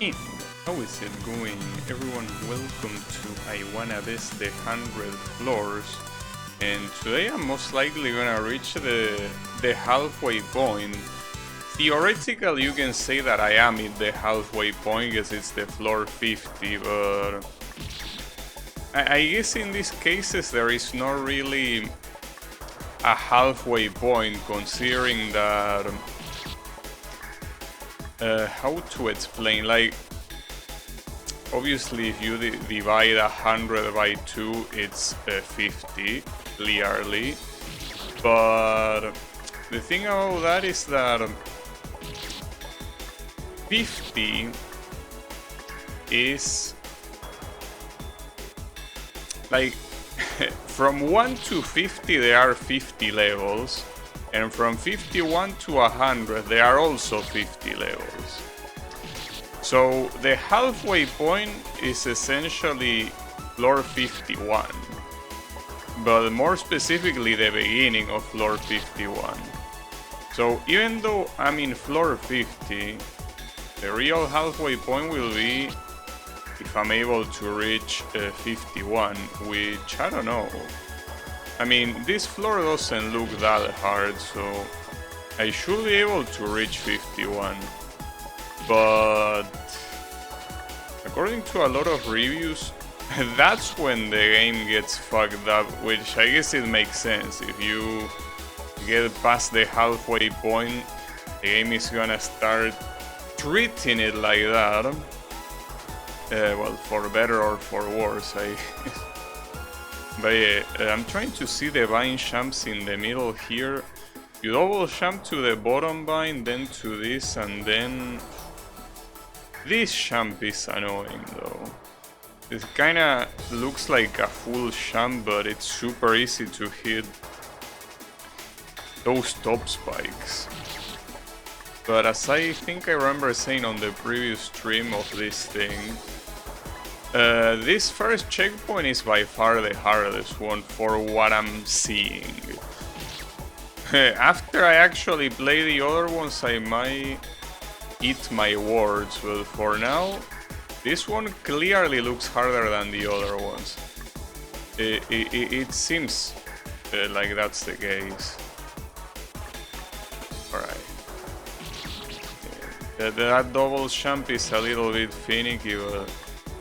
And how is it going? Everyone, welcome to I Wanna Best the 100 Floors. And today I'm most likely gonna reach the halfway point. Theoretically, you can say that I am at the halfway point because it's the floor 50, but I guess in these cases there is not really a halfway point, considering that how to explain, like, obviously if you divide 100 by 2 it's 50 clearly, but the thing about that is that 50 is like from 1 to 50 there are 50 levels, and from 51 to 100 there are also 50 levels. So the halfway point is essentially floor 51, but more specifically the beginning of floor 51. So even though I'm in floor 50, the real halfway point will be if I'm able to reach 51, which I don't know. I mean, this floor doesn't look that hard, so I should be able to reach 51. But according to a lot of reviews, that's when the game gets fucked up, which I guess it makes sense. If you get past the halfway point, the game is gonna start treating it like that. Well, for better or for worse, I guess. But yeah, I'm trying to see the vine jumps in the middle here. You double jump to the bottom vine, then to this, and then this jump is annoying though. It kinda looks like a full jump, but it's super easy to hit those top spikes. But as I think I remember saying on the previous stream of this thing, this first checkpoint is by far the hardest one for what I'm seeing. After I actually play the other ones, I might eat my words, but for now, this one clearly looks harder than the other ones. It seems like that's the case. Alright. That double jump is a little bit finicky, but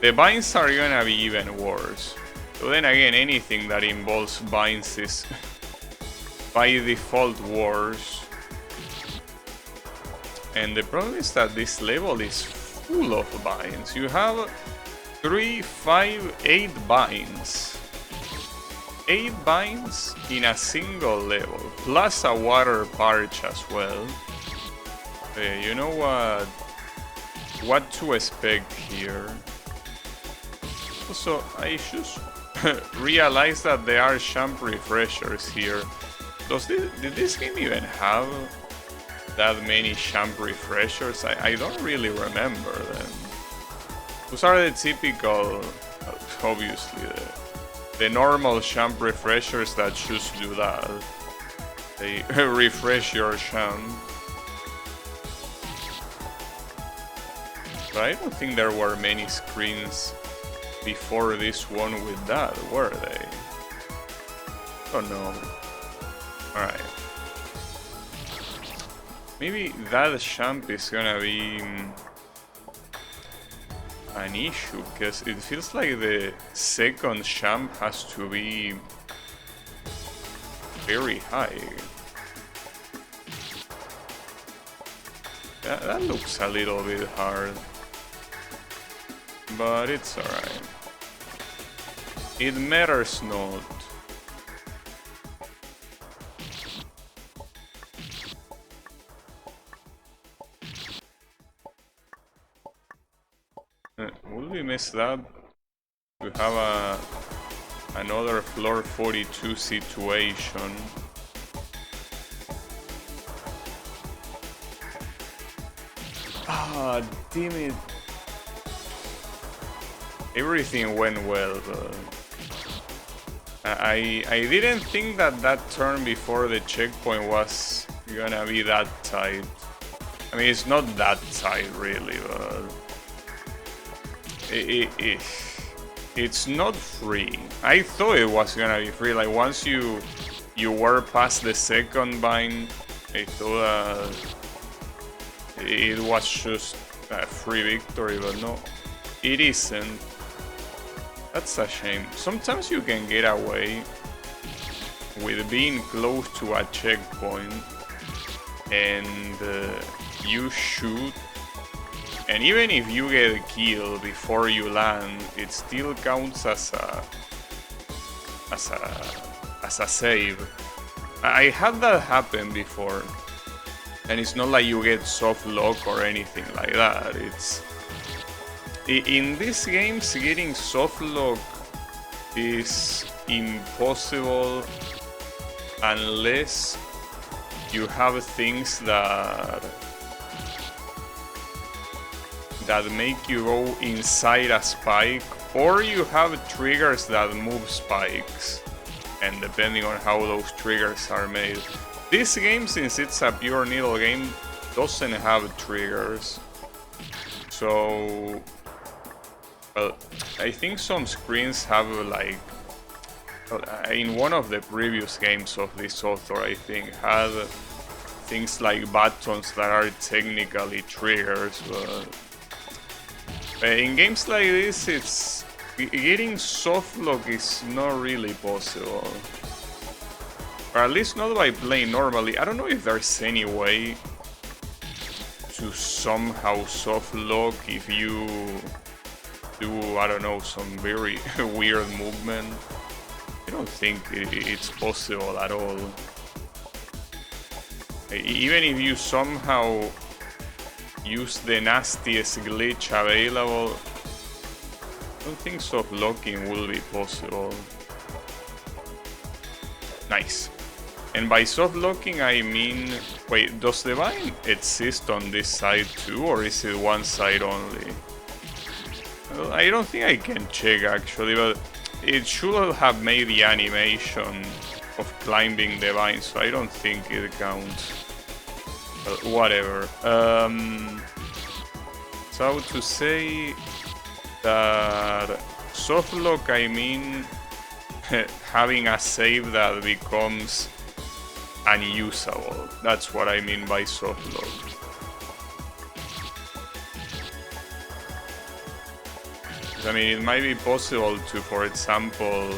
the vines are gonna be even worse. So then again, anything that involves vines is by default worse. And the problem is that this level is full of vines. You have 3, 5, 8 vines. 8 vines in a single level, plus a water parch as well. You know what to expect here. Also, I just realized that there are jump refreshers here. Did this game even have that many jump refreshers? I don't really remember them. Those are the typical, obviously, the normal jump refreshers that just do that. They refresh your jump. But I don't think there were many screens before this one with that, were they? Oh no. Alright. Maybe that jump is gonna be an issue, because it feels like the second jump has to be very high. That looks a little bit hard, but it's alright. It matters not. Would we mess that? We have another floor 42 situation. Ah, damn it. Everything went well, but I didn't think that turn before the checkpoint was gonna be that tight. I mean, it's not that tight really, but it's not free. I thought it was gonna be free. Like once you were past the second bind, I thought it was just a free victory, but no, it isn't. That's a shame. Sometimes you can get away with being close to a checkpoint and you shoot, and even if you get killed before you land, it still counts as a save. I had that happen before, and it's not like you get soft lock or anything like that. It's in these games, getting soft lock is impossible unless you have things that make you go inside a spike, or you have triggers that move spikes, and depending on how those triggers are made. This game, since it's a pure needle game, doesn't have triggers. So well, I think some screens have like, in one of the previous games of this author, I think, had things like buttons that are technically triggers, but in games like this, it's getting soft lock is not really possible. Or at least not by playing normally. I don't know if there's any way to somehow soft lock if you do, I don't know, some very weird movement. I don't think it's possible at all. Even if you somehow use the nastiest glitch available, I don't think soft locking will be possible. Nice. And by soft locking I mean, wait, does the vine exist on this side too, or is it one side only? Well, I don't think I can check actually, but it should have made the animation of climbing the vine, so I don't think it counts. But whatever. So to say that soft lock, I mean having a save that becomes unusable. That's what I mean by soft lock. I mean, it might be possible to, for example,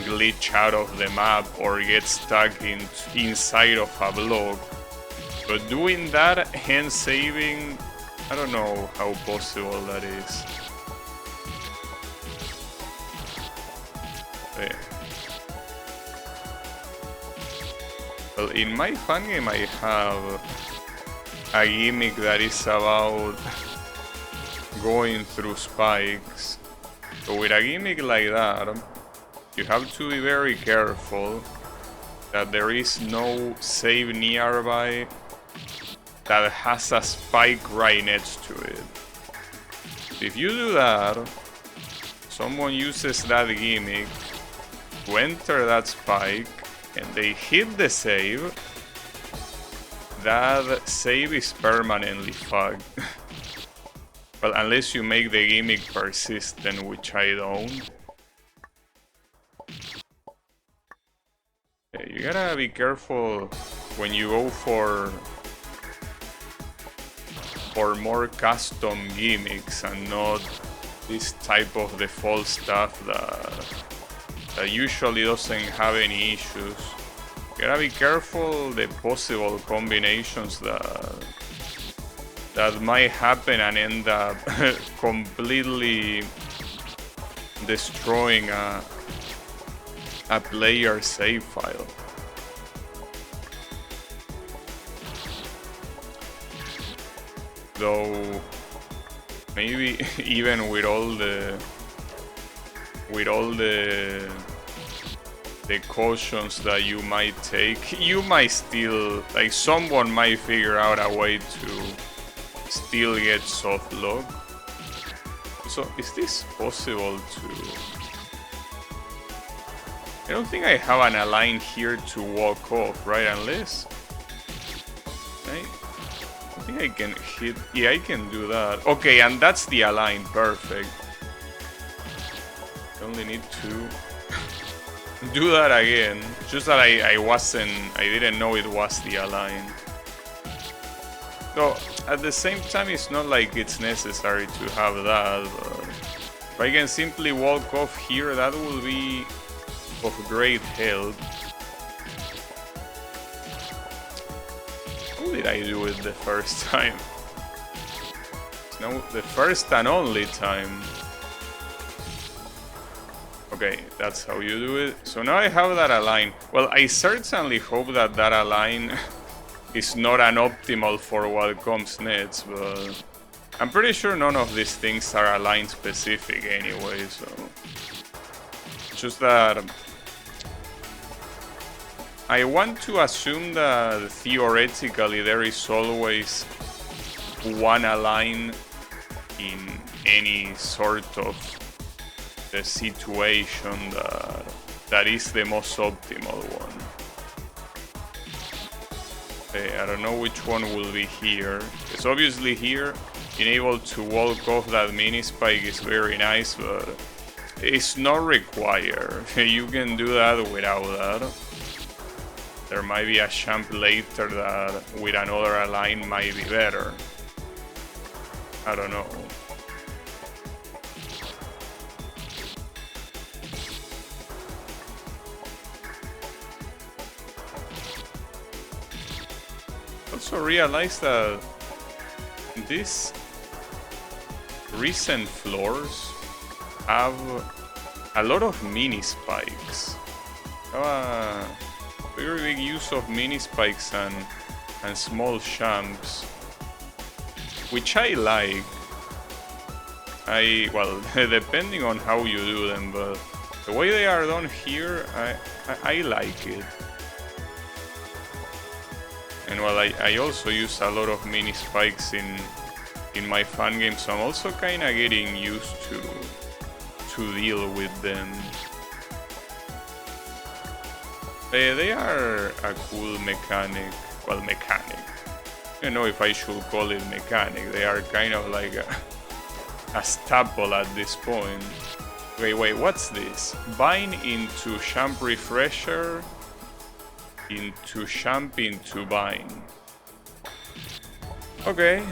glitch out of the map or get stuck inside of a block. But doing that and saving, I don't know how possible that is. Well, in my fan game I have a gimmick that is about going through spikes. So with a gimmick like that, you have to be very careful that there is no save nearby that has a spike right next to it. If you do that, someone uses that gimmick to enter that spike and they hit the save, that save is permanently fucked. Well, unless you make the gimmick persistent, which I don't. Yeah, you gotta be careful when you go for more custom gimmicks and not this type of default stuff that usually doesn't have any issues. You gotta be careful the possible combinations that might happen and end up completely destroying a player save file. Though maybe even with all the cautions that you might take, you might still, like, someone might figure out a way to still get soft lock. So is this possible to... I don't think I have an align here to walk off, right? Unless... I think I can hit... Yeah, I can do that. Okay, and that's the align. Perfect. only need to do that again. Just that I didn't know it was the align. So at the same time, it's not like it's necessary to have that, but if I can simply walk off here, that will be of great help. How did I do it the first time? No, the first and only time. Okay, that's how you do it. So now I have that align. Well, I certainly hope that that align is not an optimal for what comes next, but I'm pretty sure none of these things are align specific anyway, so just that I want to assume that theoretically there is always one align in any sort of the situation that is the most optimal one. I don't know which one will be here. It's obviously here. Being able to walk off that mini spike is very nice, but it's not required. You can do that without that. There might be a champ later that with another align might be better. I don't know. Also realize that these recent floors have a lot of mini spikes. Very big use of mini spikes and small champs, which I like. Well, depending on how you do them, but the way they are done here, I like it. And well, I also use a lot of mini spikes in my fan games, so I'm also kind of getting used to deal with them. They are a cool mechanic. Well, mechanic. I don't know if I should call it mechanic. They are kind of like a staple at this point. Wait, what's this? Bind into champ refresher, into champ into bind. Okay.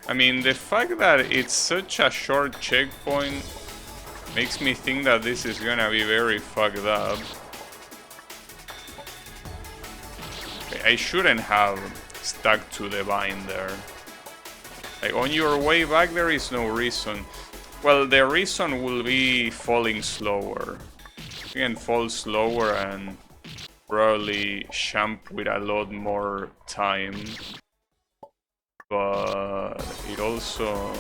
I mean, the fact that it's such a short checkpoint makes me think that this is gonna be very fucked up. Okay, I shouldn't have stuck to the bind there. Like, on your way back there is no reason. Well, the reason will be falling slower. You can fall slower and probably champ with a lot more time. But it also,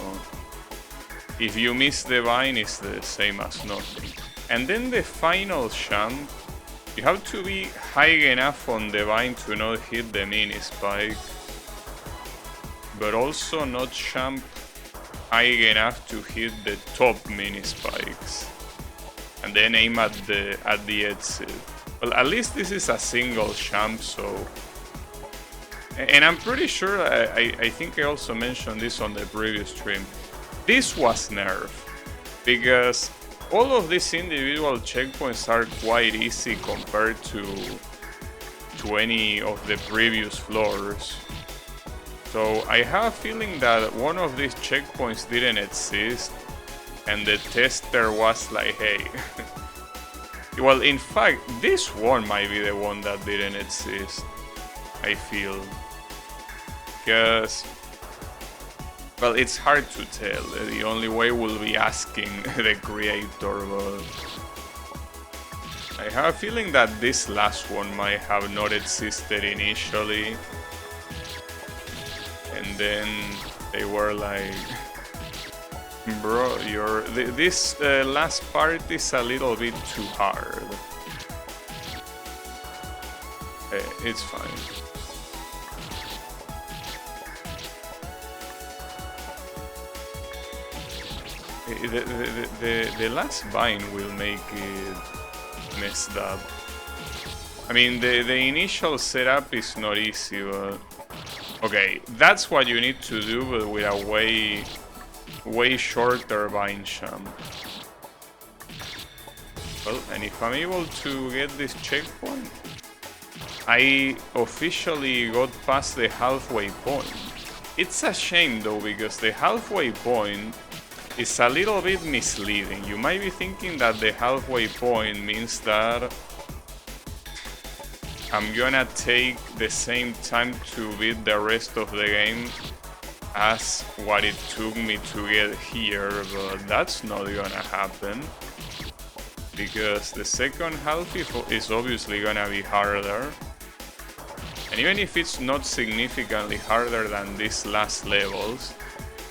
if you miss the vine, it's the same as nothing. And then the final champ, you have to be high enough on the vine to not hit the mini spike, but also not champ high enough to hit the top mini spikes, and then aim at the exit. Well, at least this is a single champ, so. And I'm pretty sure, I think I also mentioned this on the previous stream, this was nerfed, because all of these individual checkpoints are quite easy compared to any of the previous floors. So I have a feeling that one of these checkpoints didn't exist, and the tester was like, hey. Well, in fact, this one might be the one that didn't exist, I feel. Because, well, it's hard to tell. The only way will be asking the creator, but I have a feeling that this last one might have not existed initially, and then they were like, bro, this last part is a little bit too hard. It's fine. The last bind will make it messed up. I mean, the initial setup is not easy, but okay, that's what you need to do, but with a way shorter bind champ. Well, and if I'm able to get this checkpoint, I officially got past the halfway point. It's a shame though, because the halfway point is a little bit misleading. You might be thinking that the halfway point means that I'm gonna take the same time to beat the rest of the game as what it took me to get here, but that's not gonna happen. Because the second half is obviously gonna be harder. And even if it's not significantly harder than these last levels,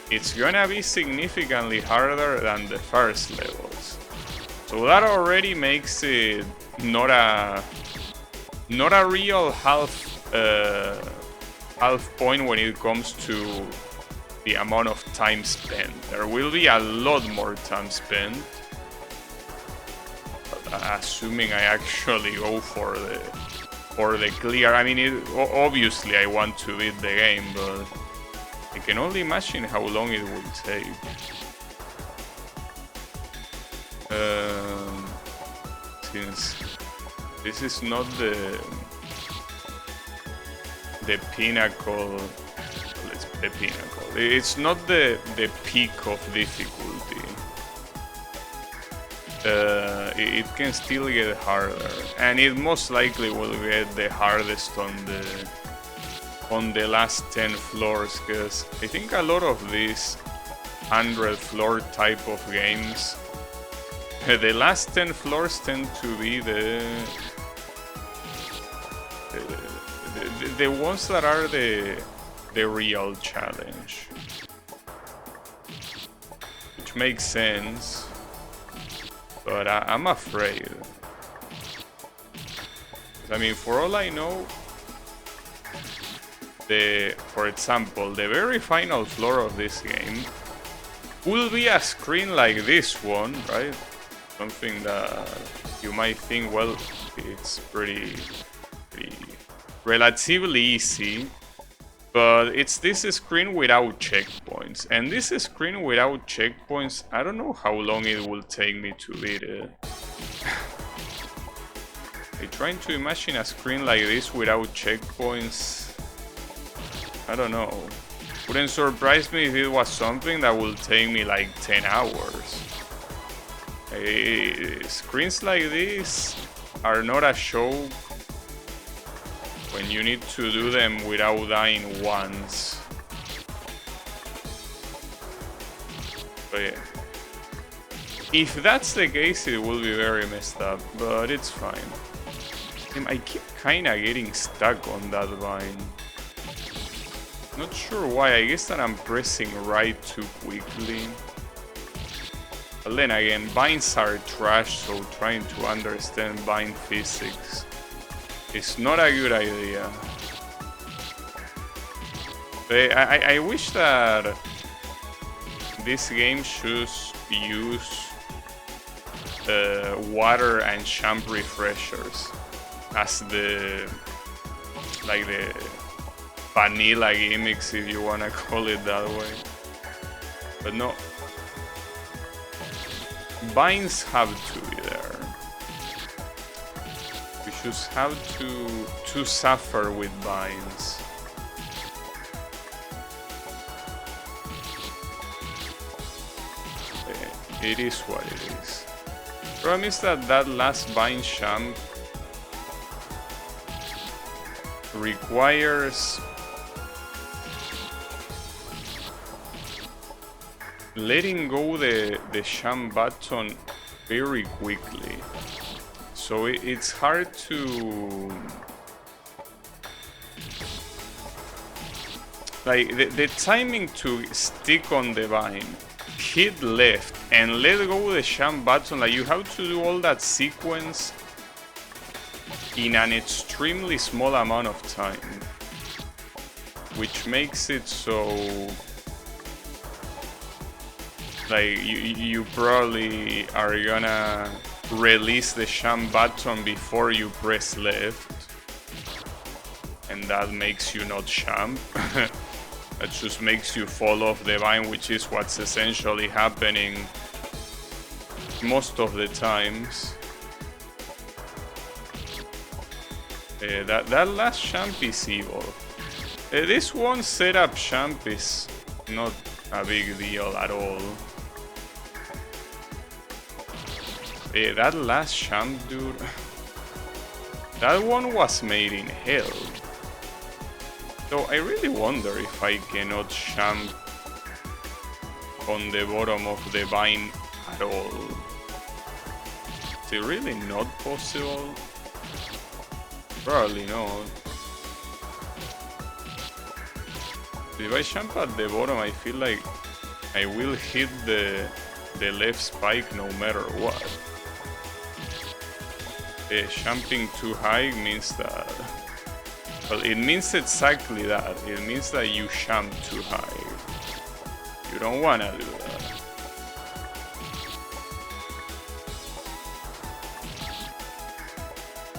it's gonna be significantly harder than the first levels. So that already makes it not a real half point when it comes to the amount of time spent. There will be a lot more time spent, assuming I actually go for the clear. I mean, obviously I want to beat the game, but I can only imagine how long it will take. Since this is not the pinnacle, the pinnacle. It's not the peak of difficulty. It can still get harder, and it most likely will get the hardest on the last 10 floors, because I think a lot of these 100 floor type of games, the last 10 floors tend to be the ones that are the real challenge, which makes sense. But I'm afraid. I mean, for all I know, for example, the very final floor of this game will be a screen like this one, right? Something that you might think, well, it's pretty relatively easy. But it's this screen without checkpoints. And this screen without checkpoints, I don't know how long it will take me to beat it. I'm trying to imagine a screen like this without checkpoints. I don't know. Wouldn't surprise me if it was something that will take me like 10 hours. Screens like this are not a show when you need to do them without dying once. But yeah. If that's the case, it will be very messed up, but it's fine. I keep kinda getting stuck on that vine. Not sure why, I guess that I'm pressing right too quickly. But then again, vines are trash, so trying to understand vine physics it's not a good idea. I wish that this game should use water and champ refreshers as the vanilla gimmicks, if you wanna call it that way. But no, vines have to be there. We just have to suffer with vines. It is what it is. Problem is that last vine champ requires letting go the champ button very quickly. So it's hard to the timing to stick on the vine, hit left and let go the champ button, like you have to do all that sequence in an extremely small amount of time, which makes it so like you probably are gonna release the champ button before you press left, and that makes you not champ. That just makes you fall off the vine, which is what's essentially happening most of the times. That last champ is evil. This one setup champ is not a big deal at all. That last champ, dude. That one was made in hell. So I really wonder if I cannot champ on the bottom of the vine at all. Is it really not possible? Probably not. If I jump at the bottom, I feel like I will hit the left spike no matter what. Jumping too high means that... Well, it means exactly that. It means that you jump too high. You don't wanna do that.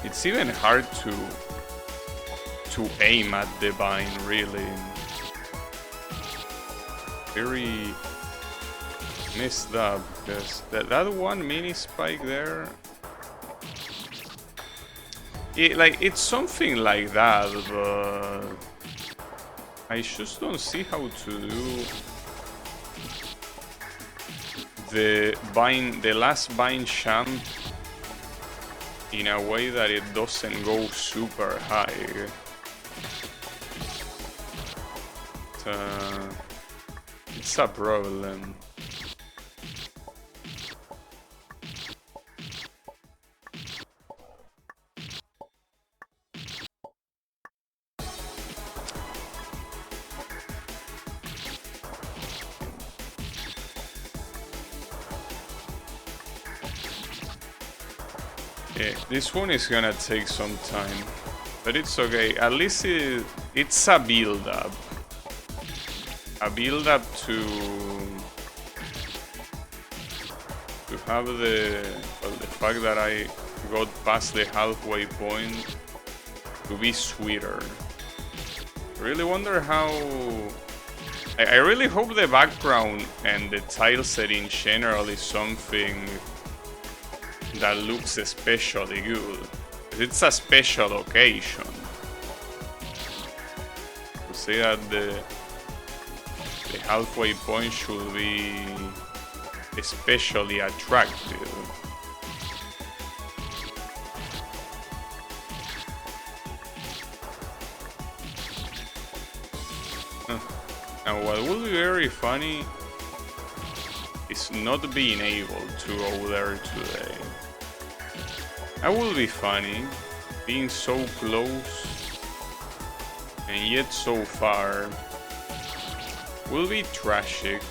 It's even hard to aim at the vine, really. Very messed up, because that one mini spike there, it's something like that, but I just don't see how to do the last vine jump in a way that it doesn't go super high. It's a problem. Yeah, this one is gonna take some time, but it's okay. At least it's a build-up. A build-up to have the fact that I got past the halfway point to be sweeter. I really wonder how... I really hope the background and the tile set in general is something that looks especially good. It's a special occasion. To say that the halfway point should be especially attractive. And what will be very funny is not being able to go there today. That will be funny, being so close and yet so far. Will be tragic.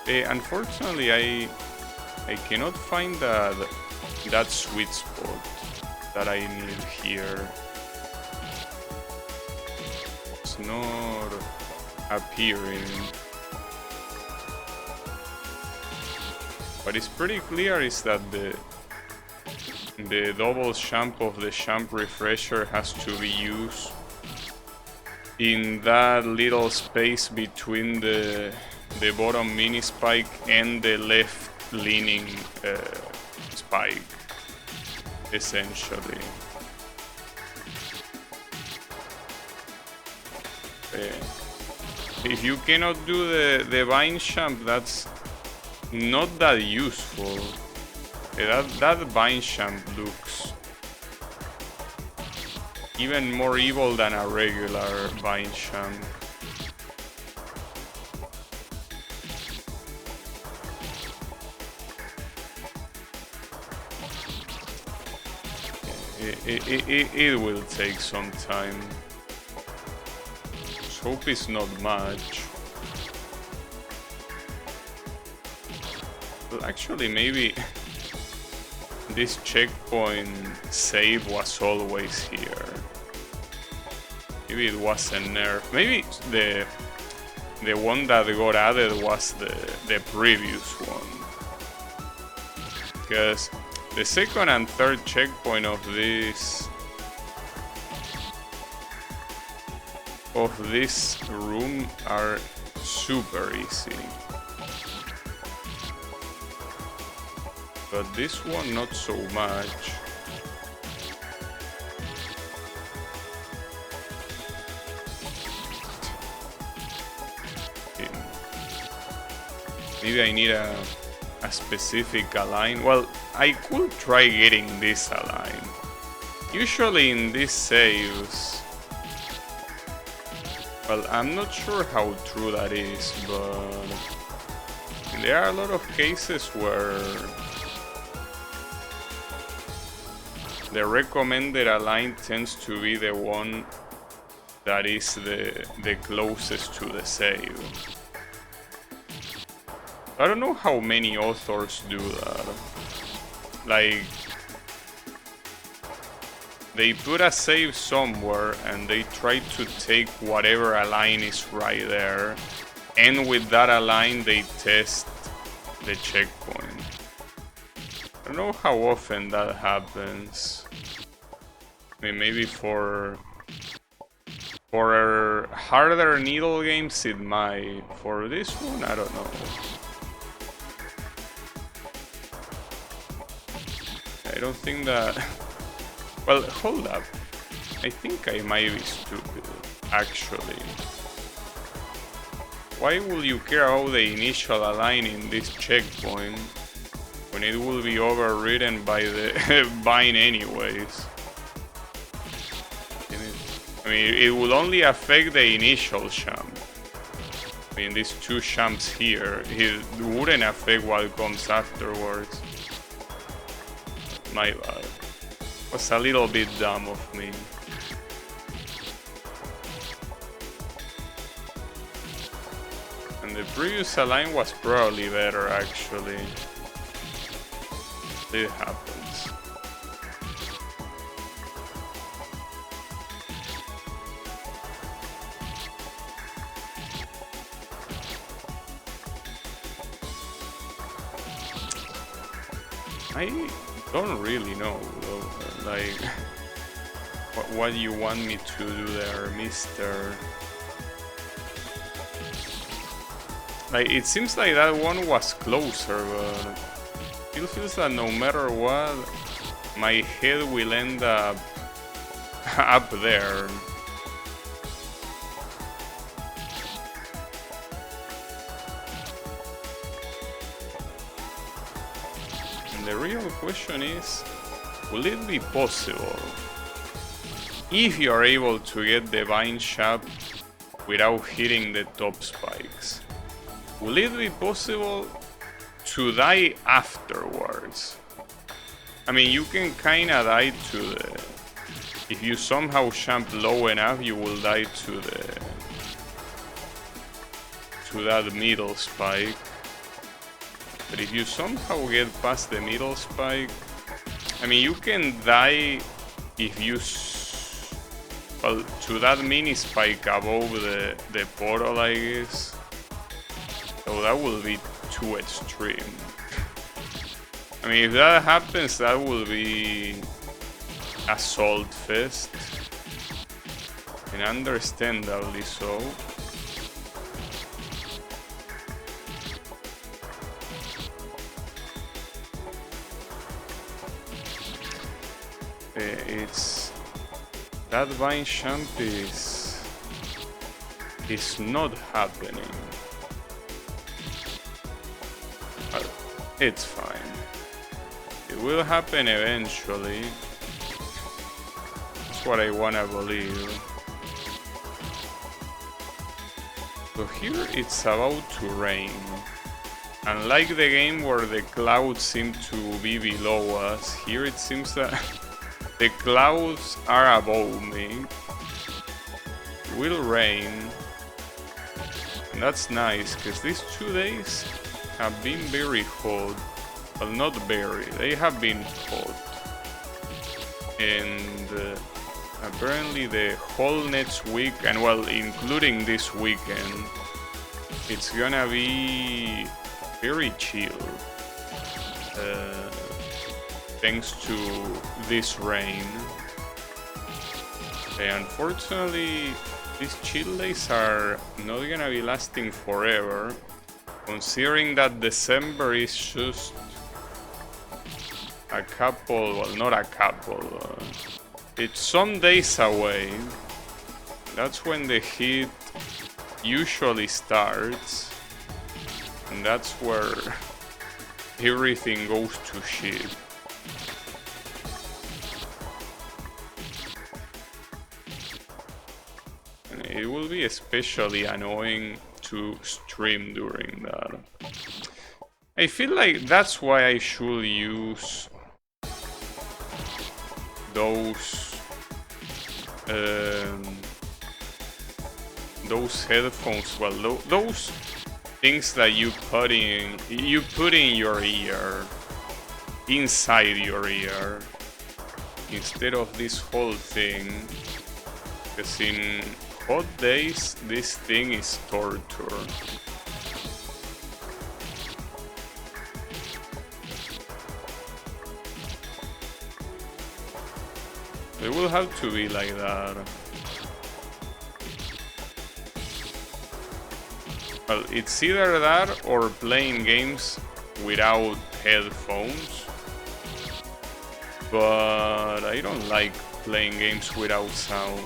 Unfortunately, I cannot find that sweet spot that I need here. It's not appearing. What is pretty clear is that the double jump of the jump refresher has to be used in that little space between the bottom mini spike and the left leaning spike, essentially. If you cannot do the vine jump, that's not that useful. That vine jump looks even more evil than a regular vine jump. It will take some time. Let's hope it's not much. Well, actually, maybe this checkpoint save was always here. Maybe it was a nerf. Maybe the one that got added was the previous one. Because the second and third checkpoint of this room are super easy. But this one not so much. Maybe I need a specific align. Well, I could try getting this align. Usually in these saves, well, I'm not sure how true that is, but there are a lot of cases where the recommended align tends to be the one that is the closest to the save. I don't know how many authors do that. Like, they put a save somewhere and they try to take whatever align is right there, and with that align they test the checkpoint. I don't know how often that happens. I mean, maybe for harder needle games it might. For this one, I don't know. I don't think that... Well, hold up. I think I might be stupid, actually. Why will you care about the initial align in this checkpoint when it will be overridden by the bind anyways? I mean, it will only affect the initial jump. I mean, these two jumps here, it wouldn't affect what comes afterwards. My bad. Was a little bit dumb of me. And the previous align was probably better, actually. It happens. I don't really know, though. Like, what you want me to do there, mister? Like, it seems like that one was closer, but it still feels that no matter what, my head will end up up there. The real question is, will it be possible, if you are able to get the vine shaft without hitting the top spikes, will it be possible to die afterwards? I mean, you can kinda die to the... If you somehow jump low enough, you will die to that middle spike. But if you somehow get past the middle spike, I mean, you can die if you... Well, to that mini spike above the portal, I guess. So that will be too extreme. I mean, if that happens, that will be a salt fest. And understandably so. It's... That vine jump is not happening. But it's fine. It will happen eventually. That's what I wanna believe. So here it's about to rain. Unlike the game where the clouds seem to be below us, here it seems that the clouds are above me. It will rain. And that's nice, because these 2 days have been very hot. Well, not very, they have been hot. And apparently the whole next week, and well, including this weekend, it's gonna be very chill. Thanks to this rain. Unfortunately, these chill days are not gonna be lasting forever, considering that December is just a couple, well, not a couple, it's some days away. That's when the heat usually starts. And that's where everything goes to shit. And it will be especially annoying to stream during that. I feel like that's why I should use those headphones. Well, those things that you put in your ear, inside your ear, instead of this whole thing. Because in hot days, this thing is torture. It will have to be like that. Well, it's either that or playing games without headphones. But I don't like playing games without sound.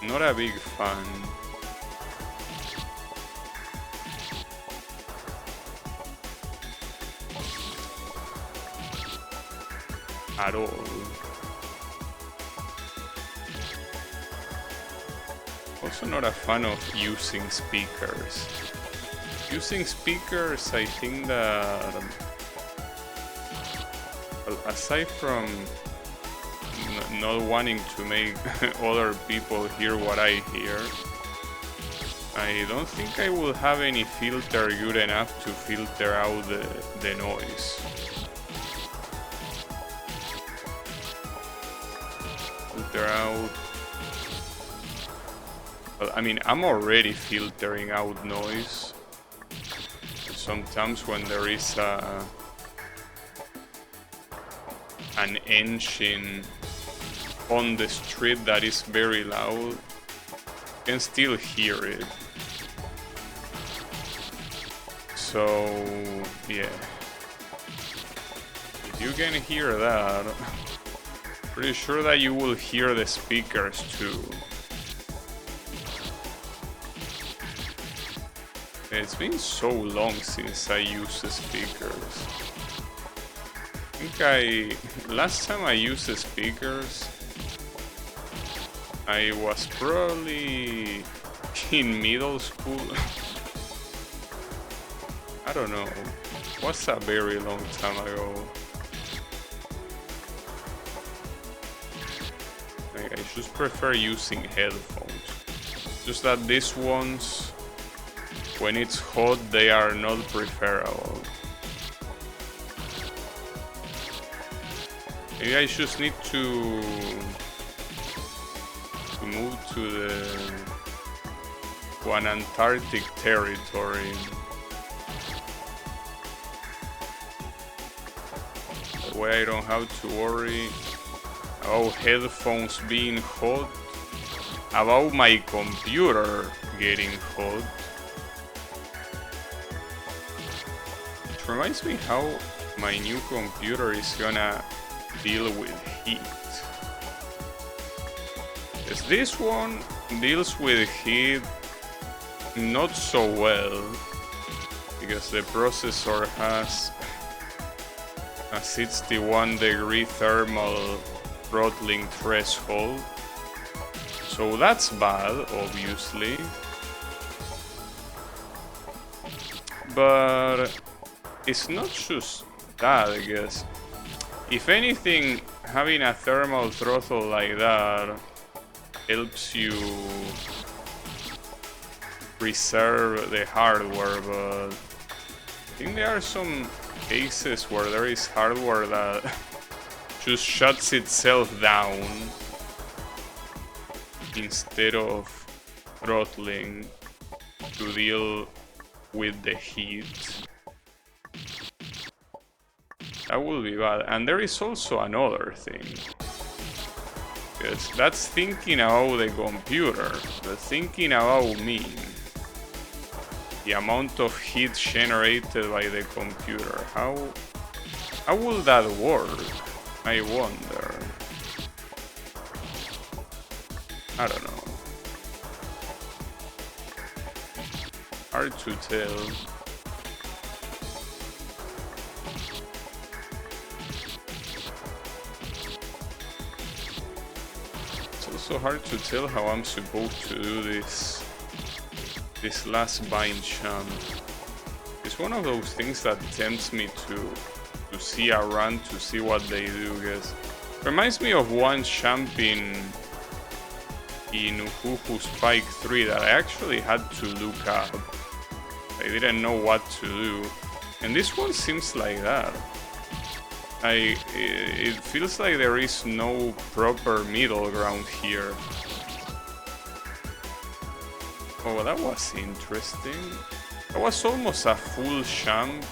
Not a big fan. At all. Also not a fan of using speakers. Using speakers, I think that, well, aside from not wanting to make other people hear what I hear, I don't think I will have any filter good enough to filter out the noise. Filter out. Well, I mean, I'm already filtering out noise. Sometimes when there is an engine on the street that is very loud, you can still hear it. So, yeah. If you can hear that, pretty sure that you will hear the speakers too. It's been so long since I used the speakers. I think last time I used the speakers, I was probably in middle school. I don't know. It was a very long time ago. I just prefer using headphones. Just that these ones, when it's hot, they are not preferable. Maybe I just need to move to an Antarctic territory. That way I don't have to worry about headphones being hot, about my computer getting hot. It reminds me how my new computer is gonna deal with heat. Because this one deals with heat not so well, because the processor has a 61-degree thermal throttling threshold. So that's bad, obviously. But it's not just that, I guess. If anything, having a thermal throttle like that helps you preserve the hardware, but I think there are some cases where there is hardware that just shuts itself down instead of throttling to deal with the heat. That will be bad. And there is also another thing. Because that's thinking about the computer, but thinking about me. The amount of heat generated by the computer. How will that work? I wonder. I don't know. Hard to tell. It's also hard to tell how I'm supposed to do this last bind champ. It's one of those things that tempts me to see a run, to see what they do, because it reminds me of one champ in Uhuhu Spike 3 that I actually had to look up. I didn't know what to do, and this one seems like that. It feels like there is no proper middle ground here. Oh, that was interesting. That was almost a full champ,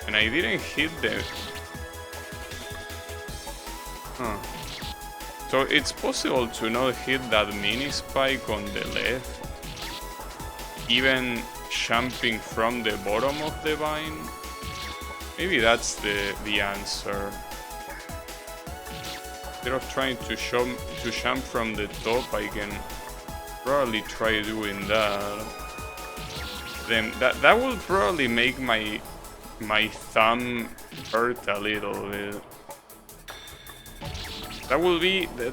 and I didn't hit them. Huh. So it's possible to not hit that mini spike on the left, even jumping from the bottom of the vine. Maybe that's the answer. Instead of trying to jump from the top, I can probably try doing that. Then that will probably make my thumb hurt a little bit.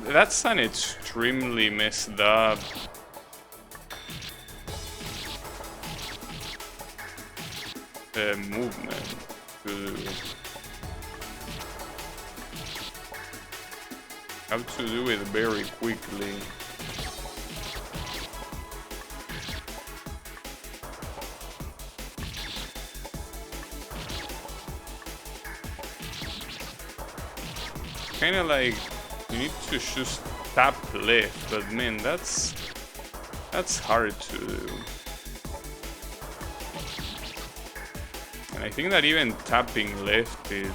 That's an extremely messed up movement to do. Have to do it very quickly. Kinda like you need to just tap left, but man, that's hard to do. And I think that even tapping left is...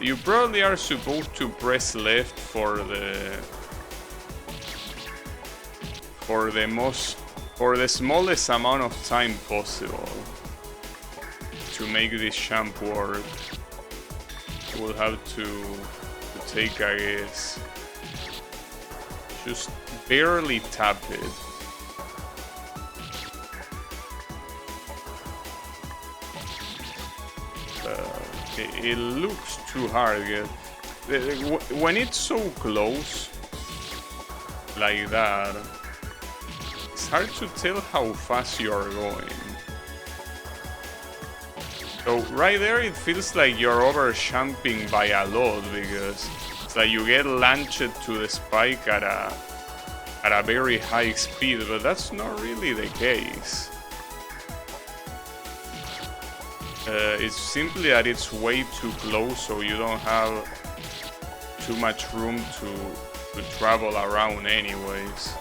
you probably are supposed to press left for the smallest amount of time possible to make this champ work. We'll have to take a guess. Just barely tap it. It looks too hard. When it's so close like that, it's hard to tell how fast you are going. So right there it feels like you're over jumping by a lot, because it's like you get launched to the spike at a very high speed, but that's not really the case. It's simply that it's way too close, so you don't have too much room to travel around anyways.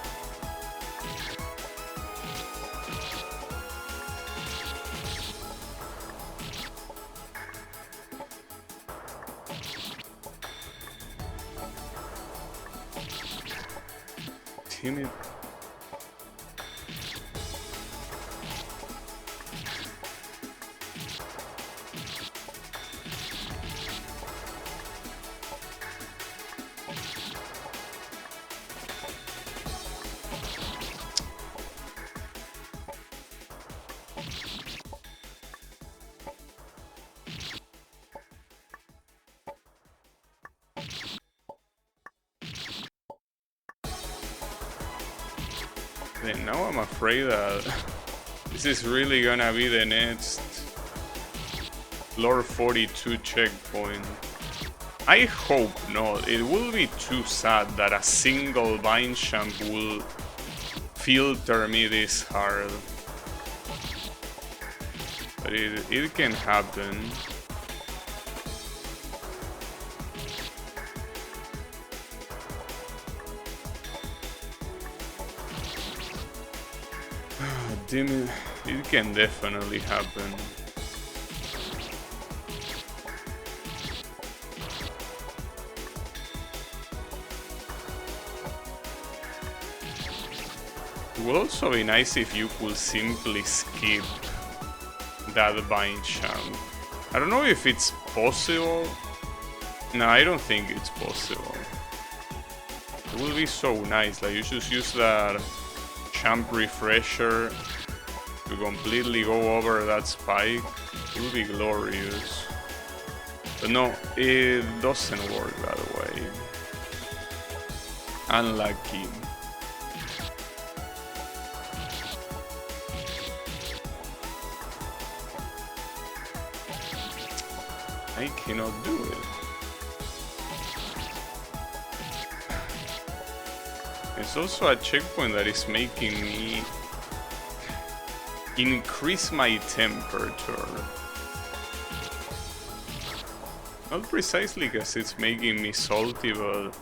Timid. Then now I'm afraid that this is really gonna be the next floor 42 checkpoint. I hope not. It will be too sad that a single vine champ will filter me this hard. But it can happen. It can definitely happen. It would also be nice if you could simply skip that vine champ. I don't know if it's possible. No, I don't think it's possible. It will be so nice. Like, you just use that champ refresher to completely go over that spike. It will be glorious. But no, it doesn't work that way. Unlucky. I cannot do it. It's also a checkpoint that is making me increase my temperature. Not precisely because it's making me salty, but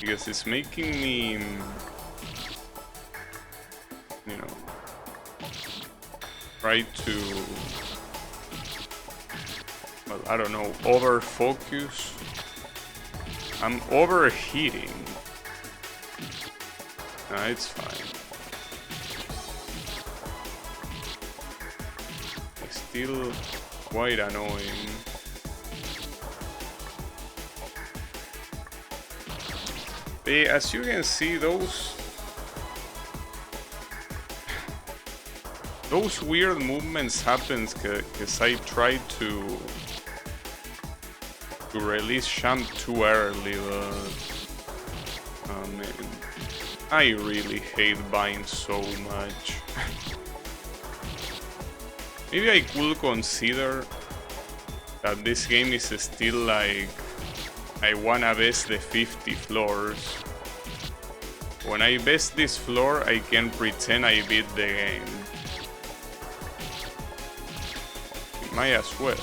because it's making me, you know, try to, well, I don't know, over focus. I'm overheating. Nah, it's fine. It's still quite annoying. But as you can see, those weird movements happen because I tried to release champ too early, but man, I really hate Vine so much. Maybe I could consider that this game is still like, I wanna best the 50 floors. When I best this floor, I can pretend I beat the game. Might as well.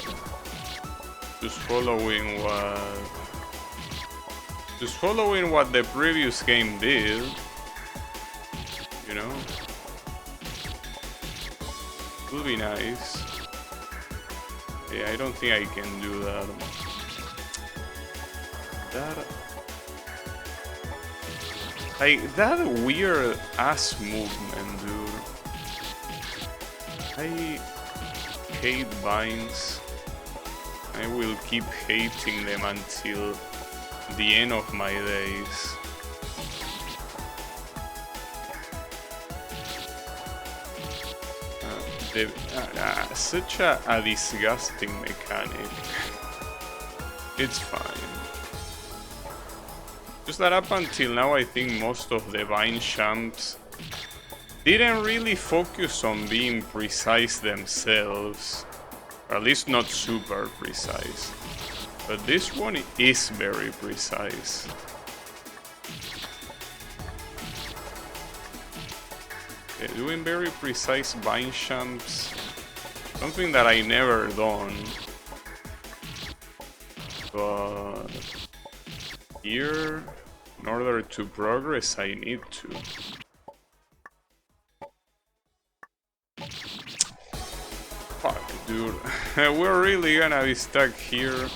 Just following what the previous game did. You know? Would be nice. Yeah, I don't think I can do that. That weird ass movement, dude. I hate vines. I will keep hating them until the end of my days. Such a disgusting mechanic. It's fine. Just that up until now, I think most of the Vine champs didn't really focus on being precise themselves. Or at least not super precise. But this one is very precise. Okay, doing very precise Vine champs. Something that I never done. But here, in order to progress, I need to. Fuck, dude. We're really gonna be stuck here.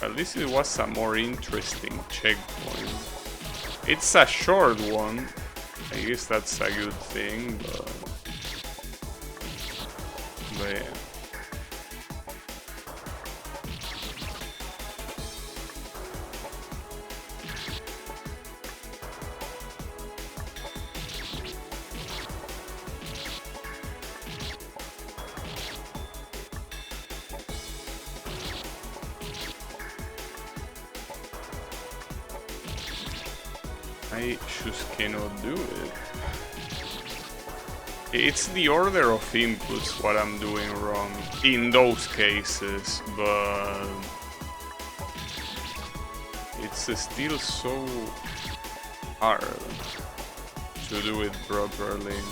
At least it was a more interesting checkpoint. It's a short one. I guess that's a good thing, but yeah. I just cannot do it. It's the order of inputs what I'm doing wrong in those cases, but it's still so hard to do it properly.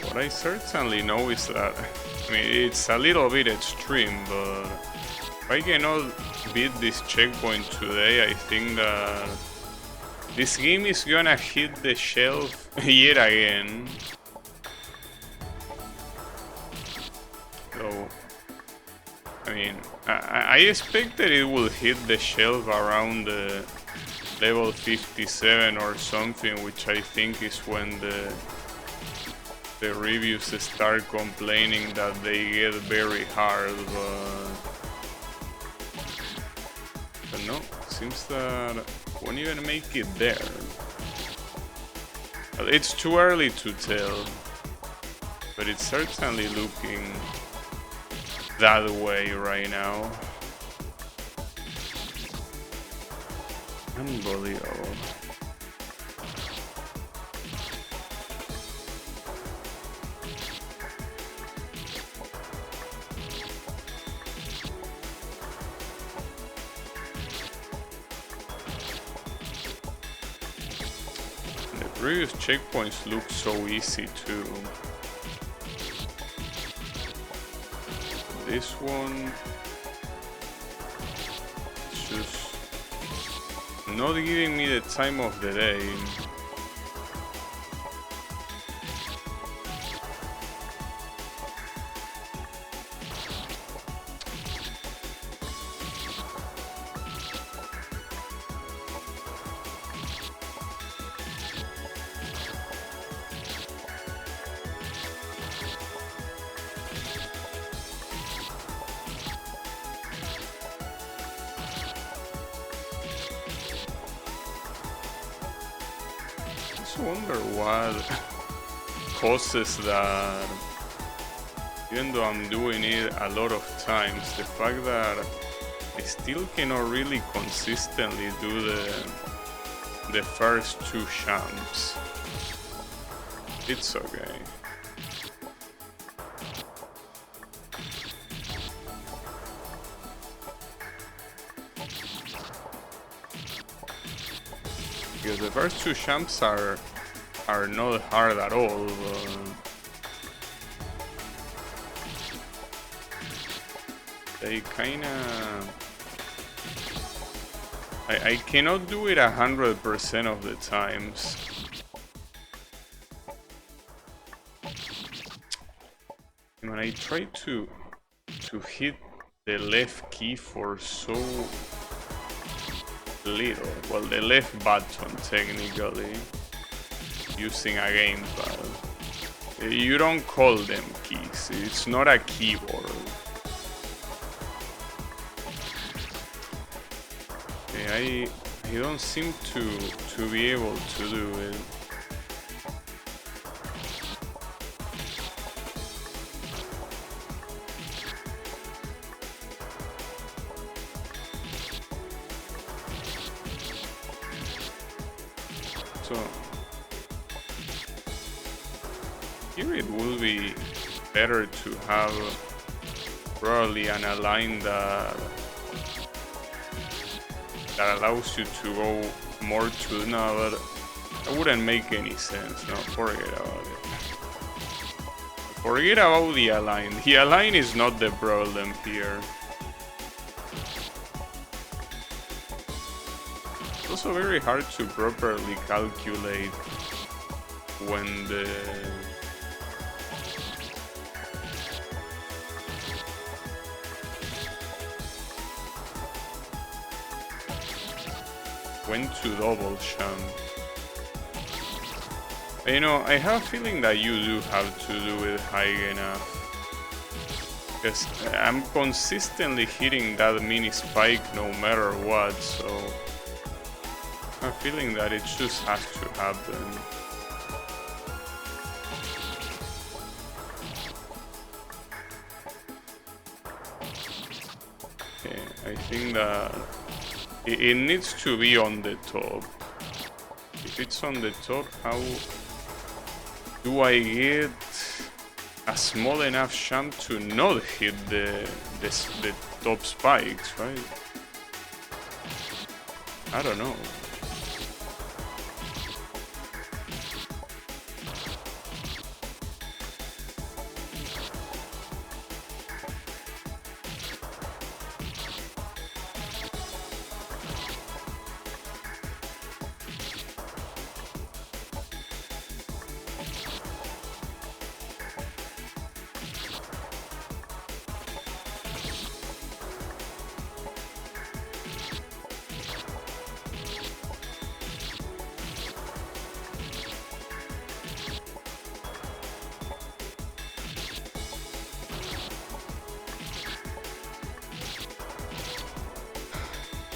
What I certainly know is that, I mean, it's a little bit extreme, but if I cannot beat this checkpoint today, I think that This game is gonna hit the shelf yet again. So, I mean, I expect that it will hit the shelf around the level 57 or something, which I think is when the reviews start complaining that they get very hard, but no, seems that won't even make it there. Well, it's too early to tell, but it's certainly looking that way right now. Unbelievable. The previous checkpoints look so easy too. This one is just not giving me the time of the day. I wonder what causes that. Even though I'm doing it a lot of times, the fact that I still cannot really consistently do the first two jumps. It's okay. Because the first two jumps are not hard at all. They kinda... I cannot do it 100% of the times. When I try to hit the left key for so little, well, the left button technically, using a gamepad. You don't call them keys, it's not a keyboard. Okay, I don't seem to be able to do it. So here it will be better to have probably an align that allows you to go more to... No, but that wouldn't make any sense. No, forget about it. Forget about the align. The align is not the problem here. It's also very hard to properly calculate when to double jump. You know, I have a feeling that you do have to do it high enough, because I'm consistently hitting that mini spike no matter what, so I'm feeling that it just has to happen. Okay, I think that it needs to be on the top. If it's on the top, how do I get a small enough jump to not hit the top spikes, right? I don't know.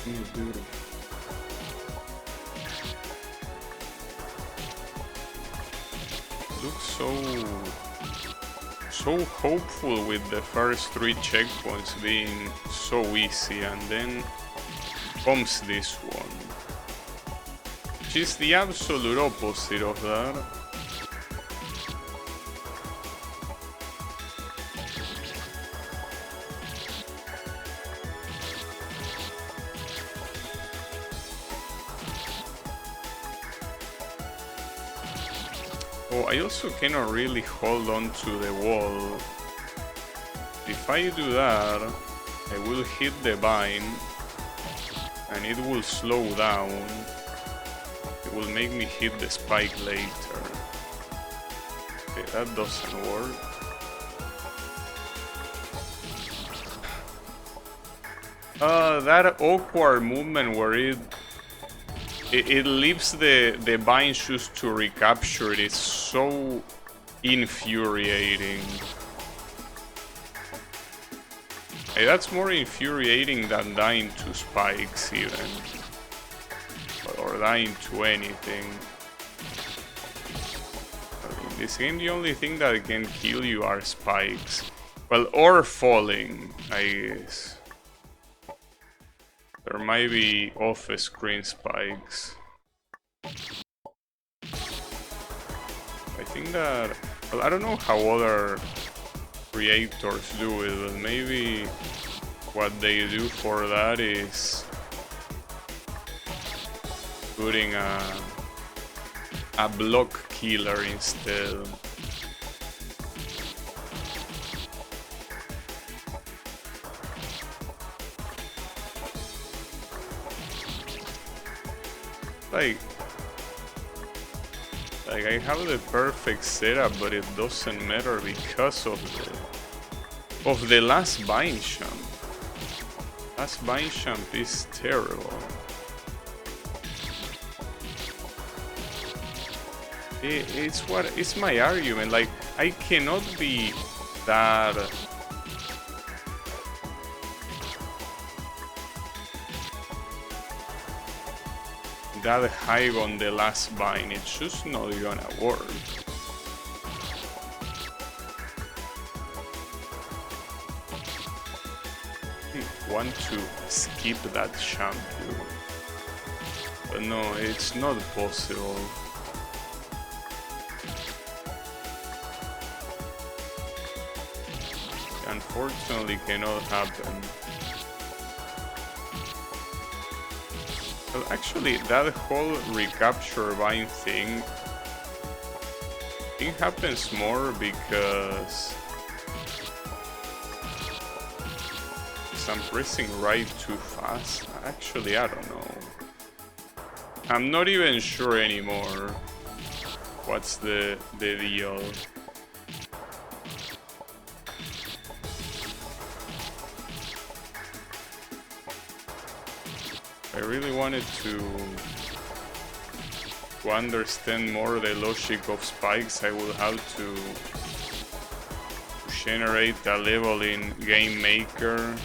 Dude. Looks so hopeful with the first 3 checkpoints being so easy, and then comes this one, which is the absolute opposite of that. Oh, I also cannot really hold on to the wall. If I do that, I will hit the vine and it will slow down. It will make me hit the spike later. Okay, that doesn't work. That awkward movement where it leaves the vine shoes to recapture it is so infuriating. Hey, that's more infuriating than dying to spikes even. Or dying to anything. In this game the only thing that can kill you are spikes. Well, or falling, I guess. There might be off-screen spikes. I think that... Well, I don't know how other creators do it, but maybe what they do for that is putting a block killer instead. Like I have the perfect setup, but it doesn't matter because of the last vine jump. Last vine jump is terrible. It's my argument. Like, I cannot be that high on the last vine. It's just not gonna work. Want to skip that shampoo, but no, it's not possible. Unfortunately, cannot happen. Well, actually, that whole recapture vine thing, it happens more because I'm pressing right too fast. Actually, I don't know. I'm not even sure anymore what's the deal. I really wanted to understand more the logic of spikes. I will have to generate a level in Game Maker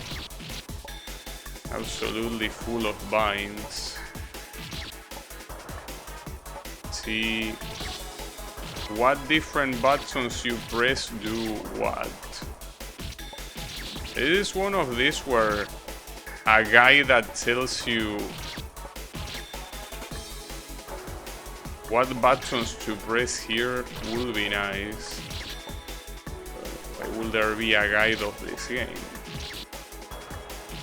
absolutely full of vines. See what different buttons you press do what. It is one of these where a guy that tells you what buttons to press here would be nice. Why will there be a guide of this game?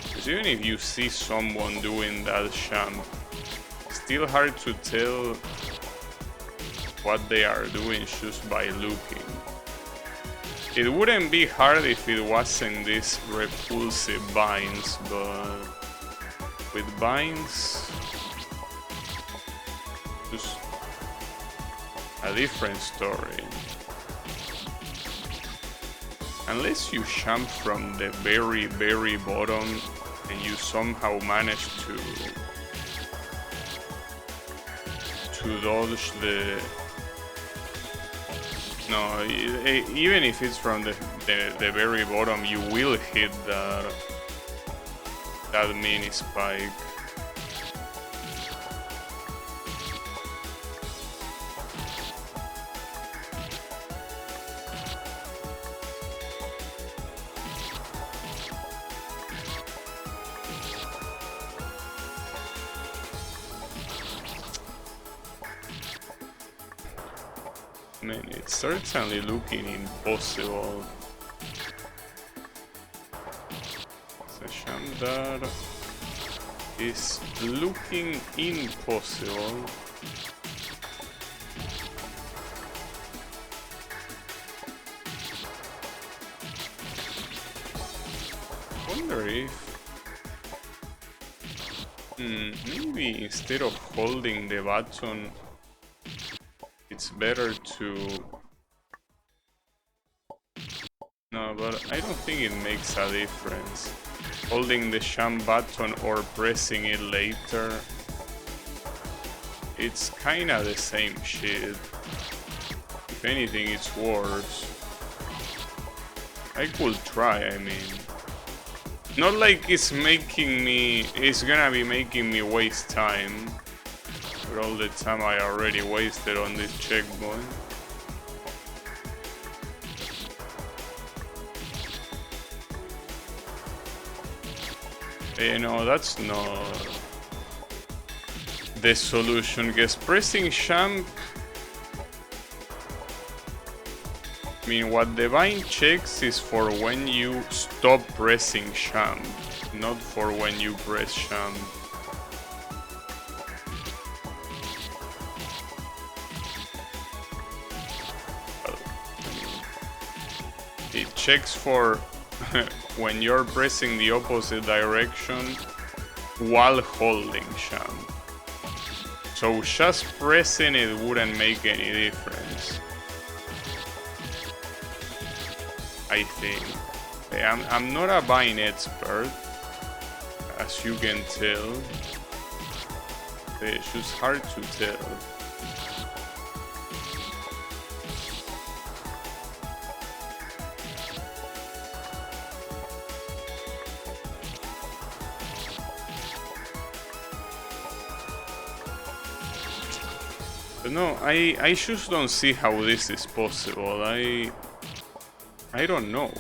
Because even if you see someone doing that jump, it's still hard to tell what they are doing just by looking. It wouldn't be hard if it wasn't these repulsive vines, but with vines, just a different story. Unless you jump from the very, very bottom and you somehow manage to dodge the... No, even if it's from the very bottom, you will hit that mini spike. Man, it's certainly looking impossible. The Shamdar is looking impossible. Wonder if maybe instead of holding the button, it's better to... No, but I don't think it makes a difference. Holding the sham button or pressing it later, it's kinda the same shit. If anything, it's worse. I could try, I mean. Not like it's gonna be making me waste time. For all the time I already wasted on this checkpoint. You know, that's not the solution, because pressing sham... I mean, what the vine checks is for when you stop pressing sham, not for when you press sham. It checks for when you're pressing the opposite direction while holding sham. So just pressing it wouldn't make any difference, I think. I'm not a vine expert, as you can tell. It's just hard to tell. But no, I just don't see how this is possible. I don't know.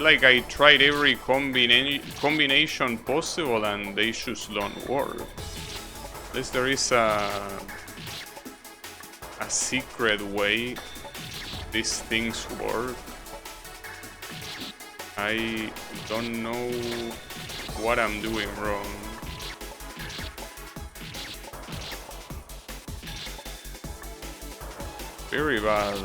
Like, I tried every combination possible and they just don't work. Unless there is a secret way these things work. I don't know what I'm doing wrong. Very bad.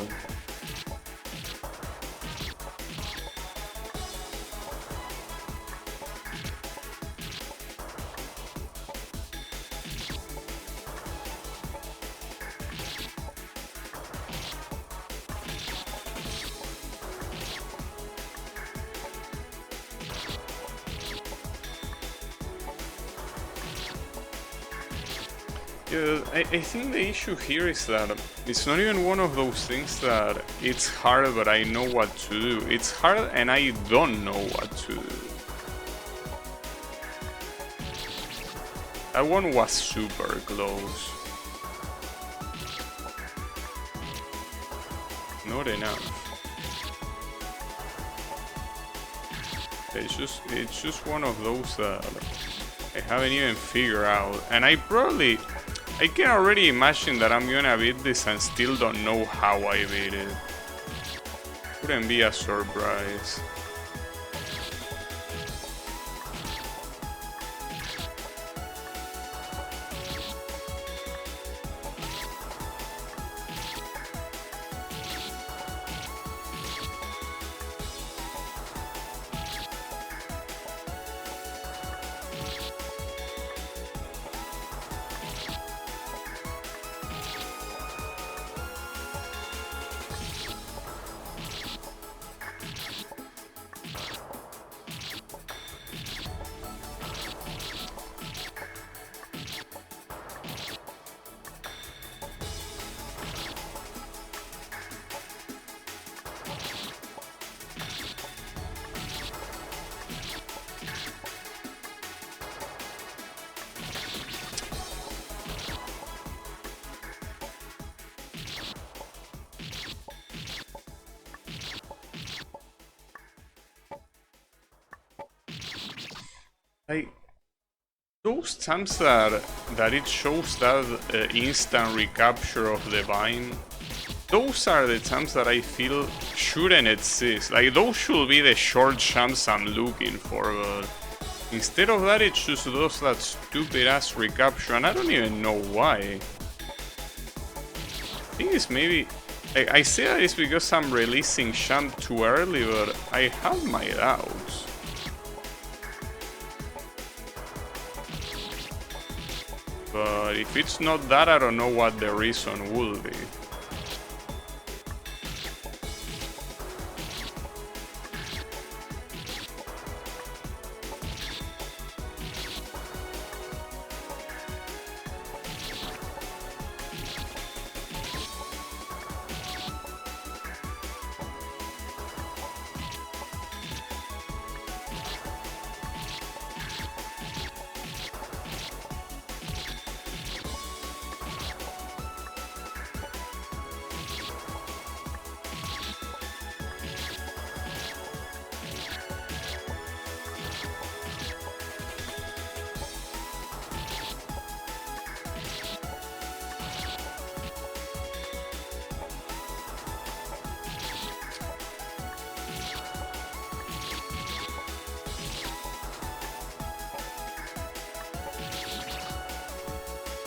Yeah, I think the issue here is that it's not even one of those things that it's hard but I know what to do. It's hard and I don't know what to do. That one was super close. Not enough. It's just one of those that I haven't even figured out, and I can already imagine that I'm gonna beat this and still don't know how I beat it. Wouldn't be a surprise. Those times that it shows that instant recapture of the vine, those are the champs that I feel shouldn't exist. Like, those should be the short champs I'm looking for, but instead of that, it just does that stupid ass recapture, and I don't even know why. I think it's maybe... I say that it's because I'm releasing champ too early, but I have my doubts. But if it's not that, I don't know what the reason will be.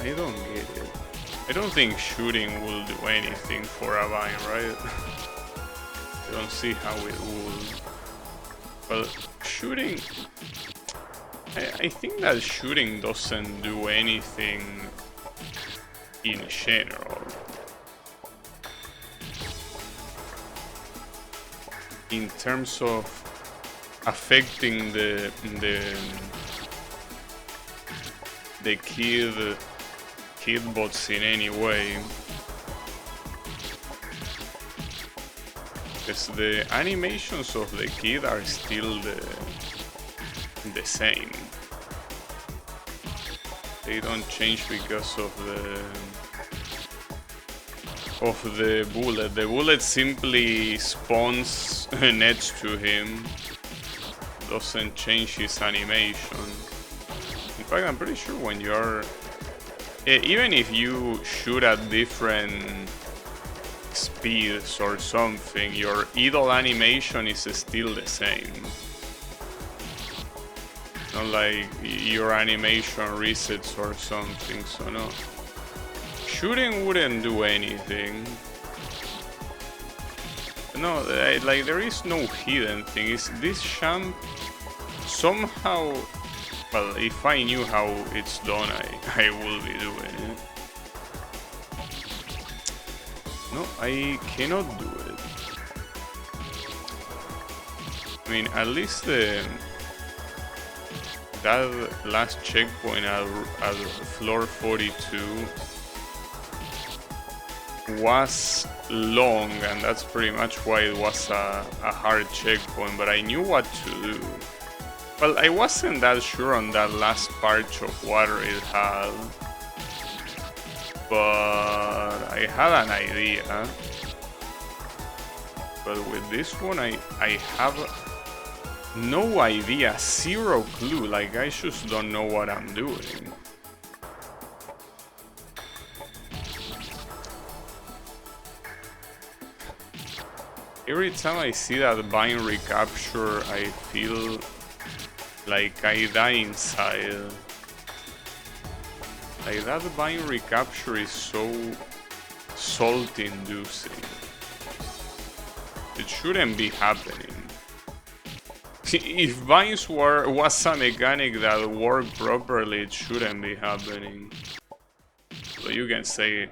I don't get it. I don't think shooting will do anything for a Vine, right? I don't see how it would. But shooting... I think that shooting doesn't do anything in general. In terms of affecting the kid bots in any way, because the animations of the kid are still the same. They don't change because of the bullet. The bullet simply spawns next to him, doesn't change his animation. In fact, I'm pretty sure when you are... even if you shoot at different speeds or something, your idle animation is still the same. Not like your animation resets or something, so no. Shooting wouldn't do anything. No, like there is no hidden thing. Is this champ somehow... Well, if I knew how it's done, I will be doing it. No, I cannot do it. I mean, at least that last checkpoint at floor 42 was long, and that's pretty much why it was a hard checkpoint, but I knew what to do. Well, I wasn't that sure on that last patch of water it had, but I had an idea. But with this one, I have no idea, zero clue, like I just don't know what I'm doing. Every time I see that Vine recapture, I feel like I die inside. Like that Vine recapture is so salt-inducing. It shouldn't be happening. If Vines was a mechanic that worked properly, it shouldn't be happening. So you can say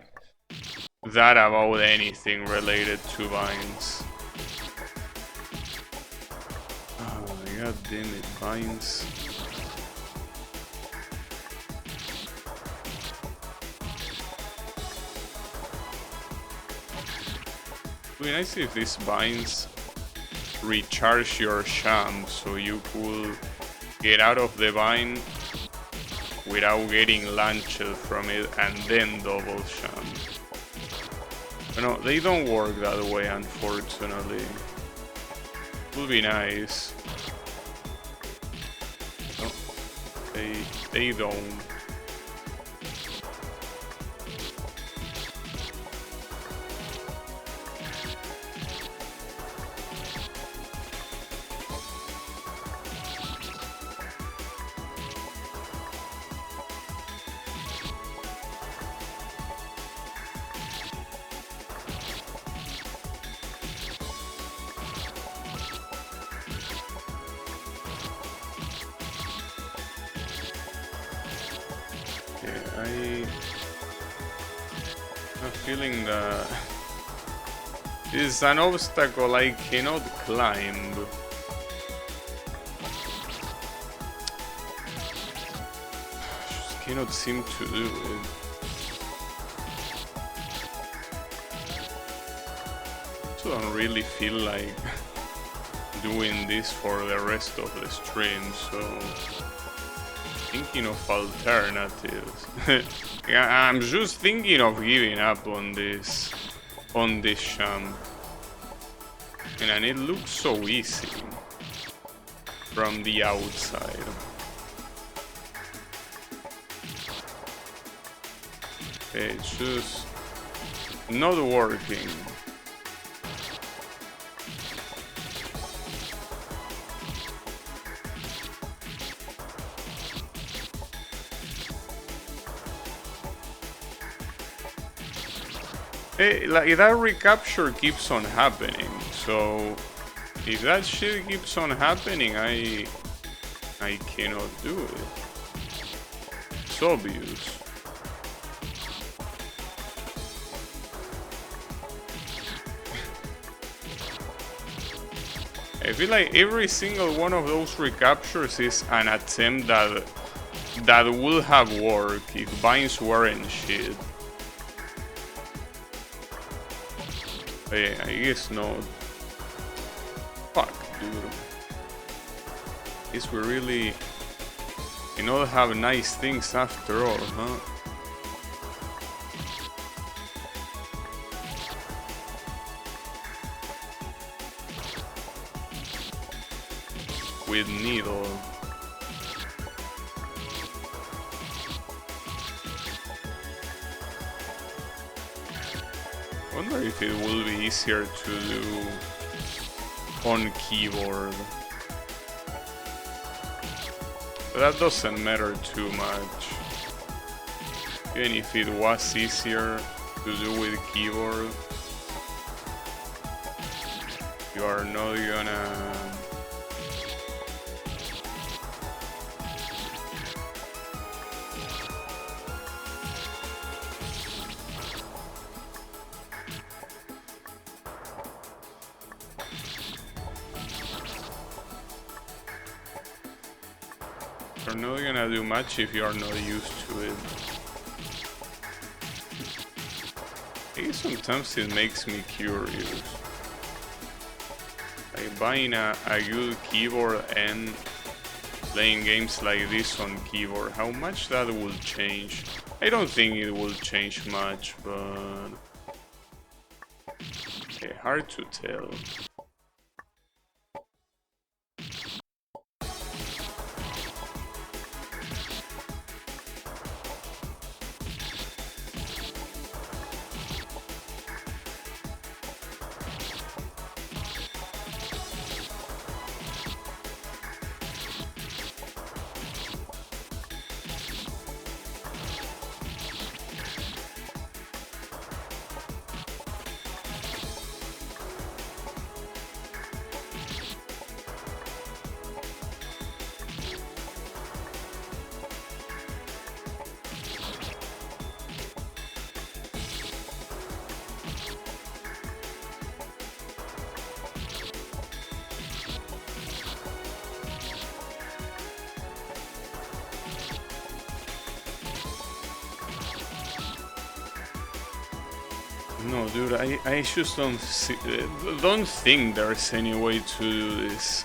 that about anything related to Vines. God damn it, Vines. It would be nice if these Vines recharge your champ so you could get out of the Vine without getting launched from it and then double champ. But no, they don't work that way, unfortunately. It would be nice. They don't. I'm feeling that this is an obstacle I cannot climb. Just cannot seem to do it. I don't really feel like doing this for the rest of the stream, so thinking of alternatives. I'm just thinking of giving up on this champ, and it looks so easy from the outside. It's just not working. Like that recapture keeps on happening, so if that shit keeps on happening, I cannot do it. It's obvious. I feel like every single one of those recaptures is an attempt that will have worked if binds weren't shit. I guess not. Fuck, dude. Guess we really cannot have nice things after all, huh? With needle. I wonder if it will be easier to do on keyboard. But that doesn't matter too much. Even if it was easier to do with keyboard, you are not gonna... You're not gonna do much if you are not used to it. I guess sometimes it makes me curious. Like buying a good keyboard and playing games like this on keyboard, how much that will change? I don't think it will change much, but... Okay, hard to tell. No, dude, I just don't think there's any way to do this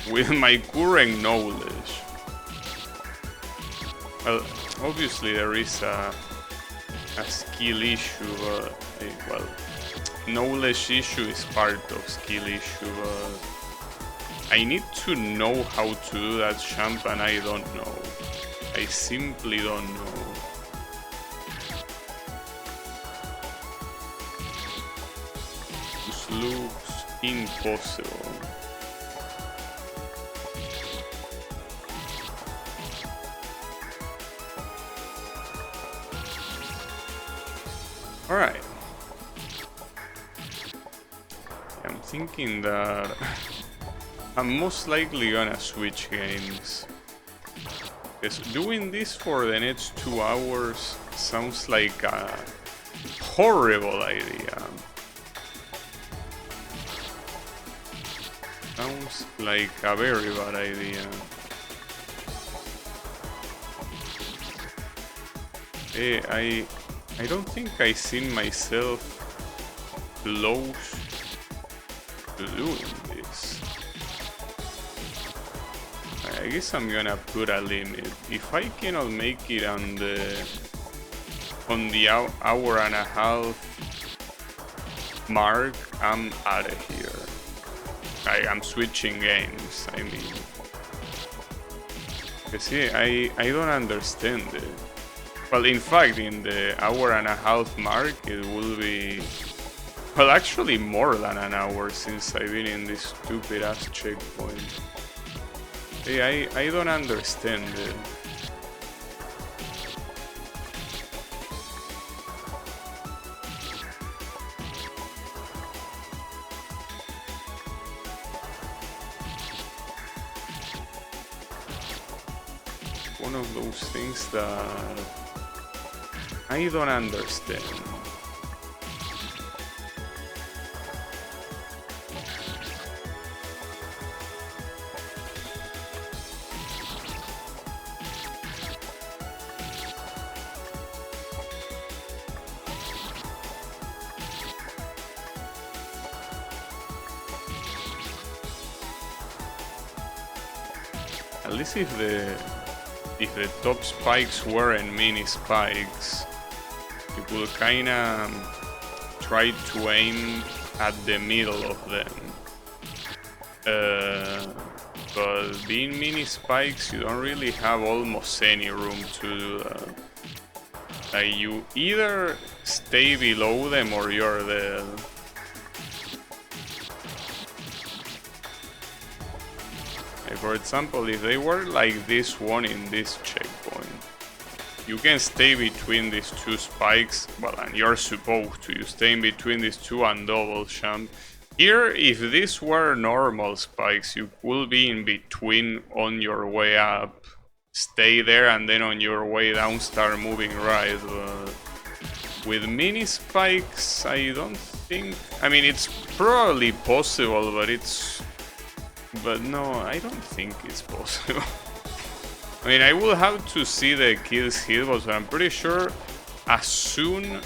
with my current knowledge. Well, obviously there is a skill issue, but well, knowledge issue is part of skill issue, but I need to know how to do that champ, and I don't know. I simply don't know. Looks impossible. Alright. I'm thinking that I'm most likely gonna switch games. Because doing this for the next 2 hours sounds like a horrible idea. Sounds like a very bad idea. I don't think I seen myself close to doing this. I guess I'm gonna put a limit. If I cannot make it on the hour and a half mark, I'm out of here. I'm switching games, I mean. Because yeah, I don't understand it. Well, in fact, in the hour and a half mark, it will be... Well, actually more than an hour since I've been in this stupid ass checkpoint. Hey, I don't understand it. One of those things that I don't understand. At least if the top spikes weren't mini spikes, you could kinda try to aim at the middle of them. But being mini spikes, you don't really have almost any room to do that. Like, you either stay below them or you're dead. Like, for example, if they were like this one in this checkpoint, you can stay between these two spikes, well, and you're supposed to, you stay in between these two and double jump. Here, if these were normal spikes, you could be in between on your way up, stay there, and then on your way down start moving right. But with mini spikes, I don't think... I mean, it's probably possible, but no, I don't think it's possible. I mean, I will have to see the kills hitbox, but I'm pretty sure as soon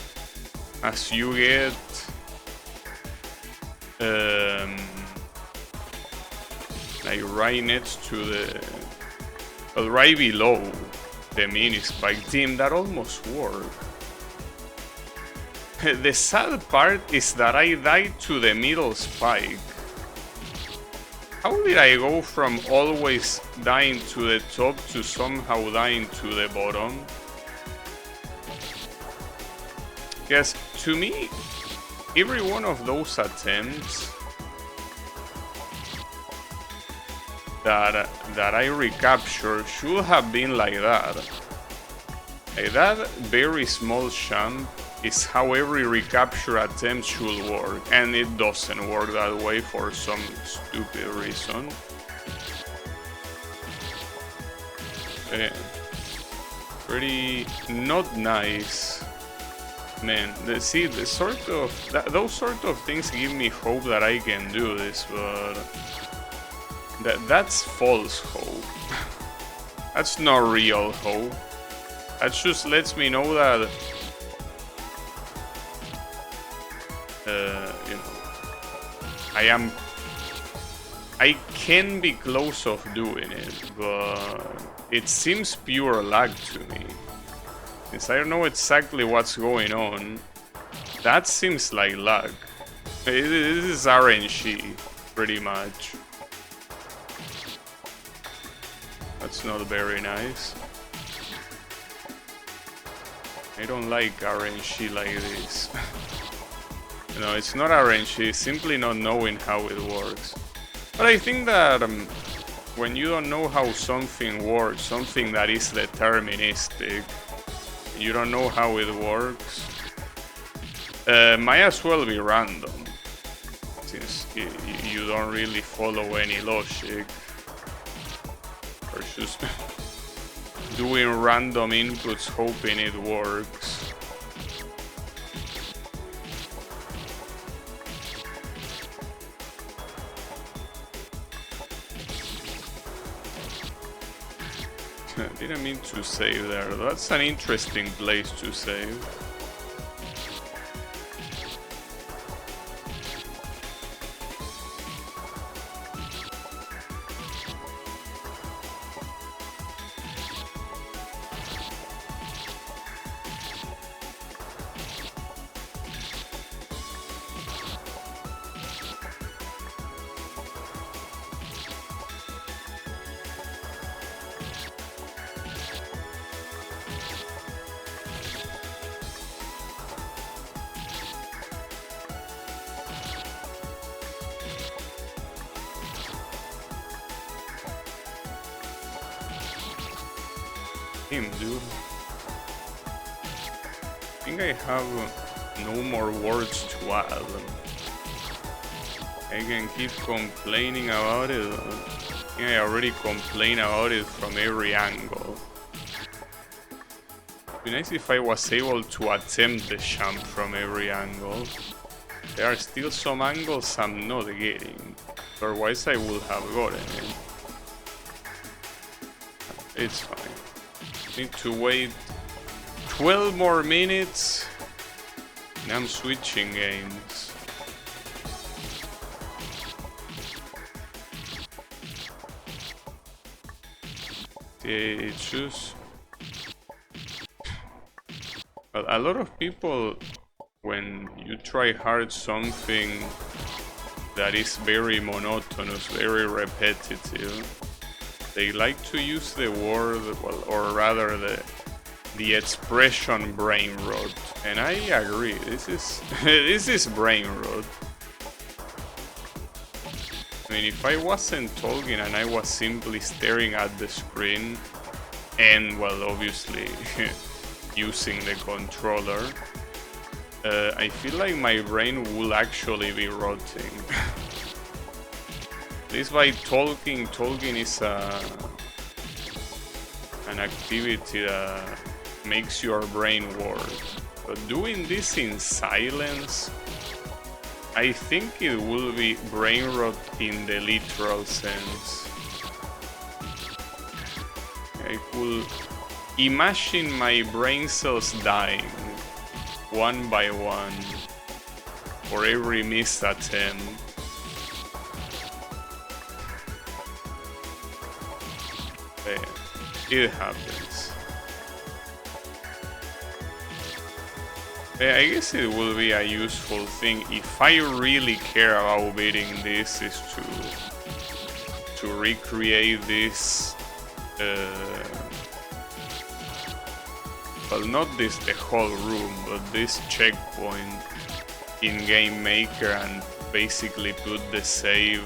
as you get like right next to the, well, right below the mini spike team, that almost worked. The sad part is that I died to the middle spike. How did I go from always dying to the top to somehow dying to the bottom? Yes, to me, every one of those attempts that I recaptured should have been like that. Like, that very small jump is how every recapture attempt should work, and it doesn't work that way for some stupid reason. Pretty not nice, man. Those sort of things give me hope that I can do this, but that's false hope. That's not real hope. That just lets me know that you know, I can be close of doing it, but it seems pure luck to me. Since I don't know exactly what's going on, that seems like luck. This is RNG, pretty much. That's not very nice. I don't like RNG like this. No, it's not RNG, it's simply not knowing how it works. But I think that when you don't know how something works, something that is deterministic, you don't know how it works, might as well be random, since you don't really follow any logic. Or just doing random inputs hoping it works. Didn't mean to save there. That's an interesting place to save. Dude. I think I have no more words to add. I can keep complaining about it. I think I already complain about it from every angle. It'd be nice if I was able to attempt the jump from every angle. There are still some angles I'm not getting. Otherwise I would have gotten it. It's fine. Need to wait 12 more minutes and I'm switching games. Okay, choose. Well, a lot of people, when you try hard something that is very monotonous, very repetitive, they like to use the word, well, or rather the expression brain rot, and I agree. This is this is brain rot. I mean, if I wasn't talking and I was simply staring at the screen, and well, obviously using the controller, I feel like my brain will actually be rotting. This by talking is an activity that makes your brain work. But doing this in silence, I think it will be brain rot in the literal sense. I could imagine my brain cells dying one by one for every missed attempt. It happens. I guess it will be a useful thing if I really care about beating this, is to recreate this. Well, not this the whole room, but this checkpoint in Game Maker and basically put the save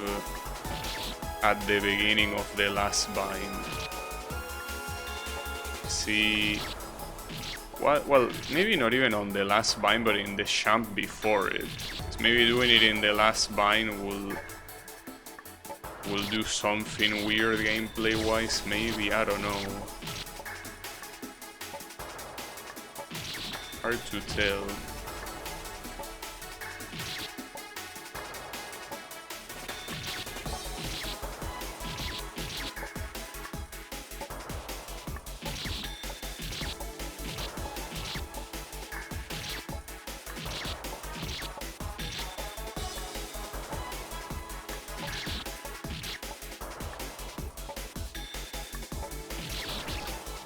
at the beginning of the last bind. See what? Well, maybe not even on the last bind, but in the jump before it. So maybe doing it in the last bind will do something weird gameplay wise. Maybe, I don't know. Hard to tell.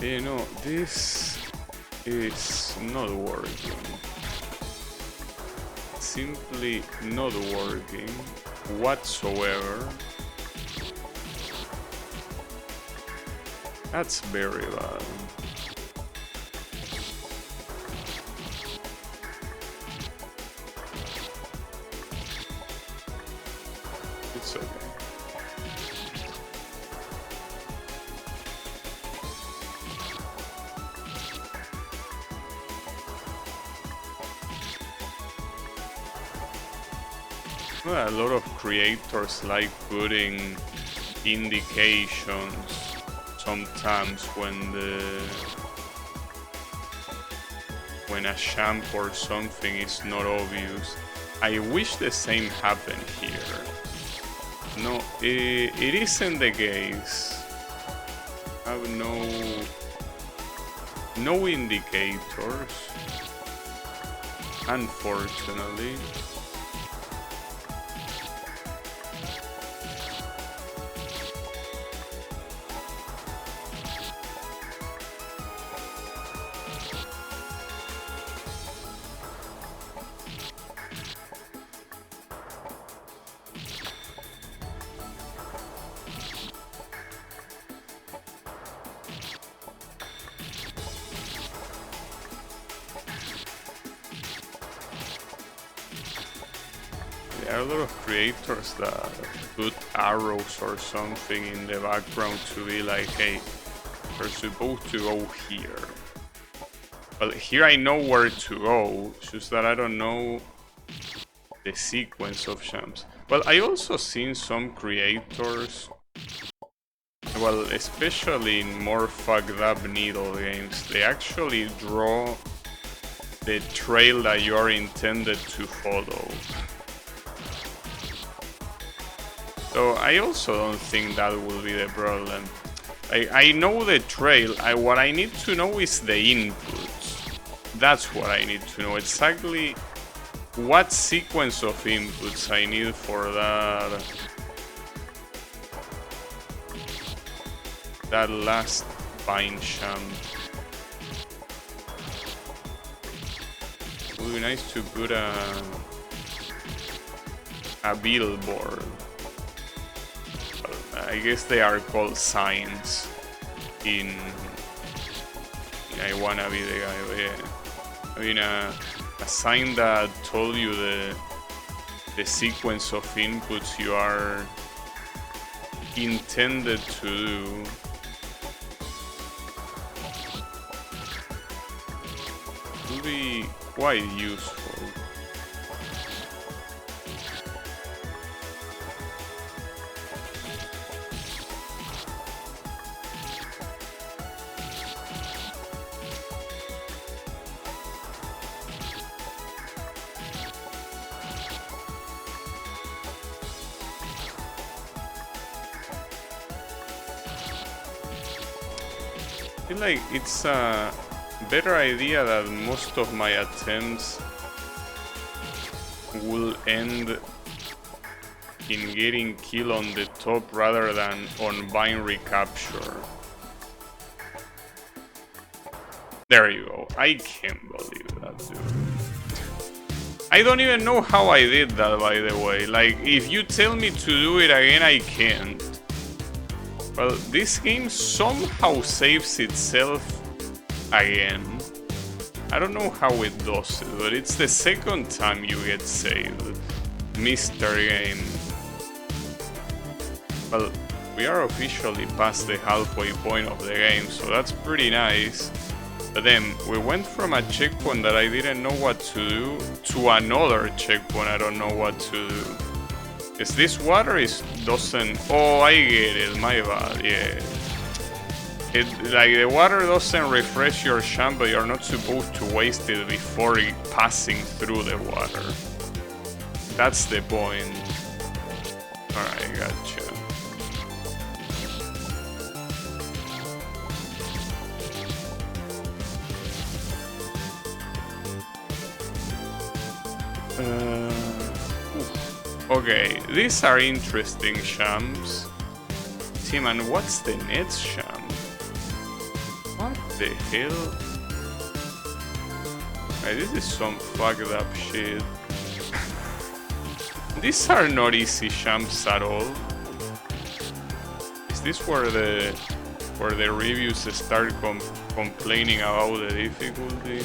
You know, this is not working. Simply not working whatsoever. That's very bad. It's okay. A lot of creators like putting indications sometimes when a champ or something is not obvious. I wish the same happened here. No, it isn't the case. I have no indicators, unfortunately. There are a lot of creators that put arrows or something in the background to be like, hey, we're supposed to go here. Well, here I know where to go, it's just that I don't know the sequence of champs. Well, I also seen some creators, well, especially in more fucked up needle games, they actually draw the trail that you are intended to follow. So I also don't think that will be the problem. I know the trail, what I need to know is the inputs. That's what I need to know, exactly what sequence of inputs I need for that last Vine champ. It would be nice to put a billboard. I guess they are called signs in I Wanna Be the Guy, but yeah. I mean a sign that told you the sequence of inputs you are intended to do. Would be quite useful. I feel like it's a better idea that most of my attempts will end in getting kill on the top rather than on Vine recapture. There you go. I can't believe that, dude. I don't even know how I did that, by the way. Like, if you tell me to do it again, I can't. Well, this game somehow saves itself again. I don't know how it does it, but it's the second time you get saved. Mr. Game. Well, we are officially past the halfway point of the game, so that's pretty nice. But then, we went from a checkpoint that I didn't know what to do to another checkpoint I don't know what to do. Is this water doesn't... Oh, I get it, my bad, yeah. Like, the water doesn't refresh your champ, but you're not supposed to waste it before passing through the water. That's the point. Alright, gotcha. Okay, these are interesting champs. Tim, and what's the next champ? What the hell? This is some fucked up shit. These are not easy champs at all. Is this where the reviews start complaining about the difficulty?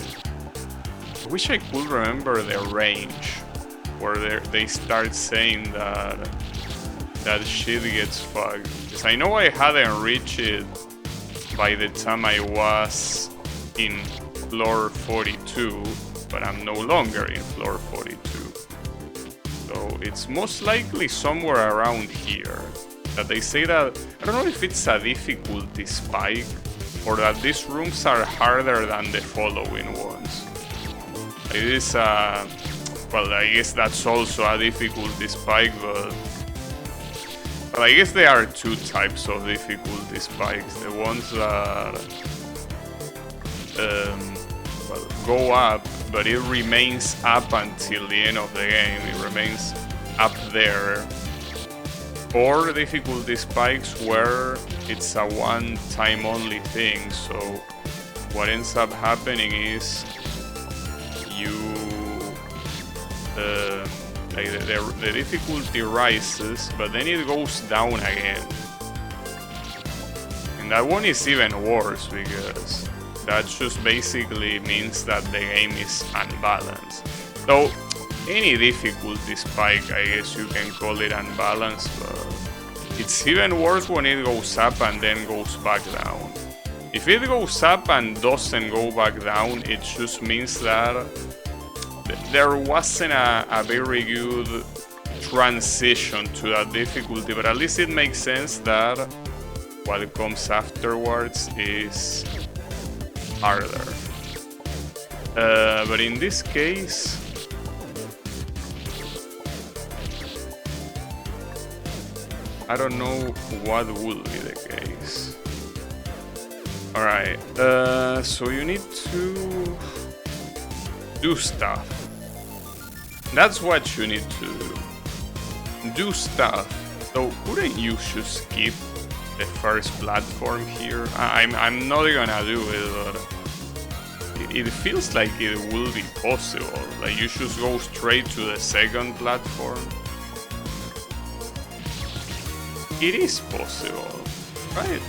I wish I could remember the range where they start saying that shit gets fucked. Because I know I hadn't reached it by the time I was in floor 42, but I'm no longer in floor 42. So it's most likely somewhere around here. That they say that, I don't know if it's a difficulty spike or that these rooms are harder than the following ones. It is well, I guess that's also a difficulty spike, but I guess there are two types of difficulty spikes. The ones that well, go up, but it remains up until the end of the game. It remains up there. Or difficulty spikes where it's a one-time only thing. So what ends up happening is you like the difficulty rises, but then it goes down again. And that one is even worse because that just basically means that the game is unbalanced. So any difficulty spike, I guess you can call it unbalanced, but it's even worse when it goes up and then goes back down. If it goes up and doesn't go back down, it just means that there wasn't a very good transition to that difficulty, but at least it makes sense that what comes afterwards is harder. But in this case, I don't know what would be the case. Alright, so you need to do stuff. That's what you need to do. Do stuff. So wouldn't you just skip the first platform here? I'm not gonna do it, but it feels like it will be possible. Like you should go straight to the second platform. It is possible, right?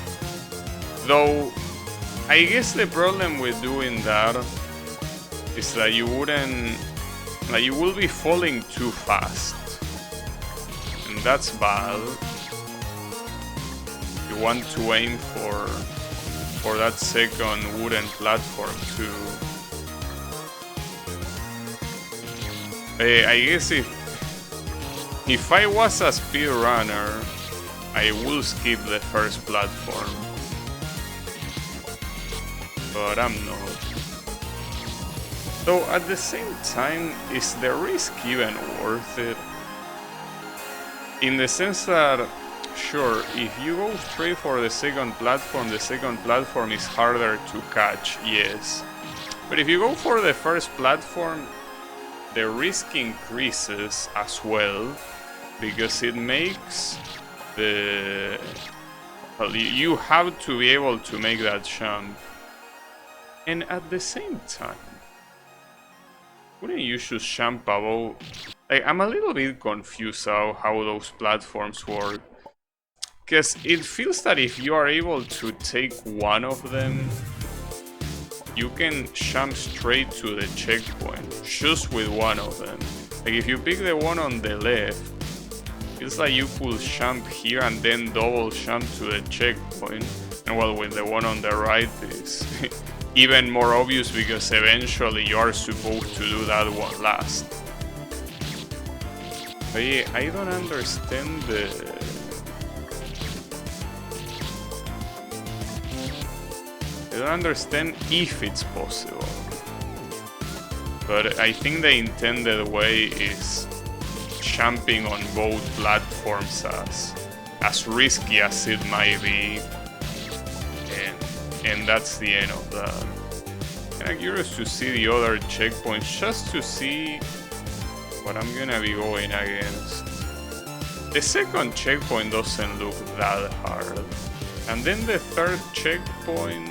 Though, I guess the problem with doing that is that you wouldn't, like you will be falling too fast, and that's bad. You want to aim for that second wooden platform too. I guess if I was a speedrunner, I will skip the first platform, but I'm not. So at the same time, is the risk even worth it? In the sense that, sure, if you go straight for the second platform is harder to catch, yes. But if you go for the first platform, the risk increases as well, because it makes well, you have to be able to make that jump. And at the same time, wouldn't you just jump above? Like, I'm a little bit confused how those platforms work. Because it feels that if you are able to take one of them, you can jump straight to the checkpoint just with one of them. Like if you pick the one on the left, it's like you could jump here and then double jump to the checkpoint. And well, with the one on the right is even more obvious because eventually you are supposed to do that one last. But yeah, I don't understand I don't understand if it's possible. But I think the intended way is jumping on both platforms as risky as it might be, and that's the end of that. And I'm curious to see the other checkpoints just to see what I'm gonna be going against. The second checkpoint doesn't look that hard, and then the third checkpoint.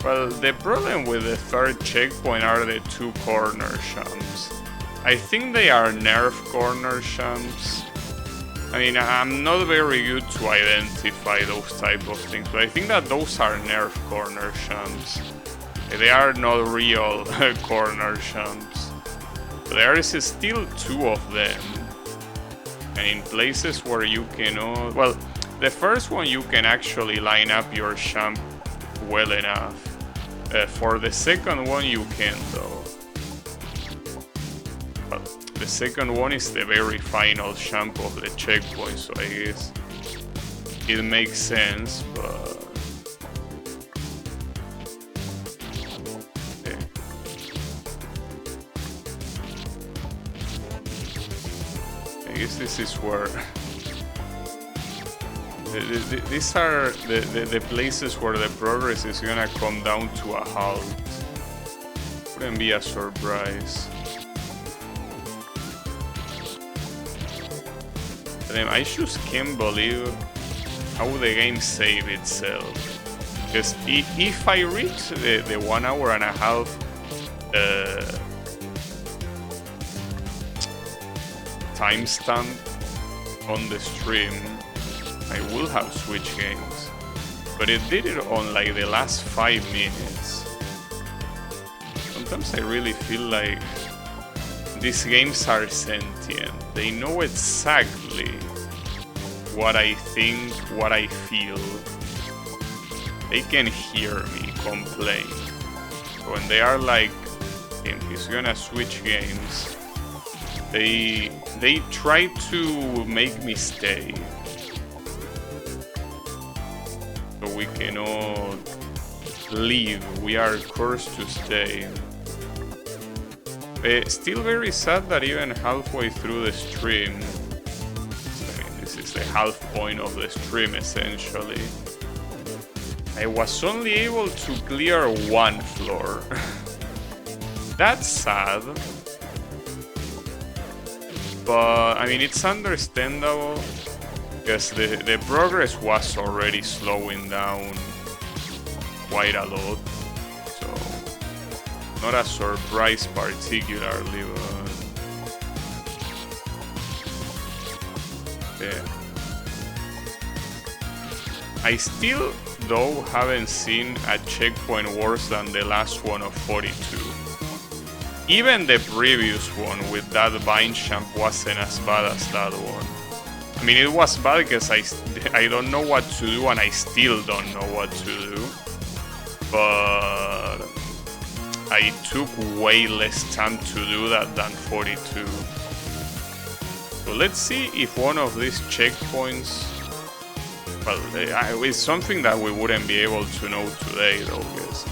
Well, the problem with the third checkpoint are the two corner jumps. I think they are nerf corner jumps. I mean, I'm not very good to identify those type of things, but I think that those are nerf corner jumps. They are not real corner jumps. There is still two of them. And in places where you cannot... Well, the first one you can actually line up your jump well enough. For the second one you can though. Well, The second one is the very final jump of the checkpoint, so I guess it makes sense, but... Okay. I guess this is where... These are the places where the progress is gonna come down to a halt. Wouldn't be a surprise. I just can't believe how the game saved itself. Because if I reach the 1 hour and a half timestamp on the stream, I will have switched games. But it did it on like the last 5 minutes. Sometimes I really feel like these games are sentient. They know exactly what I think, what I feel. They can hear me complain. When they are like, he's gonna switch games, they try to make me stay. So we cannot leave. We are cursed to stay. Still very sad that even halfway through the stream, I mean, this is the half point of the stream essentially, I was only able to clear 1 floor. That's sad. But, I mean, it's understandable, because the progress was already slowing down quite a lot. Not a surprise particularly, but... yeah. I still, though, haven't seen a checkpoint worse than the last one of 42. Even the previous one with that vine jump wasn't as bad as that one. I mean, it was bad because I don't know what to do, and I still don't know what to do. But... I took way less time to do that than 42. So let's see if one of these checkpoints... Well, it's something that we wouldn't be able to know today though, because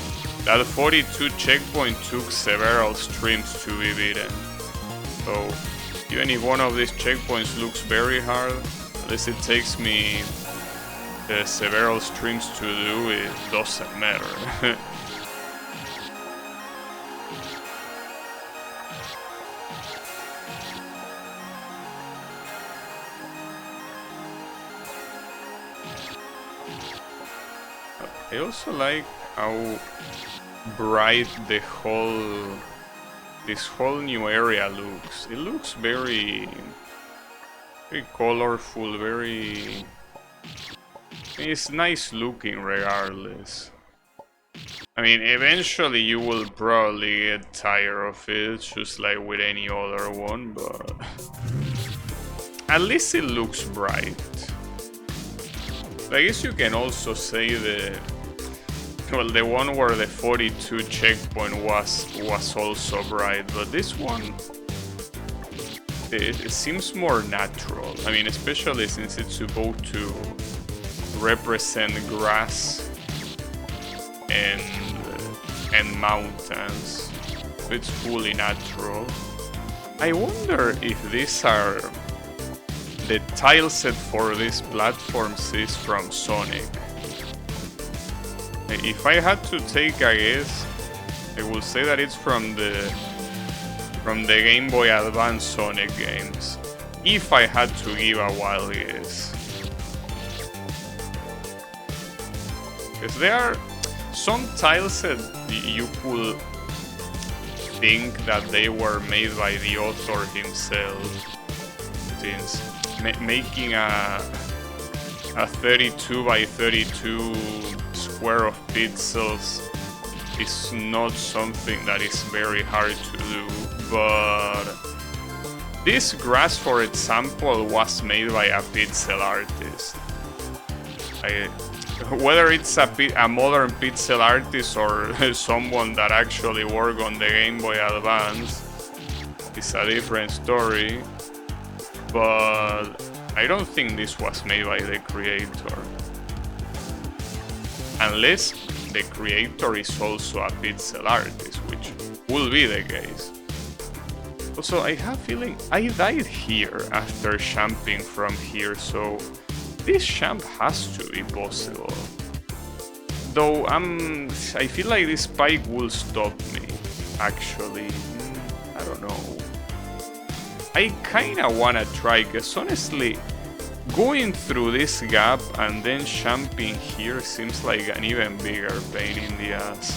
that 42 checkpoint took several streams to be beaten. So even if one of these checkpoints looks very hard, unless it takes me several streams to do, it doesn't matter. I also like how bright this whole new area looks. It looks very colorful, it's nice looking regardless. I mean, eventually you will probably get tired of it, just like with any other one, but at least it looks bright. I guess you can also say the one where the 42 checkpoint was also bright, but this one it seems more natural. I mean, especially since it's supposed to represent grass and mountains. It's fully natural. I wonder if these are the tile set for these platforms is from Sonic. If I had to take a guess, I will say that it's from the Game Boy Advance Sonic games. If I had to give a wild guess. Because there are some tile sets you could think that they were made by the author himself, since making a 32 by 32 square of pixels is not something that is very hard to do, but this grass, for example, was made by a pixel artist. Whether it's a modern pixel artist or someone that actually worked on the Game Boy Advance, is a different story, but I don't think this was made by the creator. Unless the creator is also a pixel artist, which will be the case. Also, I have a feeling I died here after jumping from here, so this jump has to be possible. Though I feel like this spike will stop me, actually. I don't know. I kinda wanna try, cause honestly, going through this gap and then jumping here seems like an even bigger pain in the ass.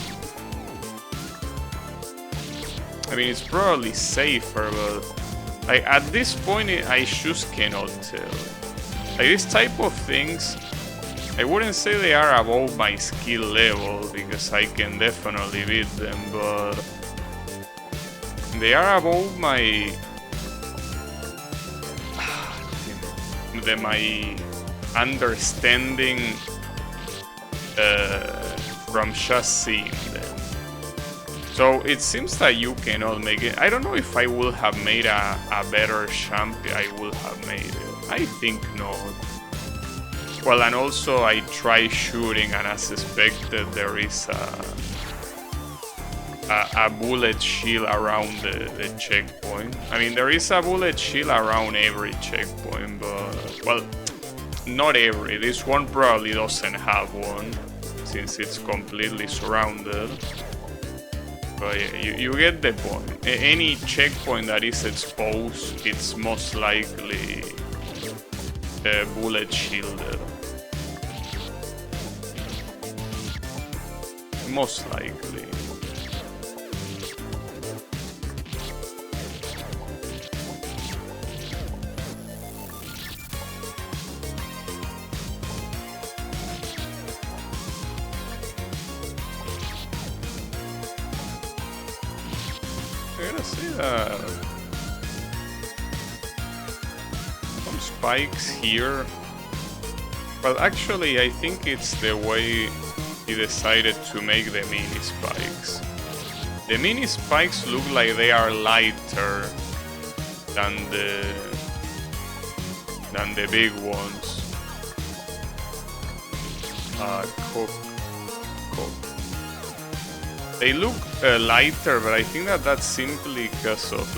I mean, it's probably safer, but like at this point I just cannot tell. Like this type of things, I wouldn't say they are above my skill level, because I can definitely beat them, but they are above my my understanding from just seeing them. So it seems that you cannot make it. I don't know if I would have made a better jump. I would have made it. I think not. Well, and also I tried shooting, and as expected, there is a bullet shield around the checkpoint. I mean, there is a bullet shield around every checkpoint, but, well, not every. This one probably doesn't have one, since it's completely surrounded. But yeah, you get the point. Any checkpoint that is exposed, it's most likely bullet shielded. Most likely. I gotta say that some spikes here. Well, actually, I think it's the way he decided to make the mini spikes. The mini spikes look like they are lighter than the big ones. Cook. They look lighter, but I think that that's simply because of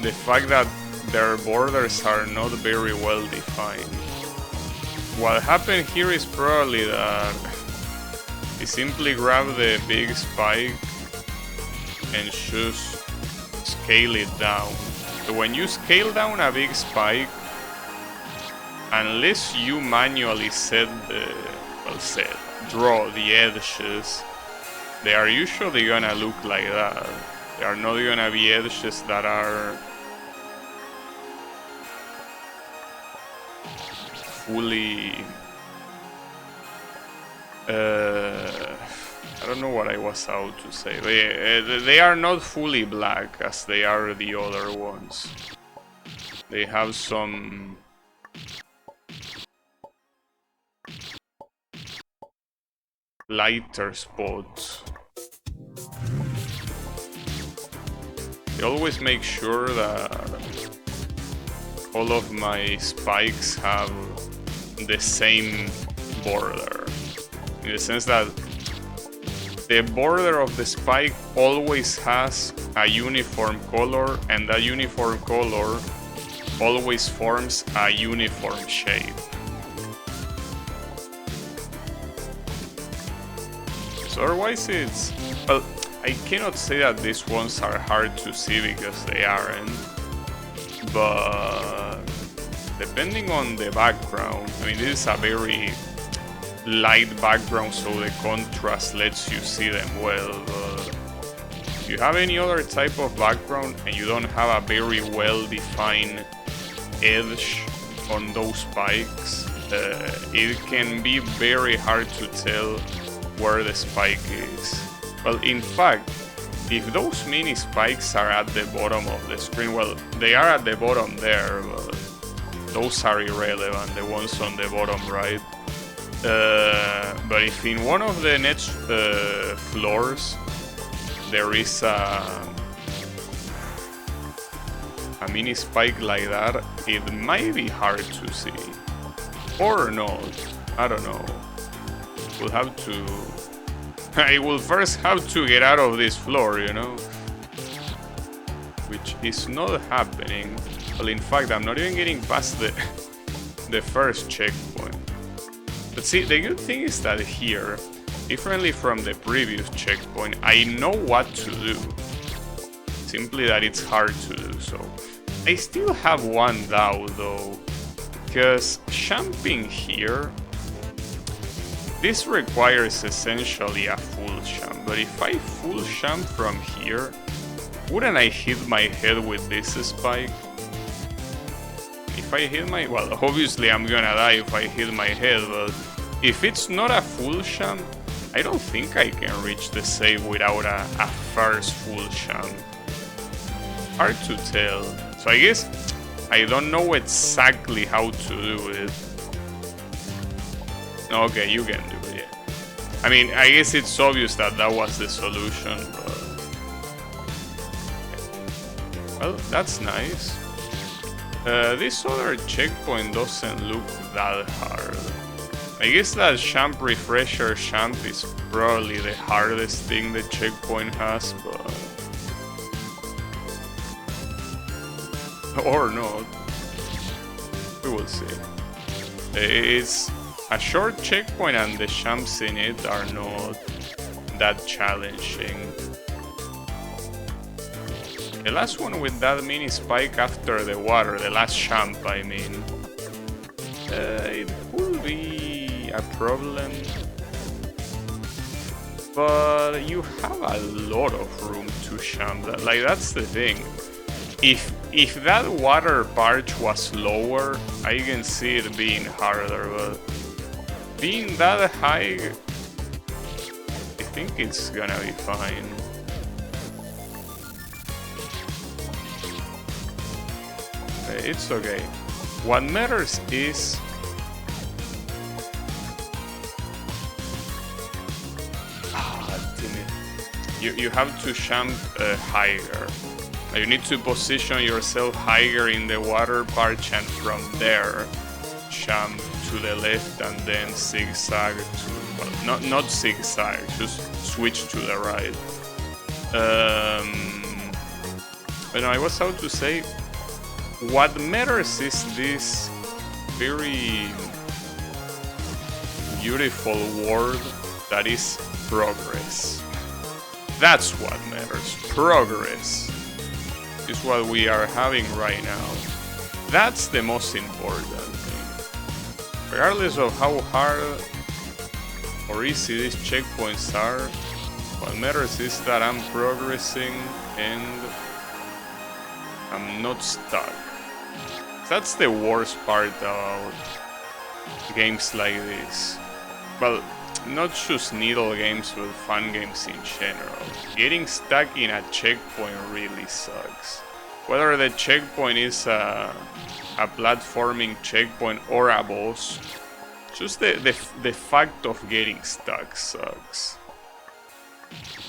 the fact that their borders are not very well defined. What happened here is probably that he simply grabbed the big spike and just scale it down. So when you scale down a big spike, unless you manually draw the edges, they are usually gonna look like that. They are not gonna be edges that are fully... I don't know what I was out to say. They are not fully black as they are the other ones. They have some... lighter spots. I always make sure that all of my spikes have the same border, in the sense that the border of the spike always has a uniform color, and that uniform color always forms a uniform shape. So otherwise it's... well, I cannot say that these ones are hard to see because they aren't, but depending on the background, I mean, this is a very light background, so the contrast lets you see them well, but if you have any other type of background and you don't have a very well defined edge on those spikes, it can be very hard to tell where the spike is. Well, in fact, if those mini spikes are at the bottom of the screen, well, they are at the bottom there, but those are irrelevant, the ones on the bottom right. But if in one of the next floors there is mini spike like that, it might be hard to see. Or not. I don't know. We'll have to... I will first have to get out of this floor, you know? Which is not happening. Well, in fact, I'm not even getting past the first checkpoint. But see, the good thing is that here, differently from the previous checkpoint, I know what to do. Simply that it's hard to do so. I still have one doubt though, because jumping here, this requires essentially a full jump, but if I full jump from here, wouldn't I hit my head with this spike? If I hit my... well, obviously I'm gonna die if I hit my head, but if it's not a full jump, I don't think I can reach the save without a first full jump. Hard to tell. So I guess I don't know exactly how to do it. Okay, you can do it, yeah. I mean, I guess it's obvious that that was the solution, but... well, that's nice. This other checkpoint doesn't look that hard. I guess that jump refresher jump is probably the hardest thing the checkpoint has, but... or not. We will see. It's a short checkpoint and the jumps in it are not that challenging. The last one with that mini spike after the water, the last jump I mean, it will be a problem. But you have a lot of room to jump. Like, that's the thing. If that water part was lower, I can see it being harder, but being that high, I think it's gonna be fine. It's okay. What matters is you have to jump higher. You need to position yourself higher in the water part, and from there jump to the left and then zigzag to, well, not zigzag, just switch to the right. But no, I was about to say, what matters is this very beautiful word that is progress. That's what matters. Progress is what we are having right now. That's the most important thing. Regardless of how hard or easy these checkpoints are, what matters is that I'm progressing and I'm not stuck. That's the worst part about games like this. Well, not just needle games, but fun games in general. Getting stuck in a checkpoint really sucks. Whether the checkpoint is a platforming checkpoint or a boss, just the fact of getting stuck sucks.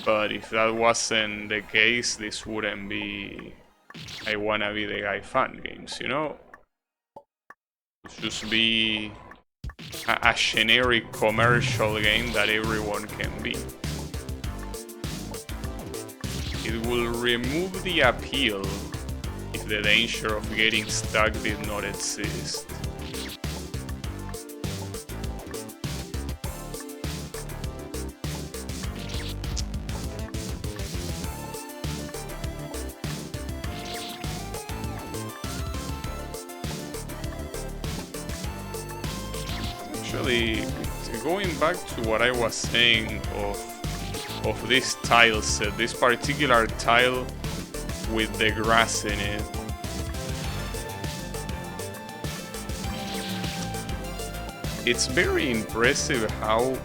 But if that wasn't the case, this wouldn't be I Wanna Be the Guy fun games, you know? Just be a generic commercial game that everyone can be. It will remove the appeal if the danger of getting stuck did not exist. Actually, going back to what I was saying of this tile set, this particular tile with the grass in it. It's very impressive how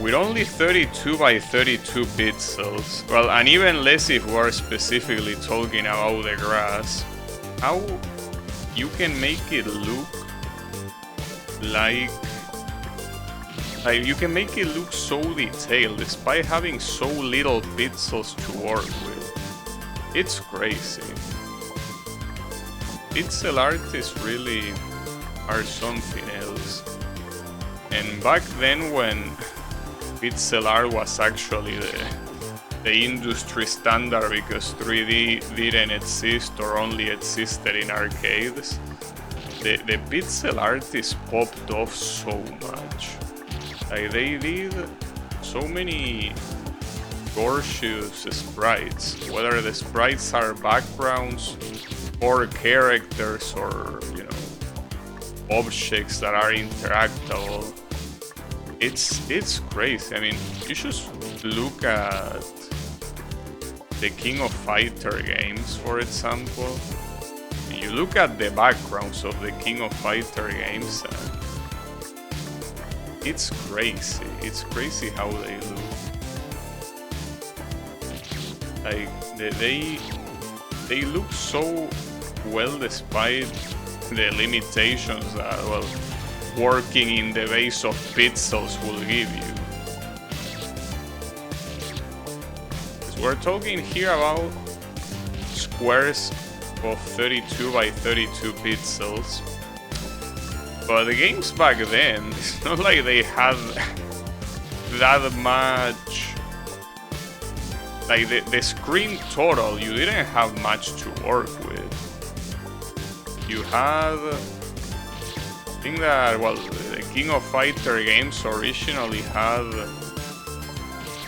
with only 32 by 32 pixels, well, and even less if we're specifically talking about the grass, how you can make it look like you can make it look so detailed despite having so little pixels to work with. It's crazy. Pixel artists really are something else. And back then, when pixel art was actually the industry standard because 3D didn't exist or only existed in arcades, the pixel artists popped off so much. Like, they did so many gorgeous sprites, whether the sprites are backgrounds or characters or, you know, objects that are interactable. It's crazy. I mean, you should look at the King of Fighter games, for example. You look at the backgrounds of the King of Fighter games, and it's crazy. It's crazy how they look. Like, they look so well despite the limitations that, well, working in the base of pixels will give you. We're talking here about squares of 32 by 32 pixels. But the games back then, it's not like they had that much. Like, the screen total, you didn't have much to work with. You had, I think that, well, the King of Fighter games originally had,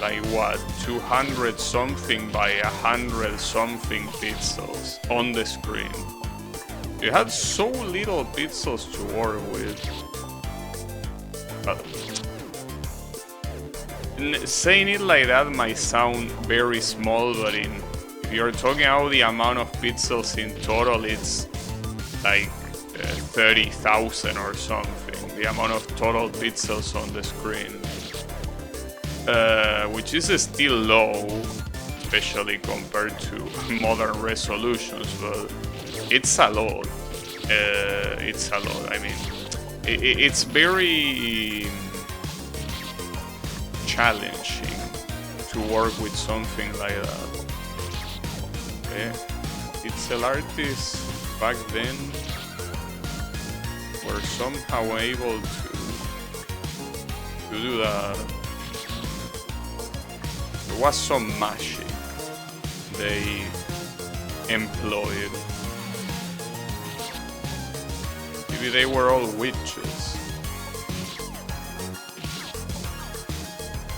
like, what, 200 something by 100 something pixels on the screen. You had so little pixels to work with. But saying it like that might sound very small, but if you're talking about the amount of pixels in total, it's like 30,000 or something. The amount of total pixels on the screen. Which is still low, especially compared to modern resolutions, but it's a lot. It's a lot. I mean, it's very challenging to work with something like that. Okay. Pixel artists back then were somehow able to do that. There was some magic they employed. Maybe they were all witches.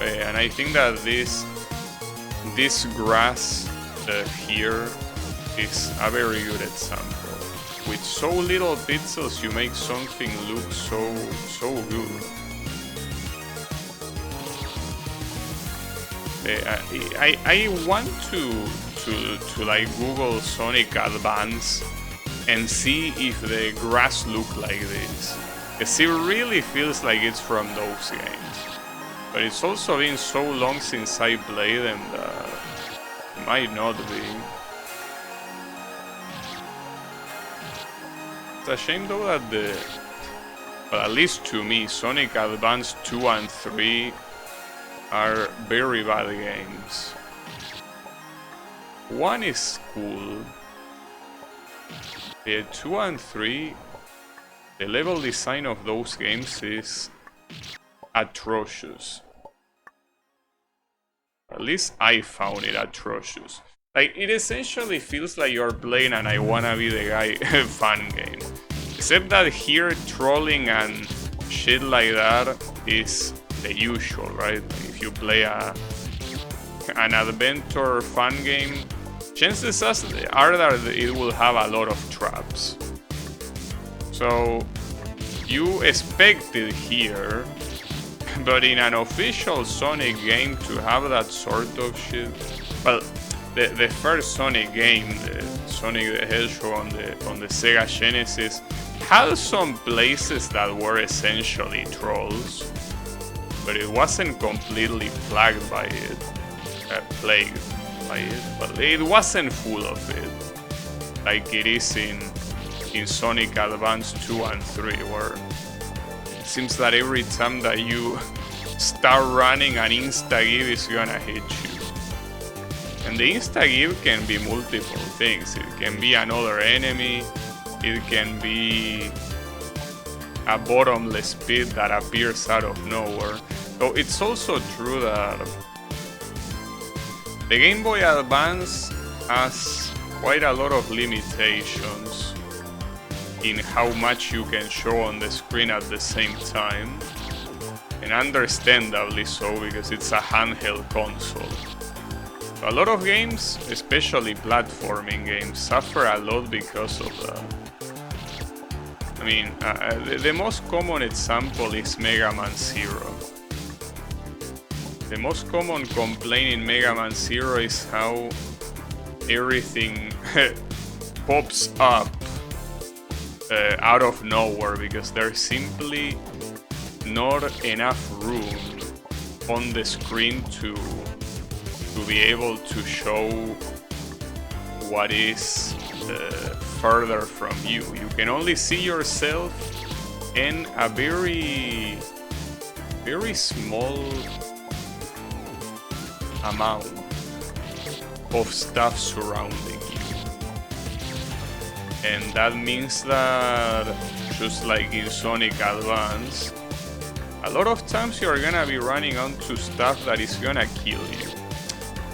And I think that this grass here is a very good example. With so little pixels, you make something look so good. I want to like Google Sonic Advance and see if the grass look like this. Because it really feels like it's from those games. But it's also been so long since I played them that it might not be. It's a shame though that well, at least to me, Sonic Advance 2 and 3 are very bad games. 1 is cool. 2 and 3, the level design of those games is atrocious. At least I found it atrocious. Like, it essentially feels like you're playing an I Wanna Be the Guy fan game. Except that here, trolling and shit like that is the usual, right? If you play an adventure fun game, chances are that it will have a lot of traps. So you expect it here, but in an official Sonic game to have that sort of shit. Well, the first Sonic game, the Sonic the Hedgehog on the Sega Genesis, had some places that were essentially trolls, but it wasn't completely plagued by it, but it wasn't full of it, like it is in Sonic Advance 2 and 3, where it seems that every time that you start running, an insta-give is gonna hit you. And the insta-give can be multiple things. It can be another enemy, it can be a bottomless pit that appears out of nowhere. So it's also true that the Game Boy Advance has quite a lot of limitations in how much you can show on the screen at the same time. And understandably so, because it's a handheld console. A lot of games, especially platforming games, suffer a lot because of that. I mean, the most common example is Mega Man Zero. The most common complaint in Mega Man Zero is how everything pops up out of nowhere, because there's simply not enough room on the screen to be able to show what is further from you. You can only see yourself in a very small amount of stuff surrounding you. And that means that, just like in Sonic Advance, a lot of times you're gonna be running onto stuff that is gonna kill you.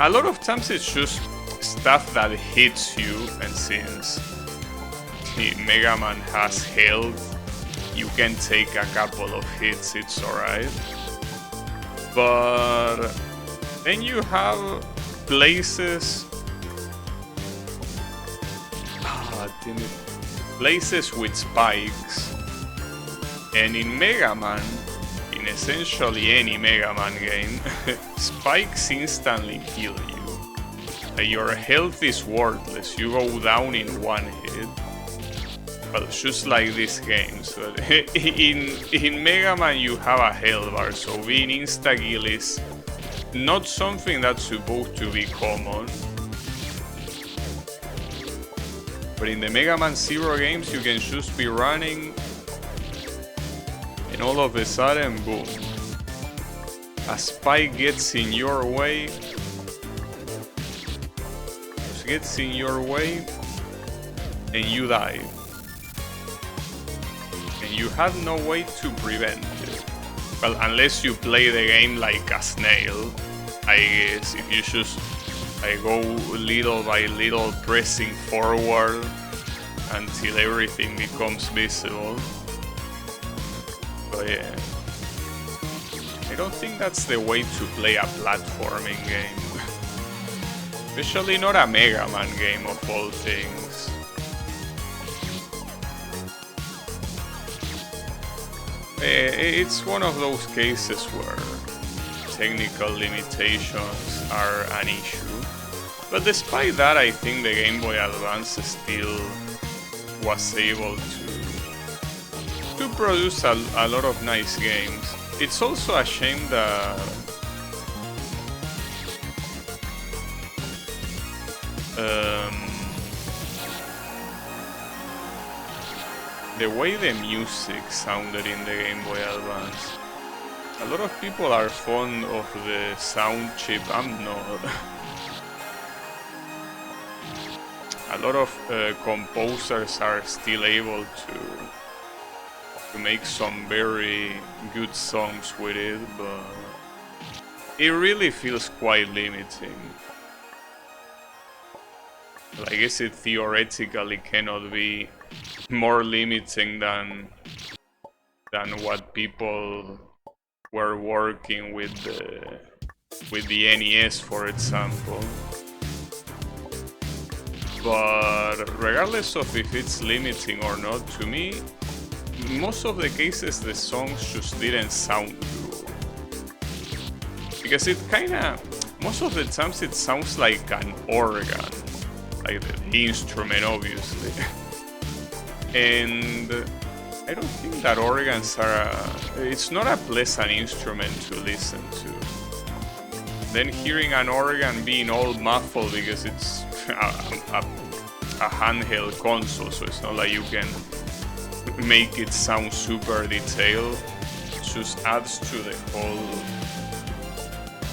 A lot of times it's just stuff that hits you, and since Mega Man has health, you can take a couple of hits, it's alright. But then you have places with spikes, and in Mega Man, in essentially any Mega Man game, spikes instantly kill you. Your health is worthless, you go down in one hit. Well, just like these games. In Mega Man you have a health bar, so being insta-kill is not something that's supposed to be common. But in the Mega Man Zero games you can just be running, and all of a sudden, boom, a spike gets in your way, and you die. And you have no way to prevent it. Well, unless you play the game like a snail, I guess. If you just go little by little, pressing forward until everything becomes visible. But yeah, I don't think that's the way to play a platforming game. Especially not a Mega Man game of all things. It's one of those cases where technical limitations are an issue. But despite that, I think the Game Boy Advance still was able to produce a lot of nice games. It's also a shame that the way the music sounded in the Game Boy Advance. A lot of people are fond of the sound chip. I'm not. A lot of composers are still able to make some very good songs with it, but it really feels quite limiting. I guess it theoretically cannot be more limiting than what people were working with the NES, for example. But regardless of if it's limiting or not, to me, most of the cases the songs just didn't sound good. Because it kinda, most of the times it sounds like an organ, like the instrument obviously. And I don't think that organs are it's not a pleasant instrument to listen to. Then hearing an organ being all muffled because it's a handheld console, so it's not like you can make it sound super detailed. It just adds to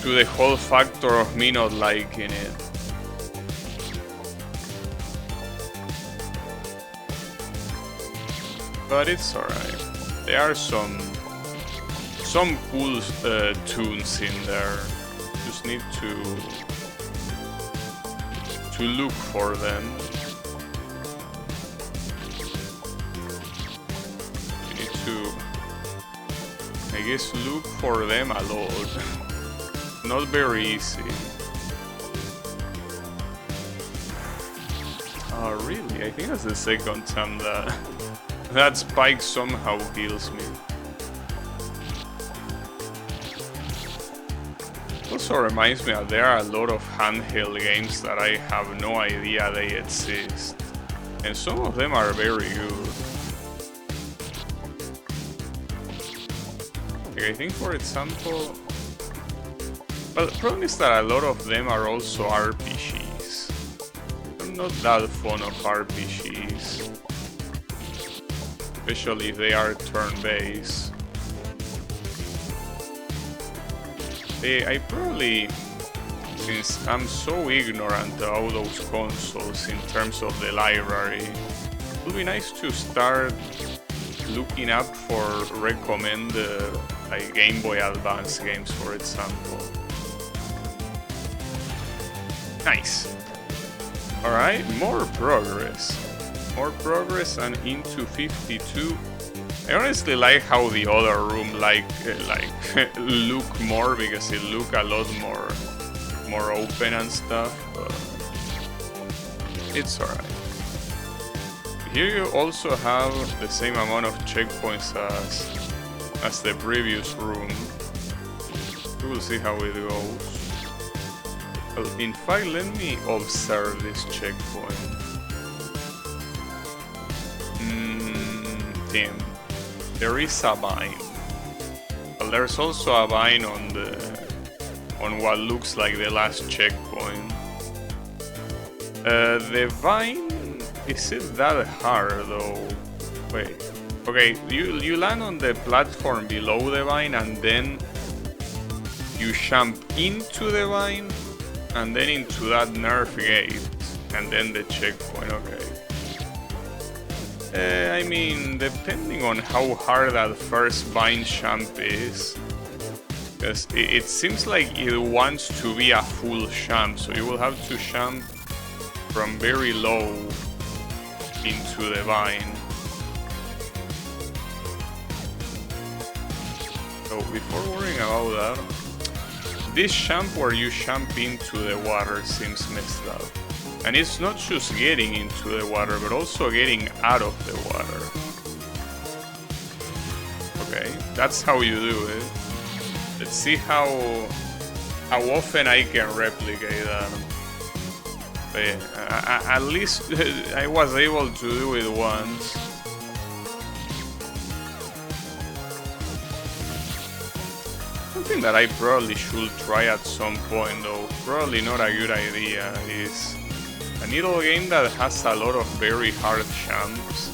the whole factor of me not liking it. but it's alright. There are some cool tunes in there. Just need to look for them. You need to, I guess, look for them a lot. Not very easy. Oh, really? I think that's the second time that spike somehow heals me. Also reminds me that there are a lot of handheld games that I have no idea they exist. And some of them are very good. Like I think, for example... Well, the problem is that a lot of them are also RPGs. I'm not that fond of RPGs. Especially if they are turn-based. I probably, since I'm so ignorant about those consoles in terms of the library, it would be nice to start looking up for recommended like Game Boy Advance games, for example. Nice. Alright, more progress. More progress and into 52. I honestly like how the other room look more, because it look a lot more open and stuff, but it's alright. Here you also have the same amount of checkpoints as the previous room. We will see how it goes. Well, in fact, let me observe this checkpoint. Damn. There is a vine. Well, there's also a vine on what looks like the last checkpoint. The vine, is it that hard though? Wait. Okay, you land on the platform below the vine and then you jump into the vine and then into that nerf gate and then the checkpoint. Okay. I mean, depending on how hard that first vine jump is, because it seems like it wants to be a full jump, so you will have to jump from very low into the vine. So before worrying about that, this jump where you jump into the water seems messed up. And it's not just getting into the water, but also getting out of the water. Okay, that's how you do it. Let's see how often I can replicate that. But yeah, at least I was able to do it once. Something that I probably should try at some point, though probably not a good idea, is a needle game that has a lot of very hard jumps,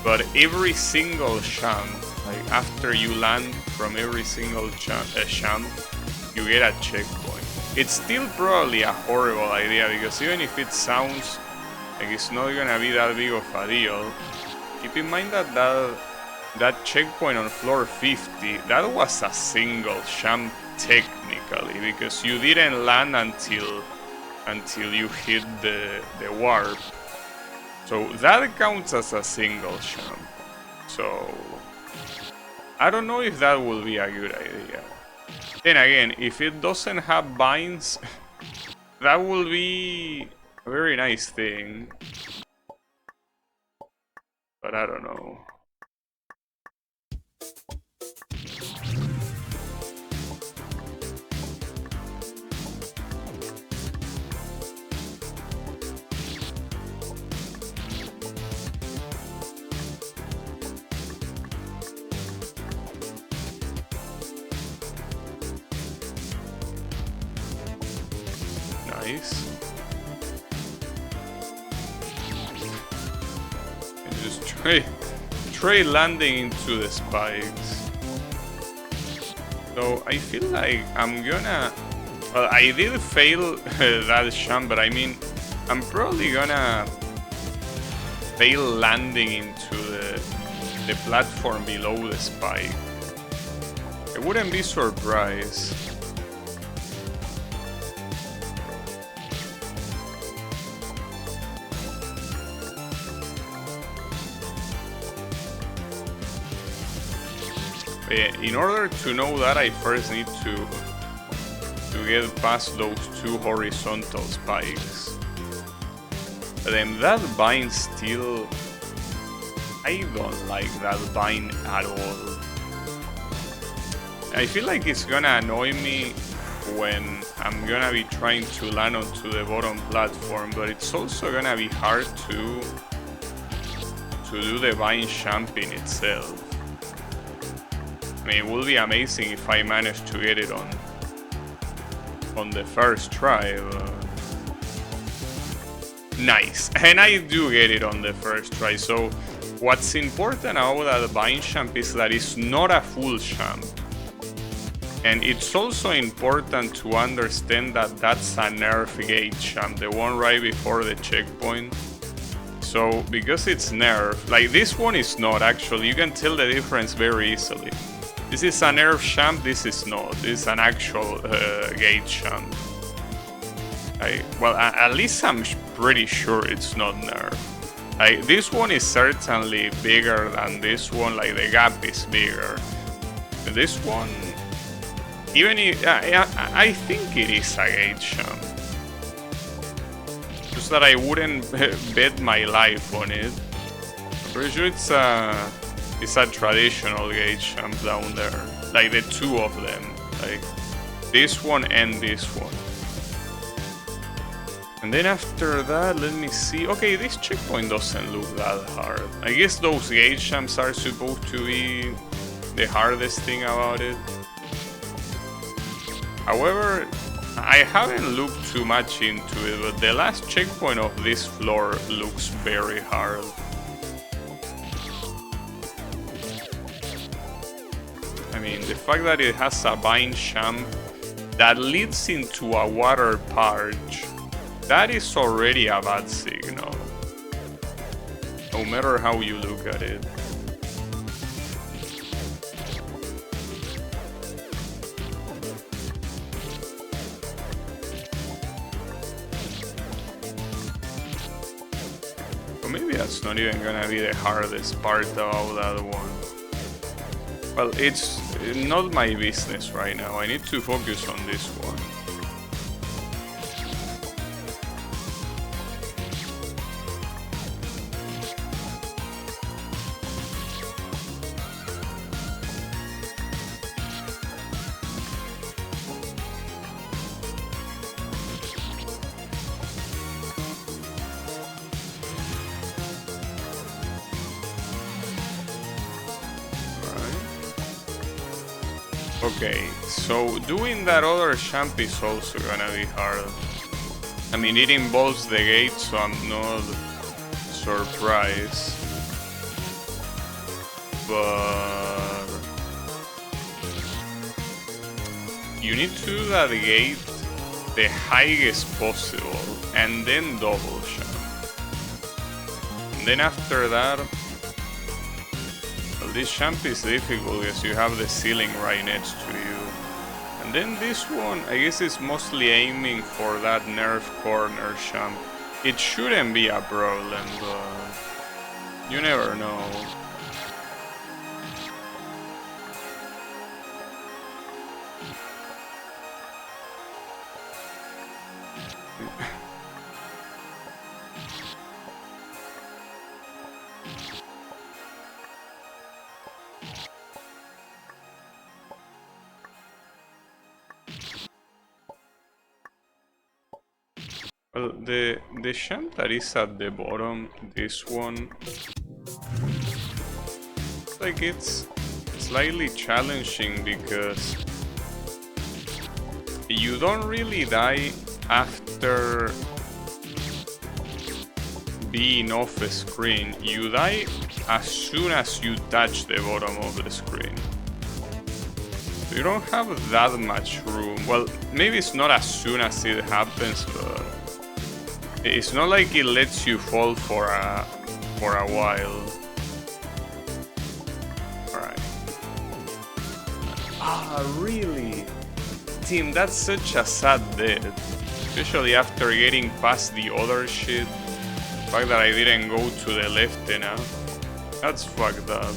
but every single jump, like after you land from every single jump, you get a checkpoint. It's still probably a horrible idea, because even if it sounds like it's not gonna be that big of a deal, keep in mind that that checkpoint on floor 50, that was a single jump technically, because you didn't land until you hit the warp. So that counts as a single jump. So I don't know if that will be a good idea. Then again, if it doesn't have vines, that will be a very nice thing. But I don't know. Nice. And just try landing into the spikes. So I feel like I'm gonna... Well, I did fail that jump, but I mean, I'm probably gonna fail landing into the platform below the spike. I wouldn't be surprised. In order to know that, I first need to get past those two horizontal spikes. But then that vine still... I don't like that vine at all. I feel like it's gonna annoy me when I'm gonna be trying to land onto the bottom platform, but it's also gonna be hard to do the vine jumping itself. I mean, it will be amazing if I manage to get it on the first try. Nice, and I do get it on the first try. So what's important about that vine jump is that it's not a full jump, and it's also important to understand that that's a nerf gate jump, the one right before the checkpoint. So because it's nerf, like this one is not actually, you can tell the difference very easily. This is a nerf jump, this is not. This is an actual gate jump. Well, at least I'm pretty sure it's not nerf. Like, this one is certainly bigger than this one, like the gap is bigger. This one, even if, I think it is a gate jump. Just that I wouldn't bet my life on it. I'm pretty sure it's a traditional gate jump down there. Like the two of them. Like this one and this one. And then after that, let me see. Okay, this checkpoint doesn't look that hard. I guess those gate jumps are supposed to be the hardest thing about it. However, I haven't looked too much into it, but the last checkpoint of this floor looks very hard. I mean, the fact that it has a vine jump that leads into a water purge, that is already a bad signal, no matter how you look at it. Or maybe that's not even gonna be the hardest part about that one. Well, it's not my business right now. I need to focus on this one. Okay, so doing that other jump is also gonna be hard. I mean, it involves the gate, so I'm not surprised. But you need to do that gate the highest possible, and then double jump. And then after that, well, this jump is difficult because you have the ceiling right next to you. And then this one, I guess, is mostly aiming for that nerf corner jump. It shouldn't be a problem, but you never know. Well, the jump that is at the bottom, this one, like it's slightly challenging because you don't really die after being off the screen. You die as soon as you touch the bottom of the screen. You don't have that much room. Well, maybe it's not as soon as it happens, but it's not like it lets you fall for a while. Ah, really? Team, that's such a sad death. Especially after getting past the other shit. The fact that I didn't go to the left enough. That's fucked up.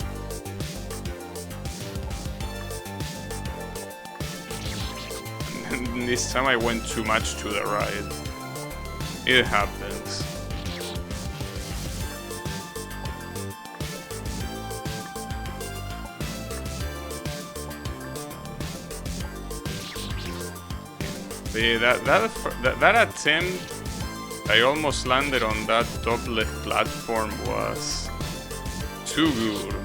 And this time I went too much to the right. It happens. That attempt, I almost landed on that top left platform, was too good.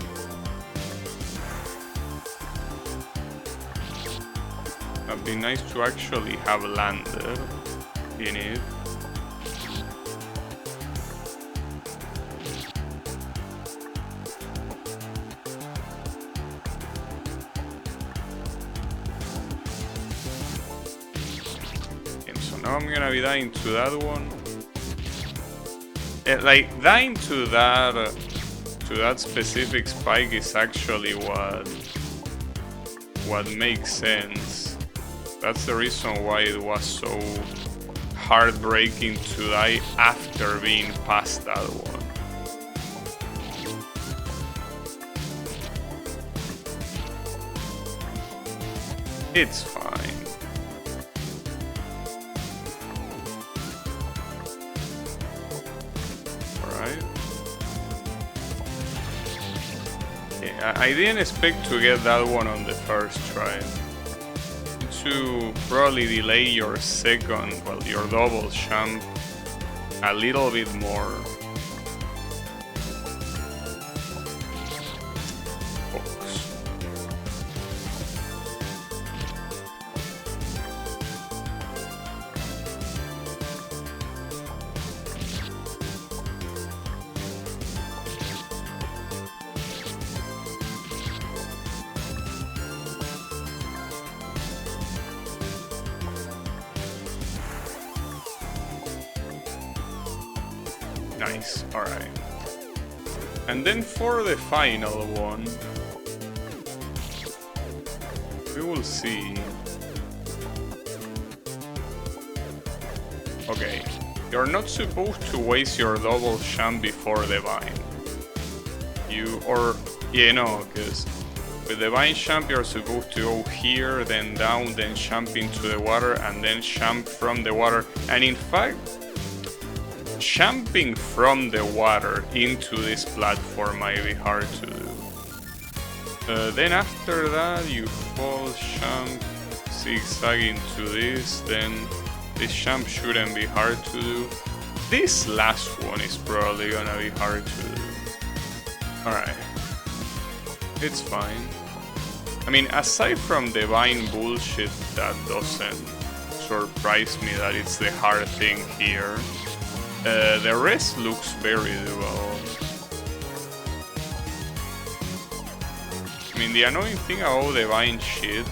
It'd be nice to actually have landed in it. Now I'm gonna be dying to that one. Like dying to that specific spike is actually what makes sense. That's the reason why it was so heartbreaking to die after being past that one. It's fine. I didn't expect to get that one on the first try. To probably delay your second, well, your double jump a little bit more. Focus. Nice, alright. And then for the final one, we will see. Okay, you're not supposed to waste your double jump before the vine. Because with the vine jump you're supposed to go here, then down, then jump into the water, and then jump from the water. And in fact, jumping from the water into this platform might be hard to do. Then after that you fall, jump, zigzag into this, then this jump shouldn't be hard to do. This last one is probably gonna be hard to do. Alright. It's fine. I mean, aside from the vine bullshit, that doesn't surprise me that it's the hard thing here. The rest looks very doable. I mean, the annoying thing about the vine shit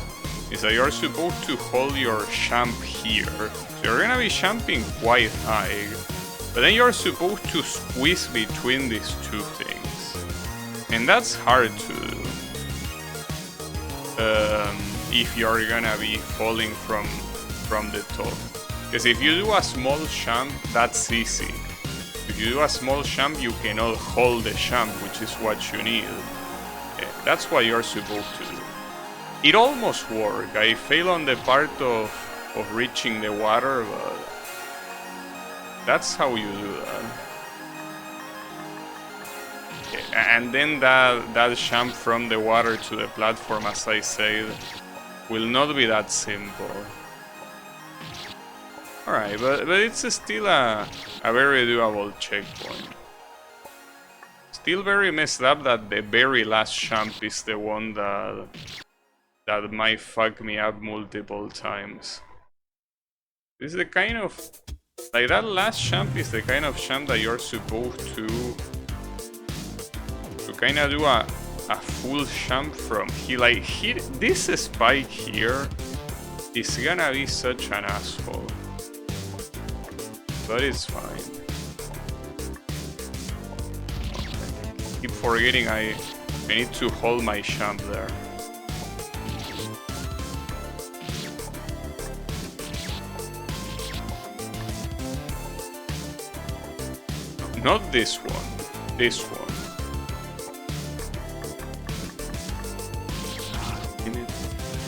is that you're supposed to hold your jump here. So you're gonna be jumping quite high, but then you're supposed to squeeze between these two things. And that's hard to do. If you're gonna be falling from the top. Because if you do a small jump, that's easy. If you do a small jump, you cannot hold the jump, which is what you need. That's what you're supposed to do. It almost worked. I failed on the part of reaching the water, but that's how you do that. And then that jump from the water to the platform, as I said, will not be that simple. Alright, but it's still a very doable checkpoint. Still very messed up that the very last jump is the one that might fuck me up multiple times. This is the kind of... like, that last jump is the kind of jump that you're supposed to kind of do a full jump from here. Like, this spike here is gonna be such an asshole. But it's fine. I keep forgetting I need to hold my jump there. Not this one. This one.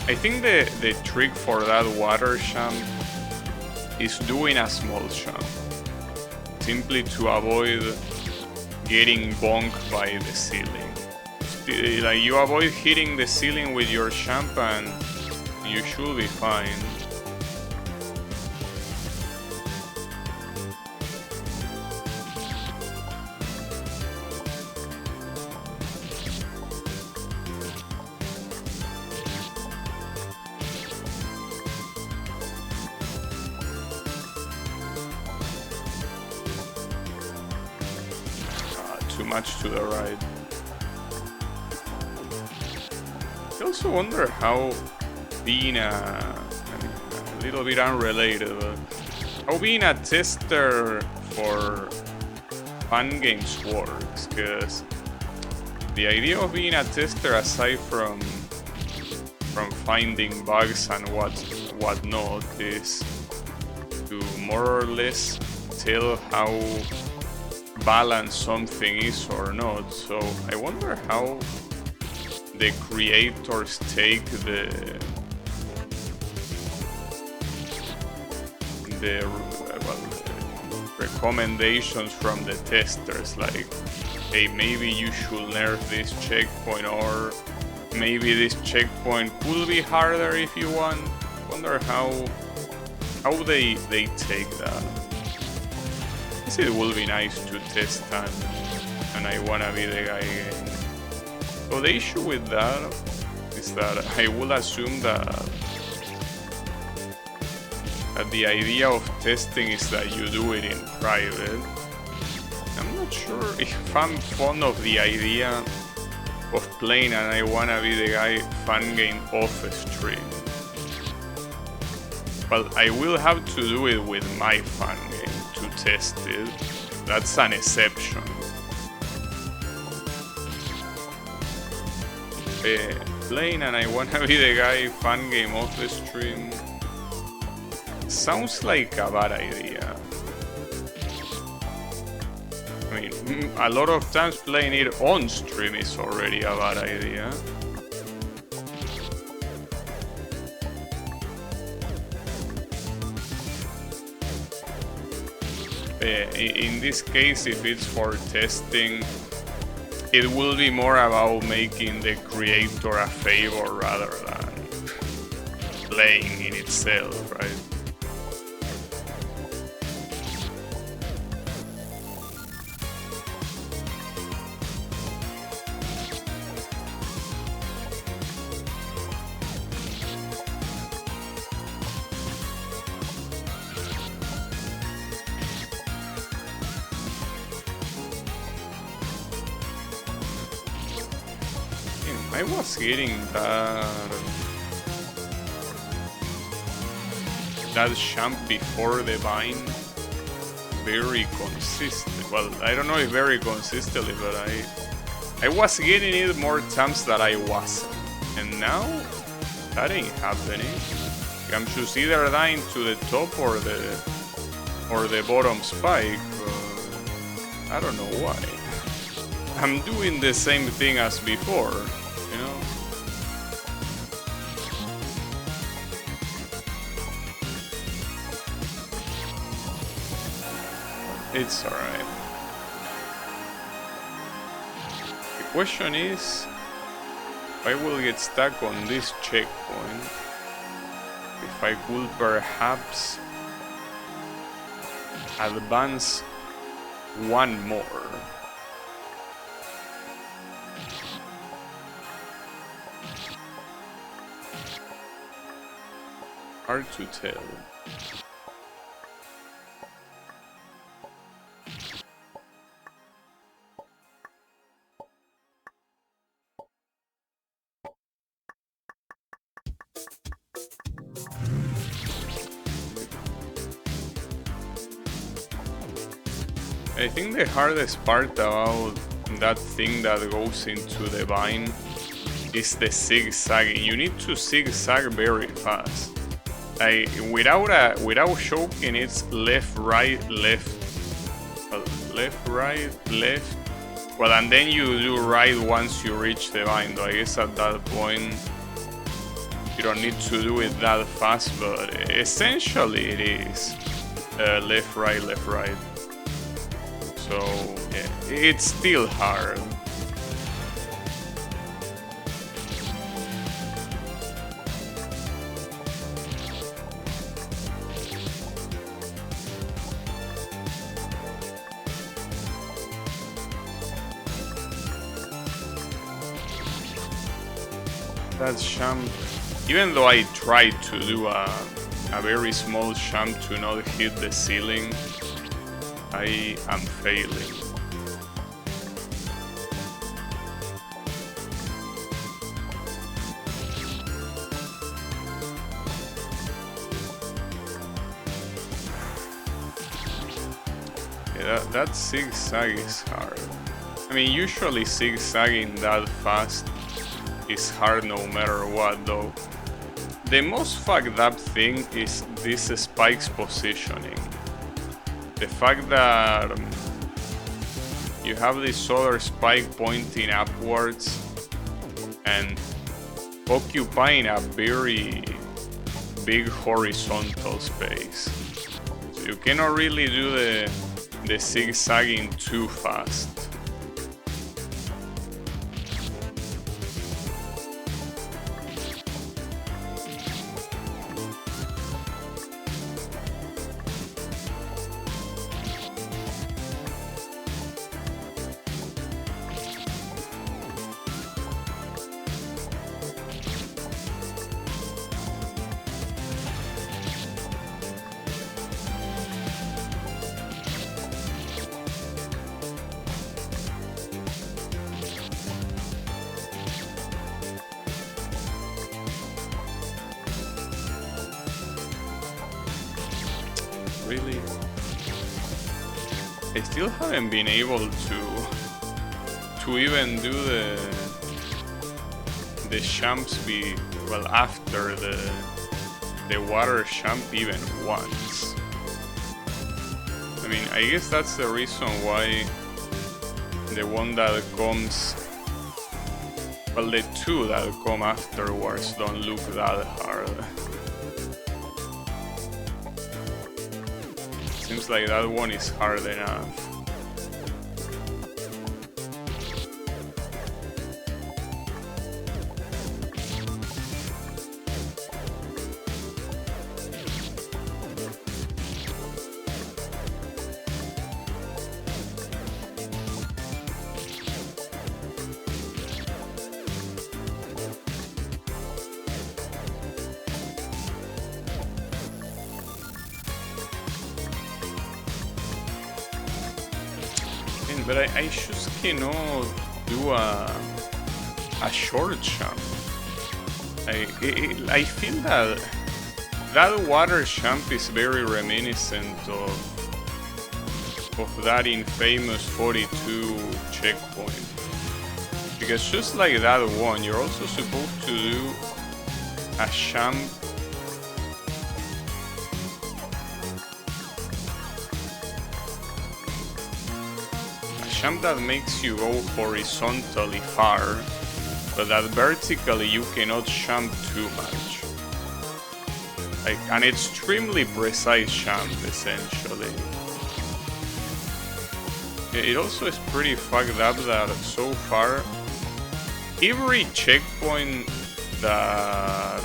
I think the trick for that water champ is doing a small champ. Simply to avoid getting bonked by the ceiling. Like, you avoid hitting the ceiling with your champ and you should be fine. Too much to the right. I also wonder how being a little bit unrelated, but how being a tester for fun games works, because the idea of being a tester, aside from finding bugs and whatnot, is to more or less tell how balanced something is or not. So I wonder how the creators take the recommendations from the testers, like, hey, maybe you should nerf this checkpoint, or maybe this checkpoint could be harder if you want. Wonder how they take that. It will be nice to test and I wanna be the guy again. So the issue with that is that I will assume that the idea of testing is that you do it in private. I'm not sure if I'm fond of the idea of playing and I wanna be the guy fun game off stream. But I will have to do it with my fun game to test it. That's an exception. Playing and I wanna be the guy fun game off the stream sounds like a bad idea. I mean, a lot of times playing it on stream is already a bad idea. In this case, if it's for testing, it will be more about making the creator a favor rather than playing in itself, right? I was getting that champ before the Vine very consistent. Well, I don't know if very consistently, but I was getting it more times than I wasn't. And now that ain't happening. I'm just either dying to the top or the bottom spike. I don't know why. I'm doing the same thing as before. You know? It's alright. The question is, if I will get stuck on this checkpoint, if I could perhaps advance one more. Hard to tell. I think the hardest part about that thing that goes into the vine is the zigzagging. You need to zigzag very fast. Without choking, it's left, right, left, left, right, left. Well, and then you do right once you reach the bind. I guess at that point you don't need to do it that fast, but essentially it is left, right, left, right. So yeah, it's still hard. That jump, even though I tried to do a very small jump to not hit the ceiling, I am failing. Yeah, that zigzag is hard. I mean, usually zigzagging that fast is hard no matter what, though. The most fucked up thing is this spike's positioning. The fact that you have this other spike pointing upwards and occupying a very big horizontal space. So you cannot really do the zigzagging too fast. Really? I still haven't been able to even do the jumps after the water jump even once. I mean, I guess that's the reason why the one that comes, well, the two that come afterwards don't look that hard. Seems like that one is hard enough. But I just cannot do a short jump. I feel that water jump is very reminiscent of that infamous 42 checkpoint. Because just like that one, you're also supposed to do a jump that makes you go horizontally far, but that vertically you cannot jump too much. Like an extremely precise jump, essentially. It also is pretty fucked up that so far, every checkpoint that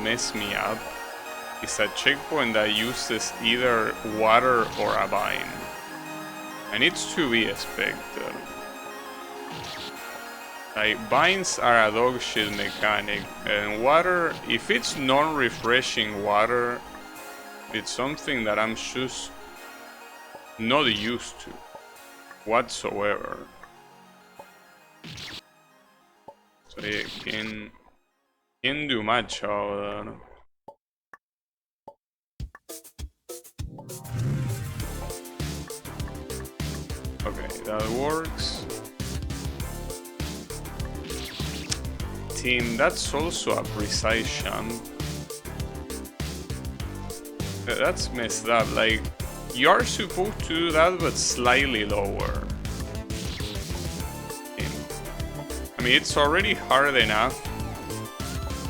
messed me up is a checkpoint that uses either water or a vine. And it's to be expected. Like, vines are a dog shit mechanic, and water, if it's non-refreshing water, it's something that I'm just not used to whatsoever. So yeah, can't do much of that. Okay, that works. team, that's also a precise jump. That's messed up. Like, you're supposed to do that, but slightly lower. I mean, it's already hard enough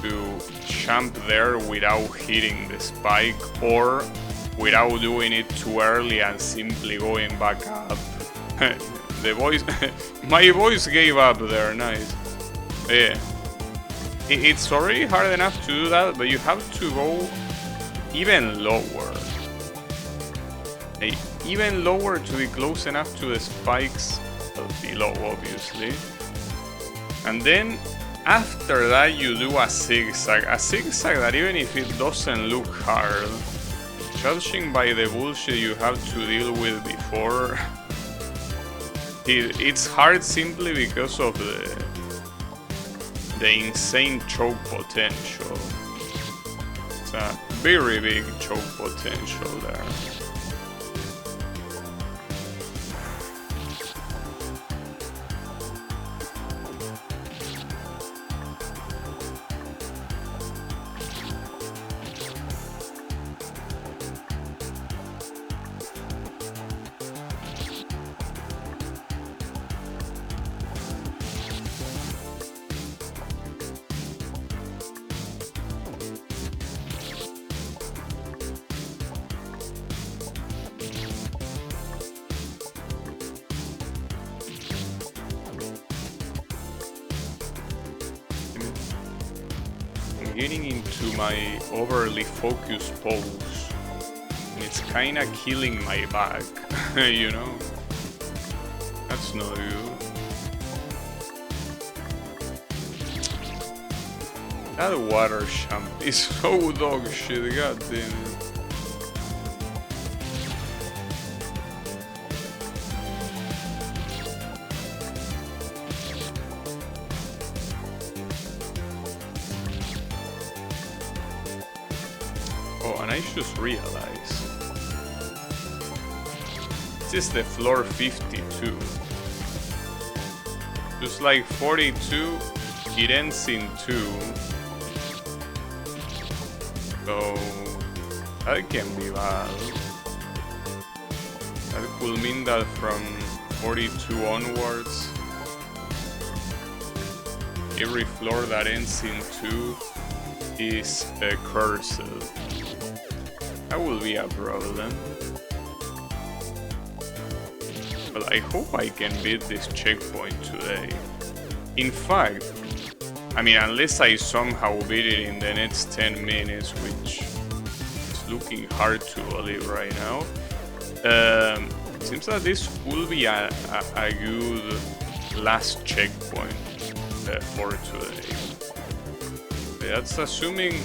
to jump there without hitting the spike or without doing it too early and simply going back up. The voice, my voice gave up there. Nice. Yeah, it's already hard enough to do that, but you have to go even lower. Even lower to be close enough to the spikes below, obviously. And then after that you do a zigzag. A zigzag that, even if it doesn't look hard, judging by the bullshit you have to deal with before, it's hard simply because of the insane choke potential. It's a very big choke potential there. Getting into my overly focused pose, and it's kinda killing my back, you know? That's not good. That water jump is so dog shit, god damn it. Oh, and I just realized this is the floor 52. Just like 42, it ends in 2. So that can be bad. That could mean that from 42 onwards, every floor that ends in 2 is cursed. That will be a problem. But I hope I can beat this checkpoint today. In fact, I mean, unless I somehow beat it in the next 10 minutes, which is looking hard to believe right now. It seems that this will be a good last checkpoint for today. That's assuming...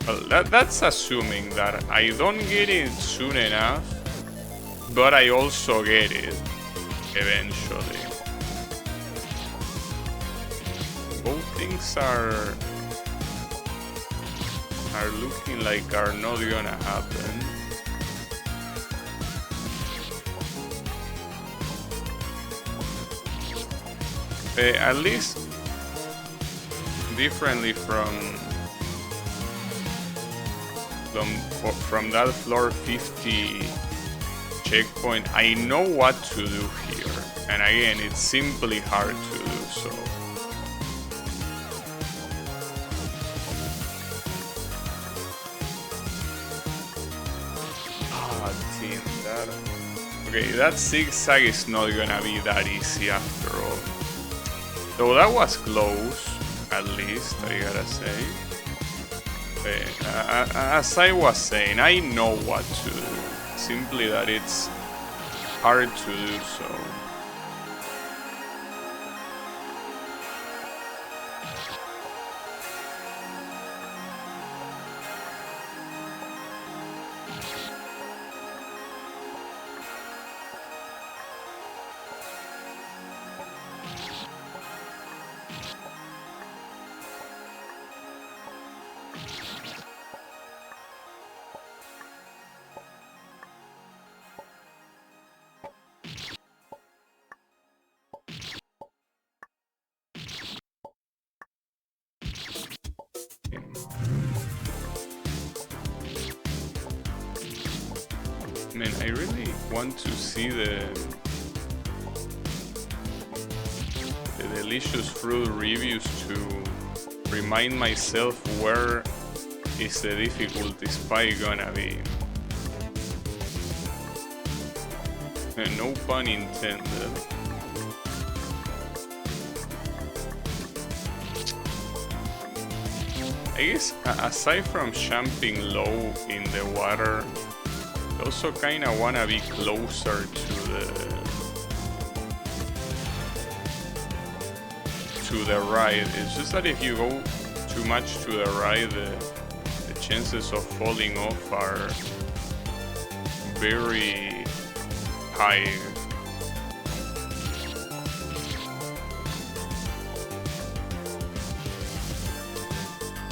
Well, that's assuming that I don't get it soon enough, but I also get it eventually. Both things are looking like are not gonna happen. At least differently from that floor 50 checkpoint, I know what to do here, and again, it's simply hard to do so. Team, that... Okay, that zigzag is not gonna be that easy after all. Though that was close, at least, I gotta say. As I was saying, I know what to do, simply that it's hard to do so. Man, I really want to see the delicious fruit reviews to remind myself where is the difficulty spike gonna be. No pun intended. I guess aside from jumping low in the water, I also kinda wanna be closer to the ride. It's just that if you go too much to the right, the chances of falling off are very high.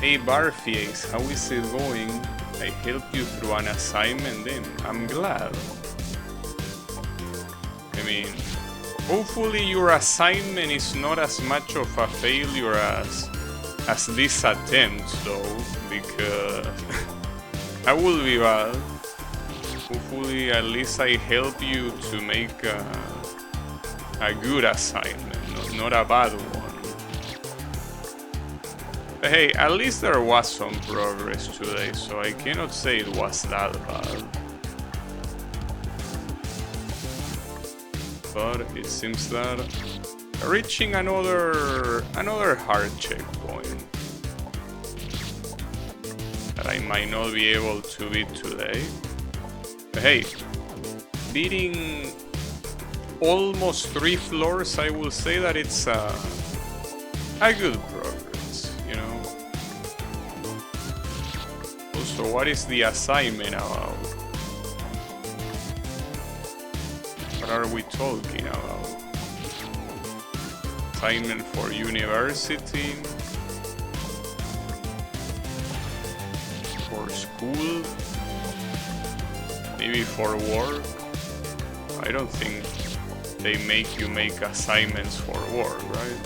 Hey Barfies, how is it going? I helped you through an assignment then. I'm glad. I mean, hopefully your assignment is not as much of a failure as this attempt though, because I will be bad. Hopefully at least I help you to make a good assignment, not a bad one. But hey, at least there was some progress today, so I cannot say it was that bad. But it seems that reaching another hard checkpoint that I might not be able to beat today. But hey, beating almost 3 floors, I will say that it's a good progress, you know. Also, what is the assignment about? What are we talking about? Assignment for university? For school? Maybe for work? I don't think they make you make assignments for work, right?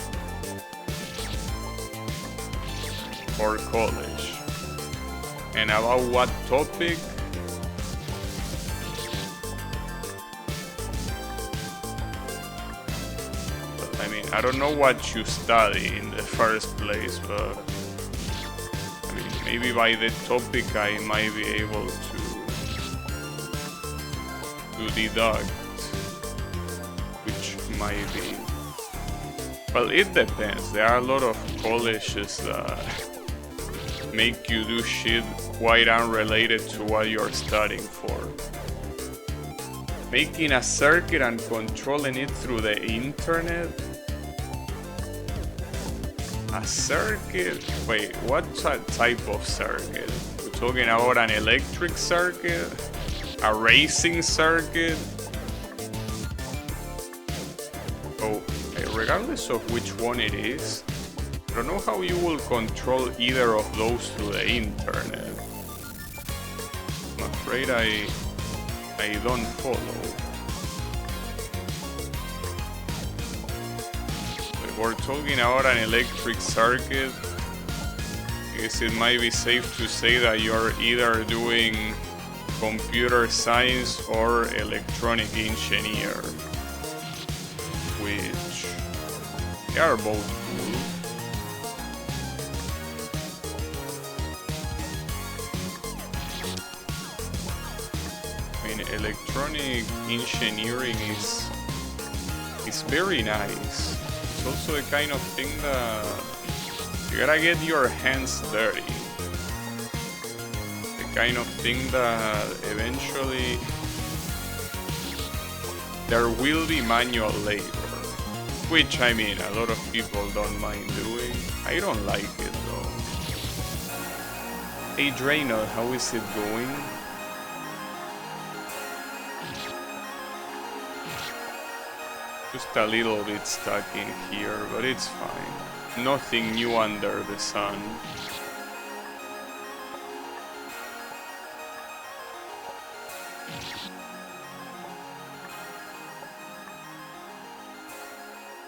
For college. And about what topic? I mean, I don't know what you study in the first place, but I mean, maybe by the topic I might be able to deduct which might be. Well, it depends. There are a lot of colleges that make you do shit quite unrelated to what you're studying for. Making a circuit and controlling it through the internet? A circuit? Wait, what type of circuit? We're talking about an electric circuit? A racing circuit? Oh, regardless of which one it is, I don't know how you will control either of those through the internet. I'm afraid I don't follow. If we're talking about an electric circuit, I guess it might be safe to say that you're either doing computer science or electronic engineer, which they are both cool. I mean, electronic engineering is very nice. It's also the kind of thing that you gotta get your hands dirty. Kind of thing that eventually there will be manual labor, which I mean a lot of people don't mind doing. I don't like it though. Hey Draenor, how is it going? Just a little bit stuck in here, but it's fine. Nothing new under the sun.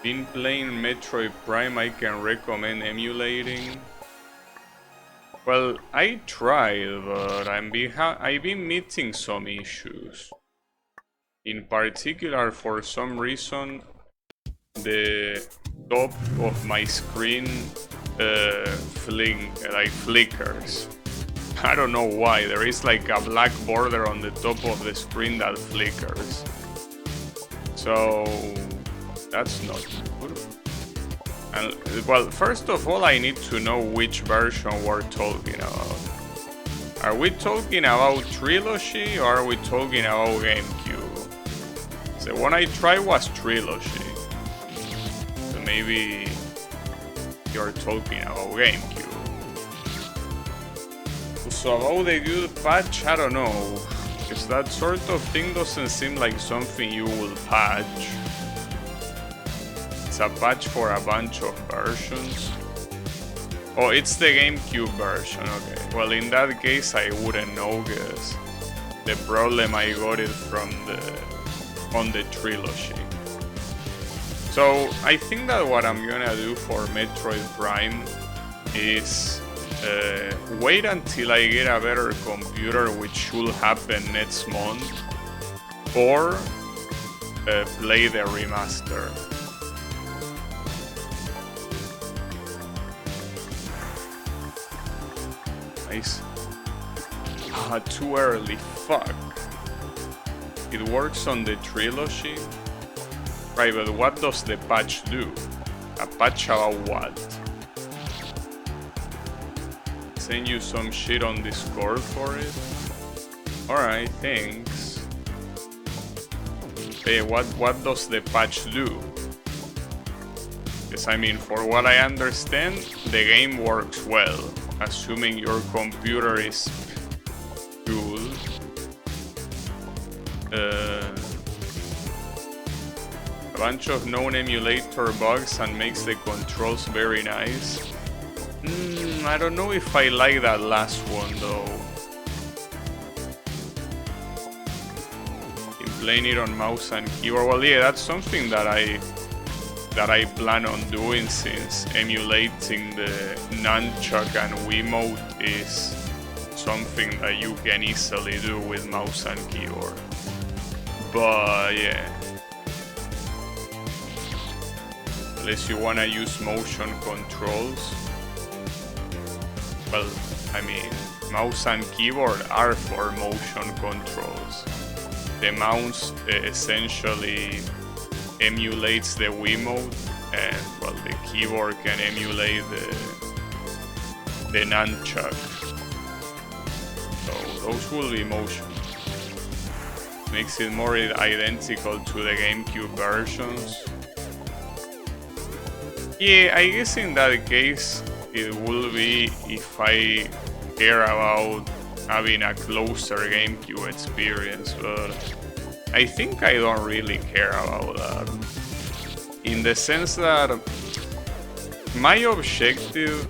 Been playing Metroid Prime, I can recommend emulating. Well, I tried, but I've been meeting some issues. In particular, for some reason, the top of my screen flickers. I don't know why. There is like a black border on the top of the screen that flickers. So that's not good. And well, first of all, I need to know which version we're talking about. Are we talking about Trilogy or are we talking about GameCube? The one I tried was Trilogy. So maybe you're talking about GameCube. So about the good patch, I don't know. Because that sort of thing doesn't seem like something you will patch. It's a patch for a bunch of versions. Oh, it's the GameCube version, okay. Well, in that case, I wouldn't know, because the problem I got it from on the Trilogy. So, I think that what I'm gonna do for Metroid Prime is wait until I get a better computer, which should happen next month, or play the remaster. Nice. Ah, too early, fuck. It works on the Trilogy? Right, but what does the patch do? A patch about what? Send you some shit on Discord for it? Alright, thanks. Hey, what does the patch do? Because I mean, for what I understand, the game works well, assuming your computer is good. A bunch of known emulator bugs and makes the controls very nice. I don't know if I like that last one though. In playing it on mouse and keyboard, well, yeah, that's something that I plan on doing, since emulating the nunchuck and Wiimote is something that you can easily do with mouse and keyboard. But yeah, unless you wanna use motion controls. Well, I mean, mouse and keyboard are for motion controls. The mouse essentially emulates the Wiimote, and well, the keyboard can emulate the nunchuck. So those will be motion. Makes it more identical to the GameCube versions. Yeah, I guess in that case it will be if I care about having a closer GameCube experience, but I think I don't really care about that. In the sense that my objective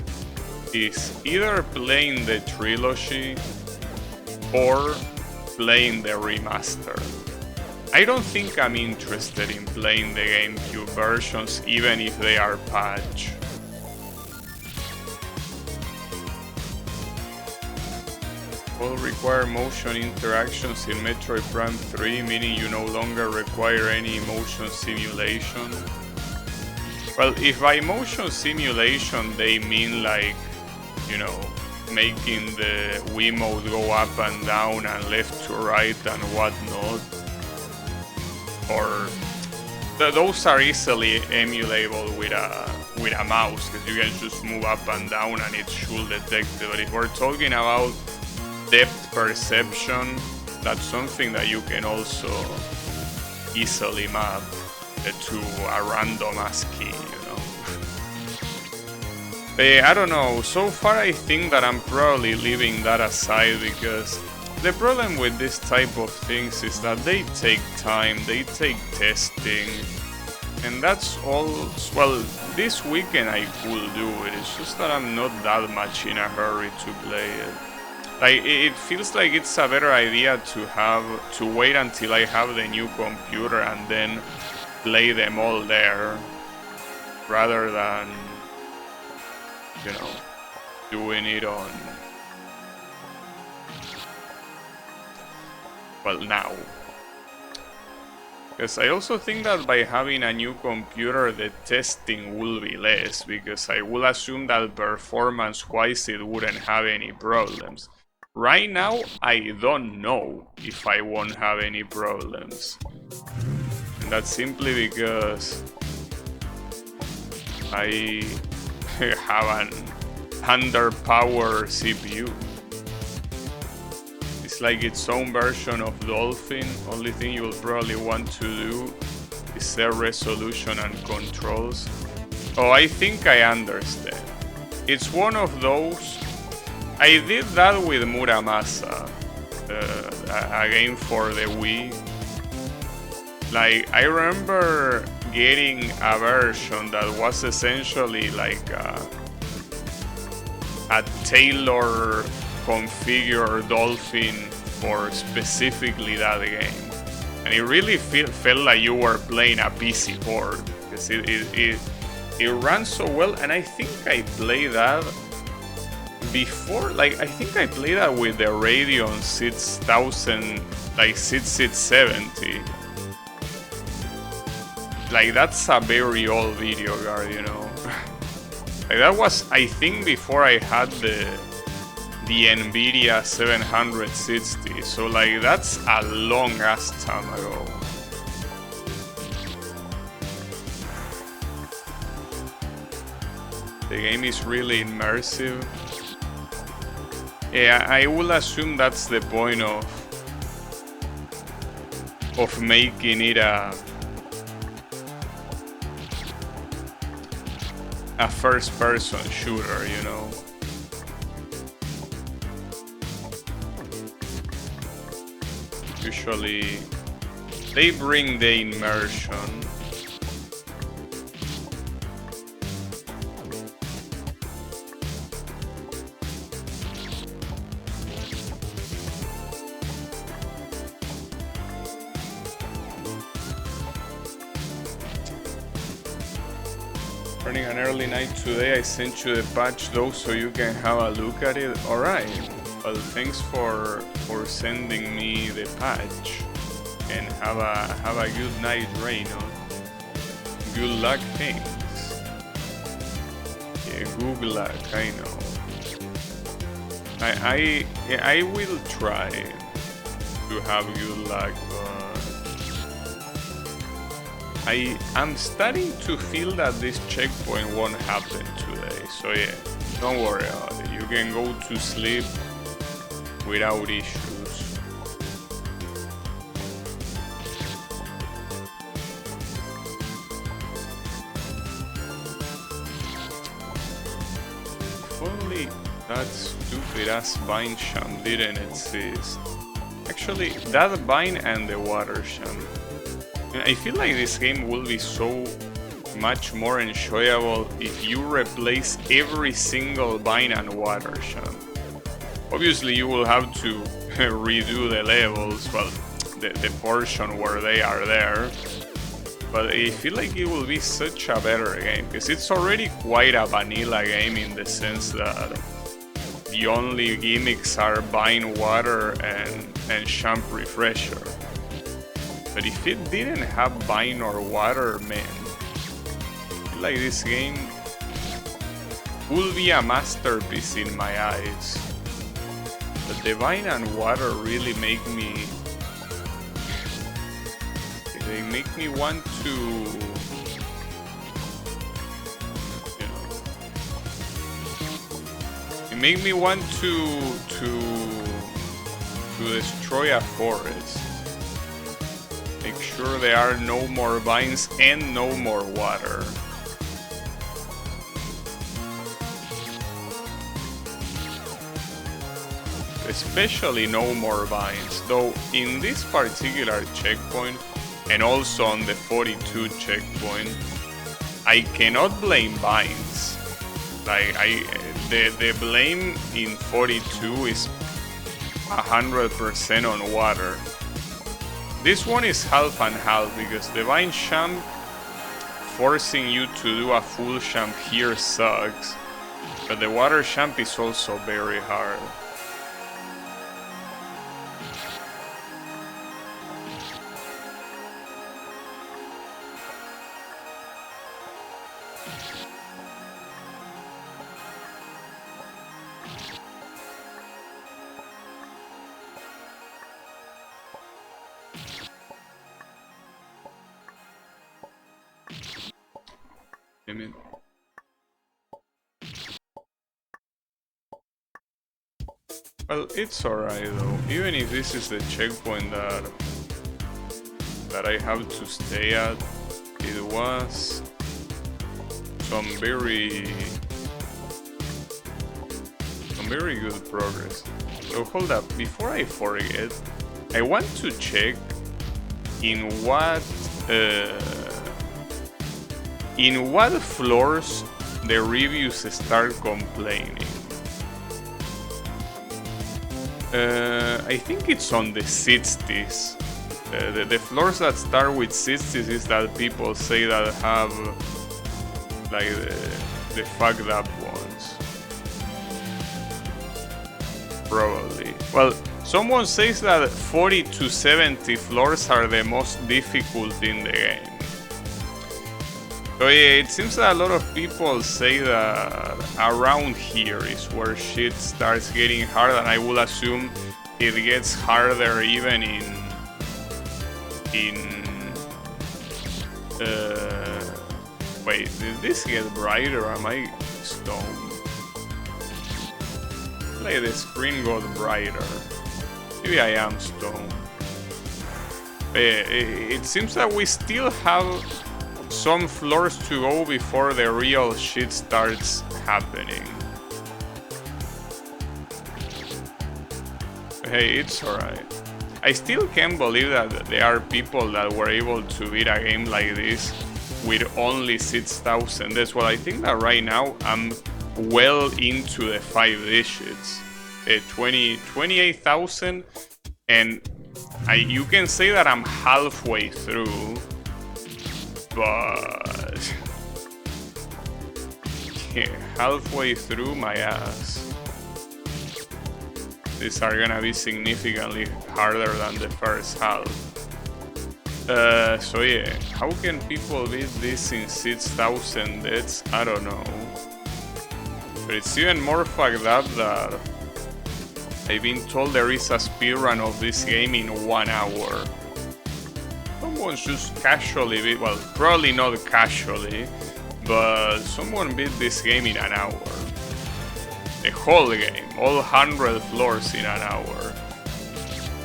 is either playing the Trilogy or playing the remaster. I don't think I'm interested in playing the GameCube versions, even if they are patched. Will require motion interactions in Metroid Prime 3, meaning you no longer require any motion simulation. Well, if by motion simulation they mean like, you know, making the Wiimote go up and down and left to right and whatnot, or those are easily emulatable with a mouse, because you can just move up and down and it should detect it. But if we're talking about depth perception, that's something that you can also easily map to a random ASCII, you know. I don't know, so far I think that I'm probably leaving that aside, because the problem with this type of things is that they take time, they take testing, and that's all. Well, this weekend I could do it, it's just that I'm not that much in a hurry to play it. Like, it feels like it's a better idea to wait until I have the new computer and then play them all there, rather than, you know, doing it on, well, now. Because I also think that by having a new computer, the testing will be less, because I will assume that performance-wise it wouldn't have any problems. Right now, I don't know if I won't have any problems. And that's simply because I have an underpowered CPU. It's like its own version of Dolphin. Only thing you will probably want to do is set resolution and controls. Oh, I think I understand. It's one of those. I did that with Muramasa, a game for the Wii. Like, I remember getting a version that was essentially like a tailor configured Dolphin for specifically that game, and it really felt like you were playing a PC port, because it ran so well. And I think I played that before, like I think I played that with the Radeon 6000, like 6670. Like, that's a very old video card, you know. Like, that was, I think, before I had the Nvidia 760, so like that's a long ass time ago. The game is really immersive. Yeah, I will assume that's the point of making it a first-person shooter, you know. Usually, they bring the immersion. Running an early night today. I sent you the patch though, so you can have a look at it. Alright. Well, thanks for sending me the patch, and have a good night, Reno. Good luck, thanks. Yeah, good luck. I know. I will try to have good luck, but I'm starting to feel that this checkpoint won't happen today. So yeah, don't worry about it. You can go to sleep without issues. If only that stupid ass Vine Sham didn't exist. Actually, that Vine and the Water Sham. I feel like this game will be so much more enjoyable if you replace every single Vine and Water Sham. Obviously, you will have to redo the levels, well, the portion where they are there. But I feel like it will be such a better game, because it's already quite a vanilla game in the sense that the only gimmicks are Vine Water and Champ Refresher. But if it didn't have Vine or Water, man, I feel like this game will be a masterpiece in my eyes. But the Vine and Water really make me... They make me want to... You know... It make me want to destroy a forest. Make sure there are no more vines and no more water. Especially no more vines, though in this particular checkpoint and also on the 42 checkpoint, I cannot blame vines. Like the blame in 42 is 100% on water. This one is half and half, because the Vine Champ forcing you to do a full champ here sucks, but the Water Champ is also very hard. Damn it. Well, it's alright though. Even if this is the checkpoint that I have to stay at, it was some very good progress. So hold up, before I forget, I want to check in what floors the reviews start complaining. I think it's on the 60s. The floors that start with 60s is that people say that have like the fucked up ones. Probably. Well, someone says that 40 to 70 floors are the most difficult in the game. So yeah, it seems that a lot of people say that around here is where shit starts getting hard, and I will assume it gets harder even in wait, did this get brighter? Am I stoned? Like the screen got brighter. Maybe I am stoned. It seems that we still have some floors to go before the real shit starts happening. Hey, it's alright. I still can't believe that there are people that were able to beat a game like this with only 6,000. That's what I think that right now I'm well into the 5 digits. 28,000, and you can say that I'm halfway through. But yeah, halfway through my ass. These are gonna be significantly harder than the first half. So yeah, how can people beat this in 6,000 deaths? I don't know. But it's even more fucked up that I've been told there is a speedrun of this game in 1 hour. Someone's just casually beat, well, probably not casually, but someone beat this game in an hour. The whole game, all 100 floors in an hour.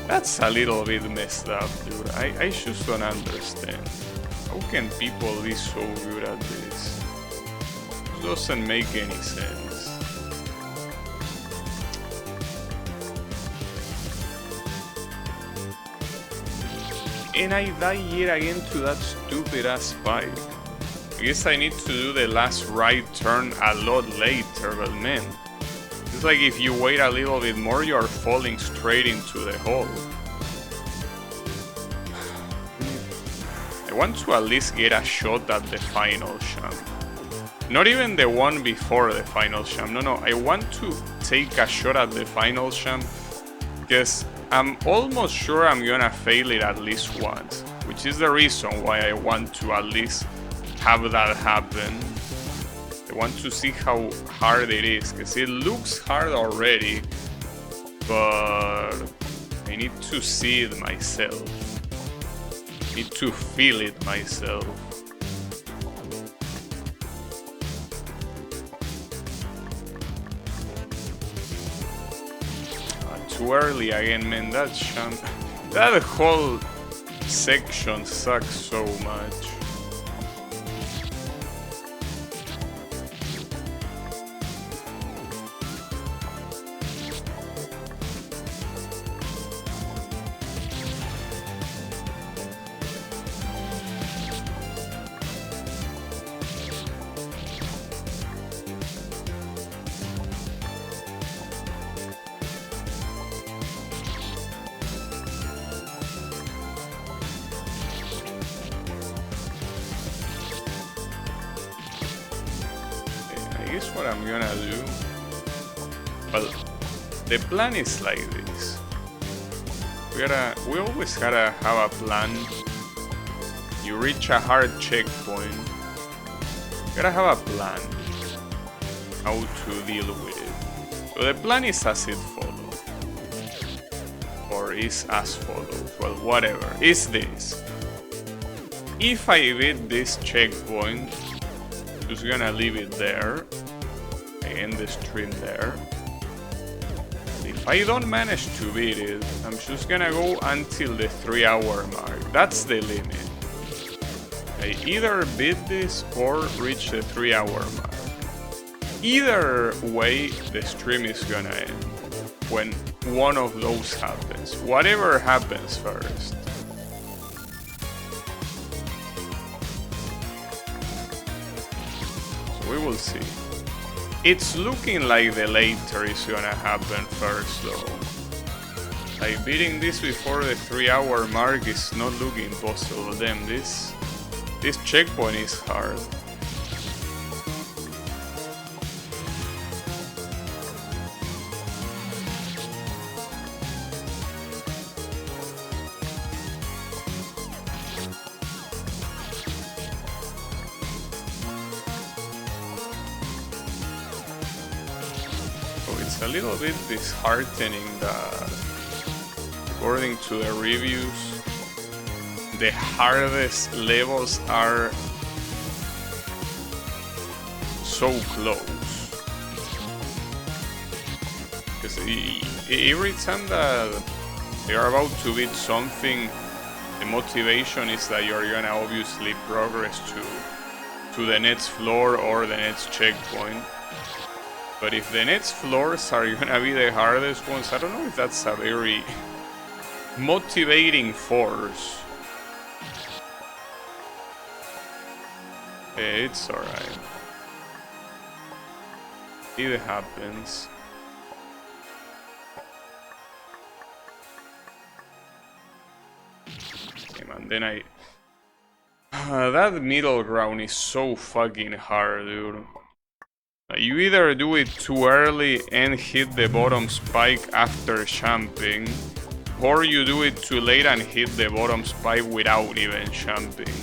That's a little bit messed up, dude. I just don't understand. How can people be so good at this? It doesn't make any sense. And I die yet again to that stupid ass spike. I guess I need to do the last right turn a lot later, but man, it's like if you wait a little bit more, you are falling straight into the hole. I want to at least get a shot at the final champ. Not even the one before the final champ. No, I want to take a shot at the final champ because I'm almost sure I'm gonna fail it at least once, which is the reason why I want to at least have that happen. I want to see how hard it is, because it looks hard already, but I need to see it myself. I need to feel it myself. Too early again, man. That whole section sucks so much. What I'm gonna do, well, the plan is like this. We always gotta have a plan. You reach a hard checkpoint, Gotta have a plan how to deal with it. So the plan is as it follows. Or is as follows. Well, whatever. Is this. If I beat this checkpoint, just gonna leave it there. I end the stream there. If I don't manage to beat it, I'm just gonna go until the 3-hour mark. That's the limit. I either beat this or reach the 3-hour mark. Either way, the stream is gonna end when one of those happens. Whatever happens first. So we will see. It's looking like the later is gonna happen first though. Like beating this before the 3-hour mark is not looking possible. Damn, this checkpoint is hard. It's a little bit disheartening that, according to the reviews, the hardest levels are so close. Because every time that you're about to beat something, the motivation is that you're gonna obviously progress to the next floor or the next checkpoint. But if the next floors are gonna be the hardest ones, I don't know if that's a very motivating force. It's alright. It happens. Okay, man, then that middle ground is so fucking hard, dude. You either do it too early and hit the bottom spike after jumping, or you do it too late and hit the bottom spike without even jumping.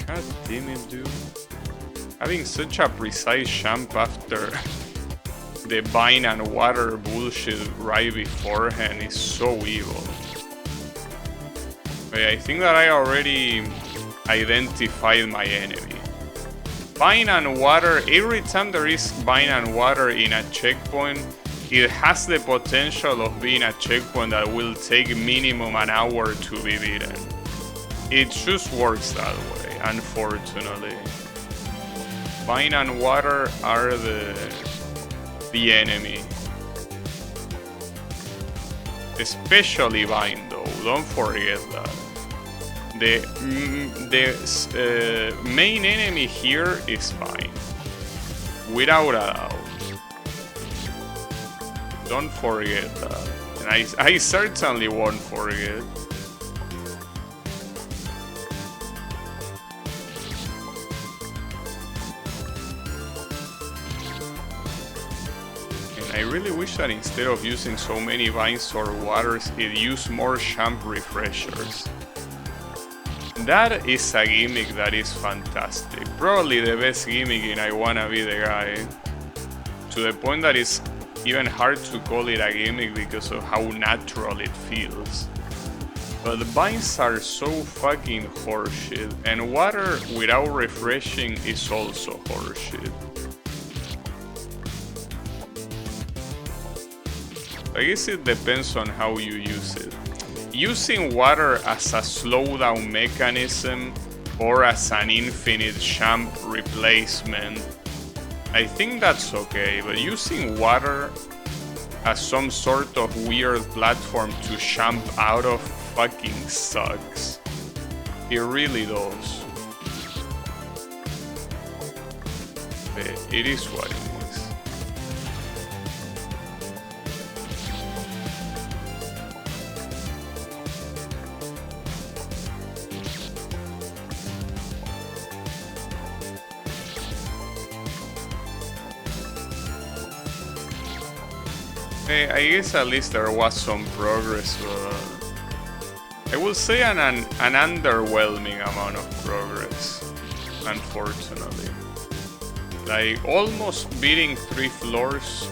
God damn it, dude. Having such a precise jump after the vine and water bullshit right beforehand is so evil. Okay, I think that I already identified my enemy. Vine and water, every time there is vine and water in a checkpoint, it has the potential of being a checkpoint that will take minimum an hour to be beaten. It just works that way, unfortunately. Vine and water are the enemy. Especially vine though, don't forget that. The main enemy here is vine, without a doubt. Don't forget that, and I certainly won't forget. And I really wish that instead of using so many vines or waters, it used more jump refreshers. That is a gimmick that is fantastic. Probably the best gimmick in I Wanna Be the Guy. To the point that it's even hard to call it a gimmick because of how natural it feels. But the vines are so fucking horseshit, and water without refreshing is also horseshit. I guess it depends on how you use it. Using water as a slowdown mechanism or as an infinite jump replacement, I think that's okay, but using water as some sort of weird platform to jump out of fucking sucks. It really does. It is what it is. I guess at least there was some progress, but I will say an underwhelming amount of progress. unfortunately. Like, almost beating 3 floors,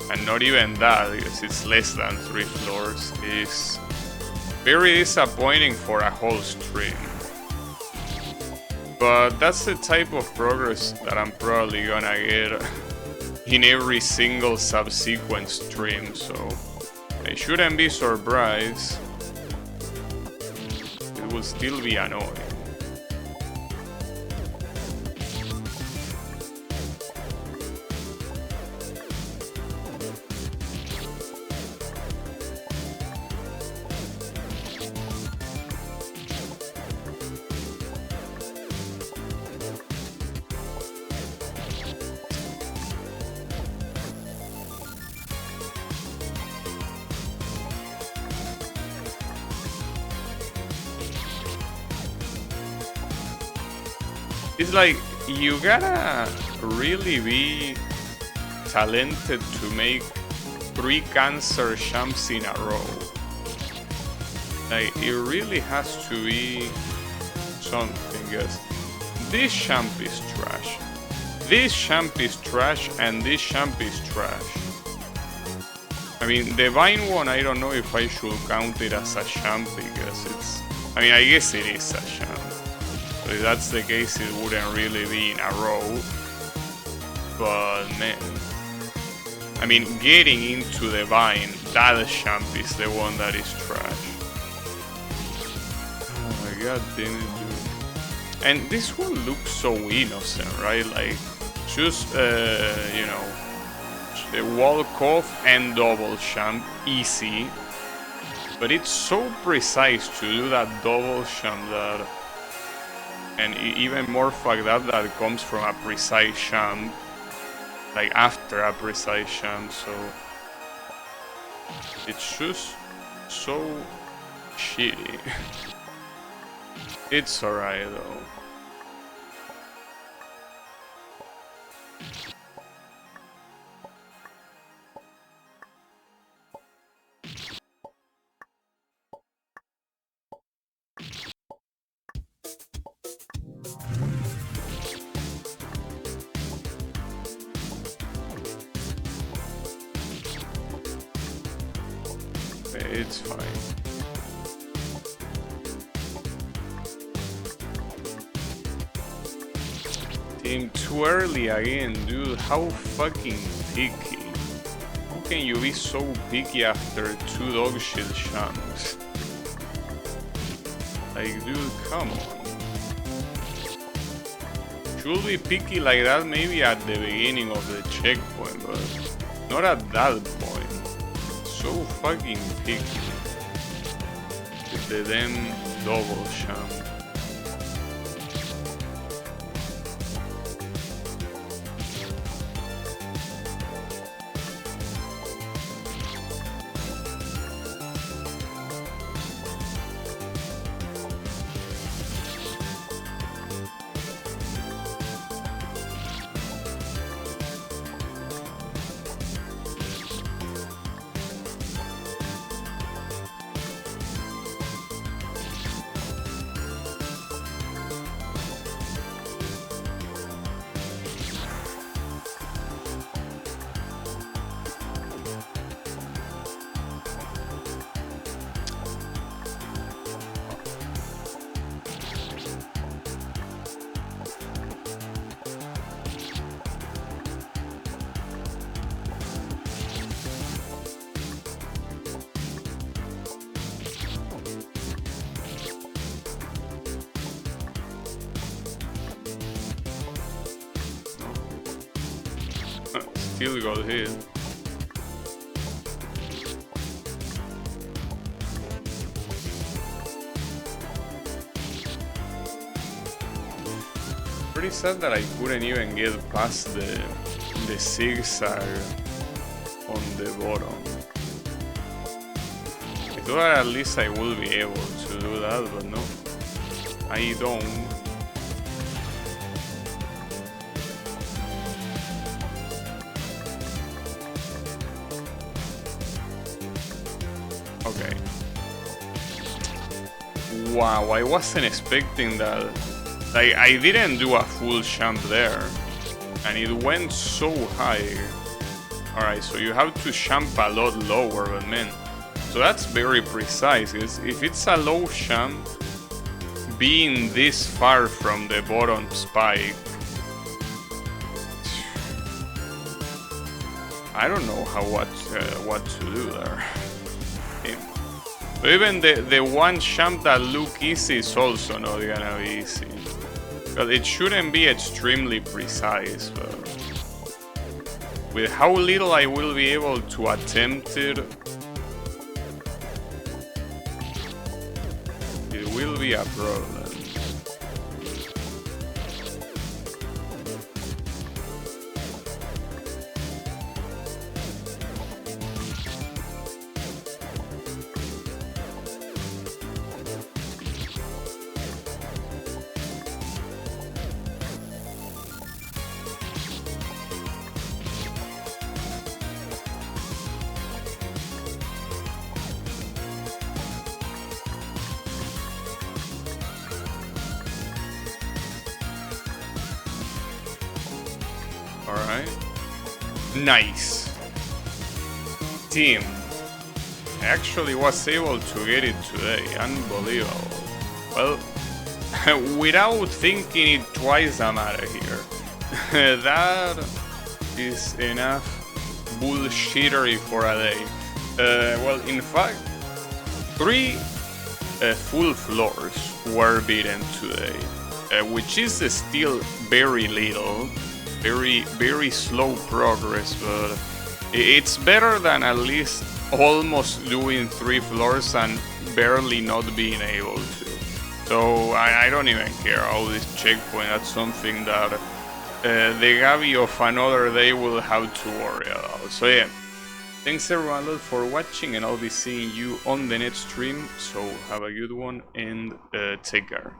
and not even that, because it's less than 3 floors, is very disappointing for a whole stream. But that's the type of progress that I'm probably gonna get in every single subsequent stream, so I shouldn't be surprised. It will still be annoying. It's like, you gotta really be talented to make 3 cancer jumps in a row. Like, it really has to be something, because this jump is trash, this jump is trash, and this jump is trash. I mean, the vine one, I don't know if I should count it as a jump, because it's... I mean, I guess it is a jump. So if that's the case, it wouldn't really be in a row. But man, I mean, getting into the vine, that jump is the one that is trash. Oh my god, damn it, dude. And this one looks so innocent, right? Like, just, you know, the walk off and double jump, easy. But it's so precise to do that double jump that... And even more fucked up that it comes from a precise jump, like after a precise jump, so it's just so shitty. It's alright though. It's fine. Team too early again, dude. How fucking picky. How can you be so picky after 2 dog shit jumps? Like, dude, come on. Should be picky like that maybe at the beginning of the checkpoint, but not at that point. So fucking picky with the damn double jump. Still got hit. Pretty sad that I couldn't even get past the zigzag on the bottom. I thought at least I would be able to do that, but no, I don't. Okay. Wow, I wasn't expecting that Like, I didn't do a full jump there, and it went so high. Alright, so you have to jump a lot lower, but man, so that's very precise. If it's a low jump, being this far from the bottom spike, I don't know what to do there. But even the one jump that look easy is also not gonna be easy. Because it shouldn't be extremely precise, but with how little I will be able to attempt it, it will be a problem. Alright. Nice. Team. Actually was able to get it today. Unbelievable. Well, without thinking it twice, I'm out of here. That is enough bullshittery for a day. Well, in fact, 3 full floors were beaten today, which is still very little. Very slow progress, but it's better than at least almost doing 3 floors and barely not being able to. So I don't even care. All this checkpoint, that's something that the Gabby of another day will have to worry about. So yeah, thanks everyone a lot for watching, and I'll be seeing you on the next stream. So have a good one and take care.